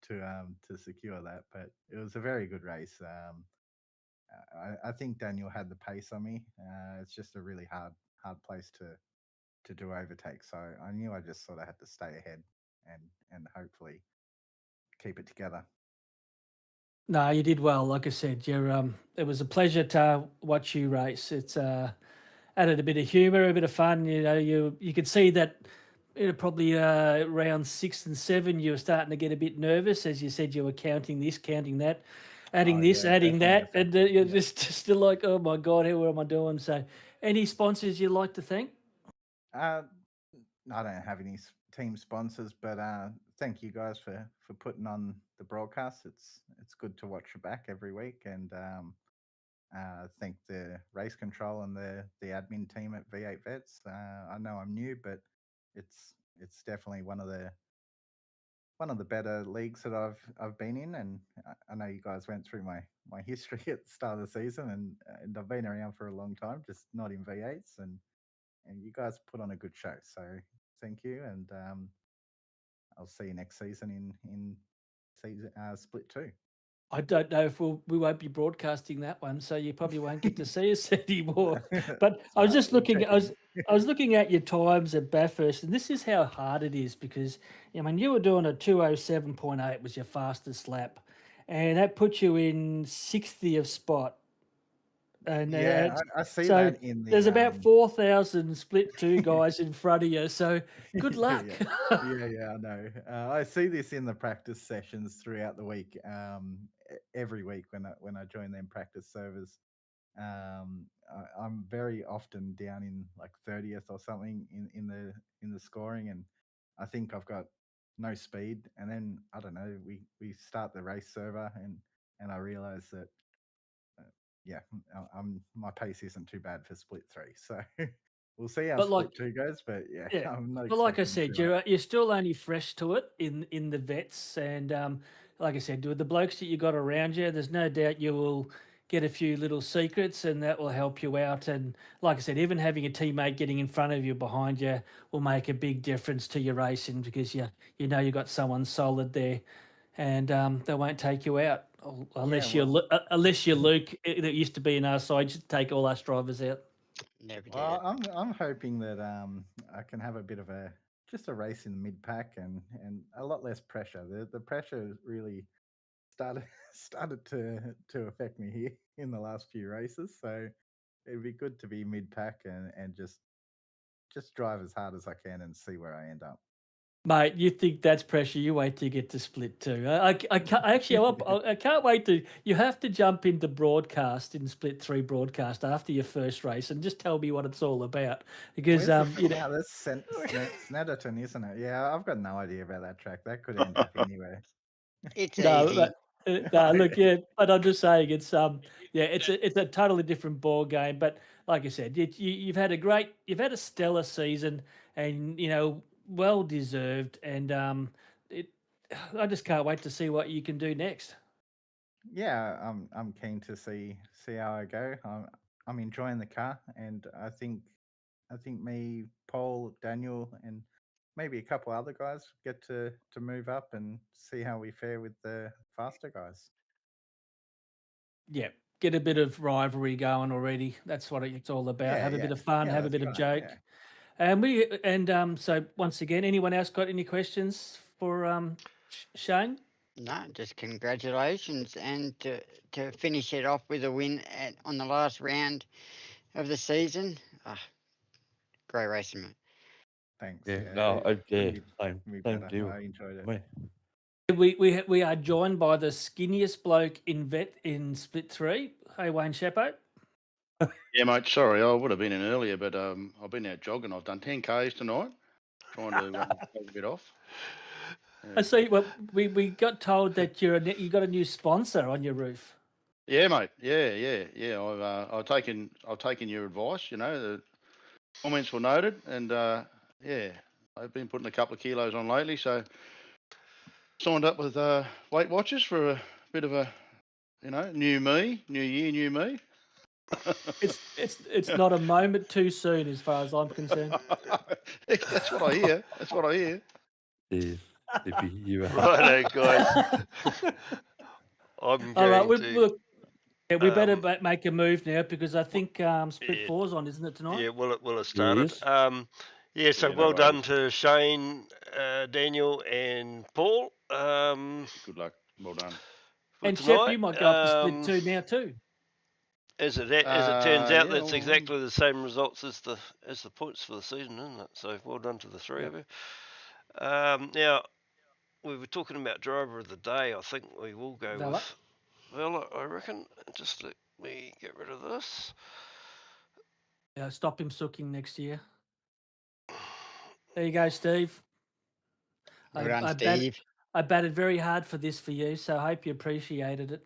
to secure that. But it was a very good race. I think Daniel had the pace on me. It's just a really hard place to do overtake. So I knew I just sort of had to stay ahead and hopefully keep it together. No, you did well. Like I said, it was a pleasure to watch you race. It's added a bit of humour, a bit of fun. You could see that probably round 6 and 7, you were starting to get a bit nervous. As you said, you were counting this, counting that, adding this, yeah, adding that, and definitely you're affected, just still like, oh my God, how am I doing? So, any sponsors you'd like to thank? I don't have any team sponsors, but thank you guys for putting on the broadcast. It's good to watch you back every week, and thank the race control and the admin team at V8 Vets. I know I'm new, but it's definitely one of the better leagues that I've been in, and I know you guys went through my history at the start of the season, and I've been around for a long time, just not in V8s, and you guys put on a good show. So thank you, and I'll see you next season in season split 2. I don't know if we won't be broadcasting that one, so you probably won't get to see us anymore. But I was just looking. I was looking at your times at Bathurst, and this is how hard it is because you were doing a 2:07.8 was your fastest lap, and that puts you in 60th spot. And Yeah, I see so that in the there's about 4,000 split 2 guys in front of you. So good luck. yeah, I know. I see this in the practice sessions throughout the week. Every week when I join them practice servers, I'm very often down in like 30th or something in the scoring, and I think I've got no speed. And then I don't know. We start the race server, and I realize that yeah, my pace isn't too bad for split 3. So we'll see how But split 2 goes. But yeah, yeah, I'm not but like I expecting said, too much. you're still only fresh to it in the vets, and like I said, with the blokes that you got around you, there's no doubt you will get a few little secrets, and that will help you out. And like I said, even having a teammate getting in front of you, behind you, will make a big difference to your racing because you know you got someone solid there, and they won't take you out unless Yeah, you're Luke that used to be in our side, to take all us drivers out. Never did well, it. I'm hoping that I can have a bit of just a race in the mid pack and a lot less pressure. The pressure really started to affect me here in the last few races. So it'd be good to be mid pack and just drive as hard as I can and see where I end up. Mate, you think that's pressure? You wait till you get to split 2. I can't actually. I can't wait to. You have to jump into broadcast in split 3 broadcast after your first race and just tell me what it's all about because Where's the now that's Snetterton, isn't it? Yeah, I've got no idea about that track. That could end up anywhere. It's No, easy. no, look, yeah, but I'm just saying it's it's a totally different ball game. But like I said, you've had a stellar season, and well deserved, and it. I just can't wait to see what you can do next. Yeah, I'm keen to see how I go. I'm enjoying the car, and I think me, Paul, Daniel, and maybe a couple other guys get to move up and see how we fare with the faster guys. Yeah, get a bit of rivalry going already. That's what it's all about. Yeah, Have a yeah, bit of fun, yeah. have a That's bit of right. joke. Yeah. And so once again, anyone else got any questions for Shane? No, just congratulations, and to finish it off with a win on the last round of the season. Great racing, mate. Thanks. Yeah, Yeah. no, it same couldn't be better. deal. I enjoyed it. Me. We are joined by the skinniest bloke in Split 3. Hey, Wayne Shepo. Yeah, mate. Sorry, I would have been in earlier, but I've been out jogging. I've done 10 Ks tonight, trying to take a bit off. I see. Well, we got told that you got a new sponsor on your roof. Yeah, mate. Yeah. I've taken your advice. You know, the comments were noted, and yeah, I've been putting a couple of kilos on lately. So signed up with Weight Watchers for a bit of a, new me, new year, new me. It's not a moment too soon, as far as I'm concerned. That's what I hear. That's what I hear. Yes, you are. Righto, guys. I'm All right, going to. we better make a move now because I think Split yeah. 4's on, isn't it, tonight? Yeah, will it started? Yes. So Yeah, no well done worries. to Shane, Daniel, and Paul. Good luck. Well done. For And Shep, tonight. you might go up to Split 2 now too. As it turns out, Yeah, that's well, exactly the same results as the points for the season, isn't it? So well done to the three of you. Now we were talking about driver of the day. I think we will go Vela. with Vela, I reckon. Just let me get rid of this. Yeah, stop him sooking next year. There you go, Steve. Well done, Steve. I batted very hard for this for you, so I hope you appreciated it.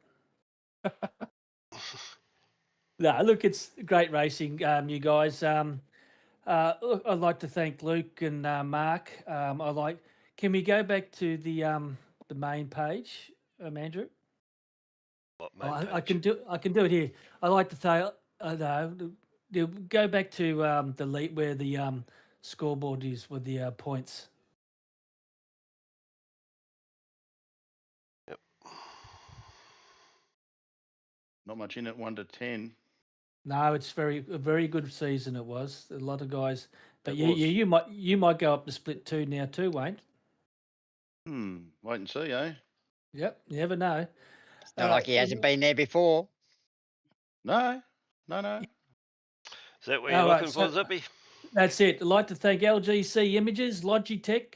No, look, it's great racing, you guys. Look, I'd like to thank Luke and Mark. Can we go back to the main page, Andrew? What main page? I can do it here. I like to say, go back to the lead where the scoreboard is with the points. Yep. not much in it. 1 to 10. No, it's a very good season. It was a lot of guys, but It was. you might go up to Split 2 now too, Wayne. Wait and see, eh? Yep, you never know. It's not like he hasn't been there before. No. Is that what you're looking for, Zippy? That's it. I'd like to thank LGC Images, Logitech,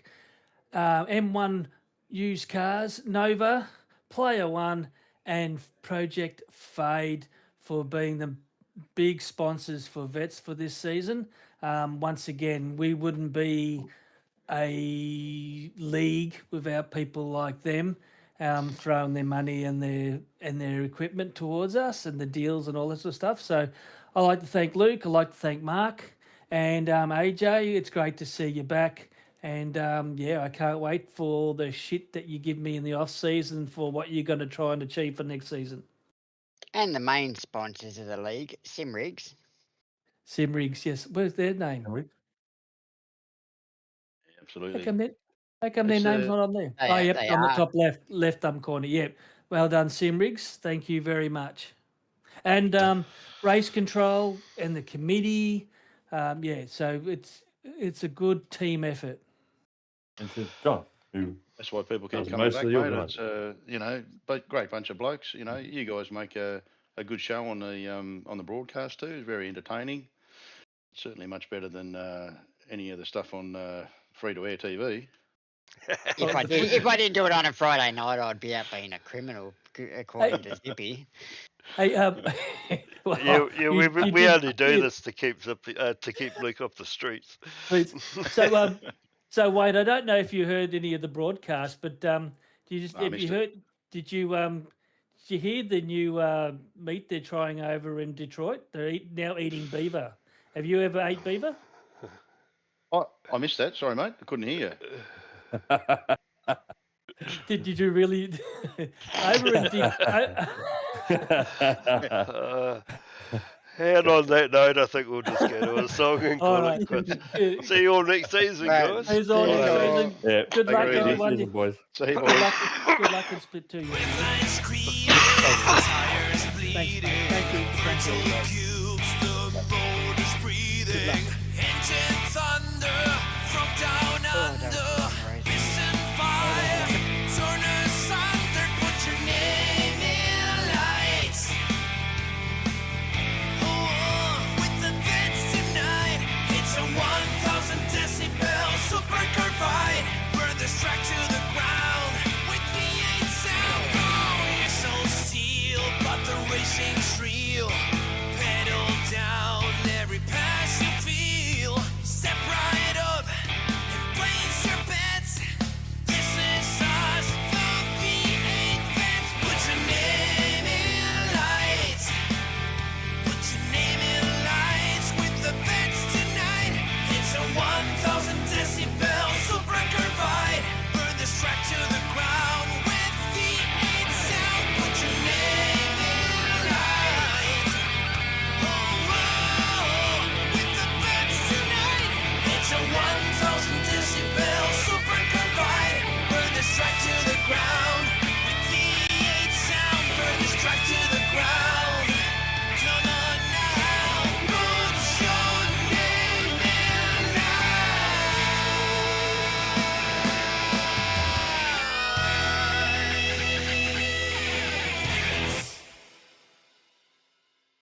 M1 Used Cars, Nova, Player One, and Project Fade for being the big sponsors for vets for this season. Once again, we wouldn't be a league without people like them throwing their money and their equipment towards us and the deals and all this sort of stuff. So I'd like to thank Luke. I'd like to thank Mark and AJ. It's great to see you back. And I can't wait for the shit that you give me in the off season for what you're going to try and achieve for next season. And the main sponsors of the league, SIMRIGS. SIMRIGS, yes. Where's their name? Absolutely. How come their name's not on there? Yep, on the top left thumb corner. Yep. Well done, SIMRIGS. Thank you very much. And race control and the committee. So it's a good team effort. And to John, who that's why people keep does coming most back, of the mate. It's organising. but great bunch of blokes. You guys make a good show on the broadcast too. It's very entertaining. Certainly much better than any of the stuff on free to air TV. If I didn't do it on a Friday night, I'd be out being a criminal, according to Zippy. Hey, we only do this to keep Luke off the streets. So Wade, I don't know if you heard any of the broadcast, but did you hear the new meat they're trying over in Detroit? They're now eating beaver. Have you ever ate beaver? Oh, I missed that. Sorry, mate. I couldn't hear you. Did you really? Over did. And on that note, I think we'll just go to a song and All call right. it quits. See you all next season, Right. guys. Who's on See next you all. season? Yeah. Good Take luck, it easy. everyone. Season, boys. See you, Good boys. luck. Good luck in Split 2. Thanks. Thank you. Thank you.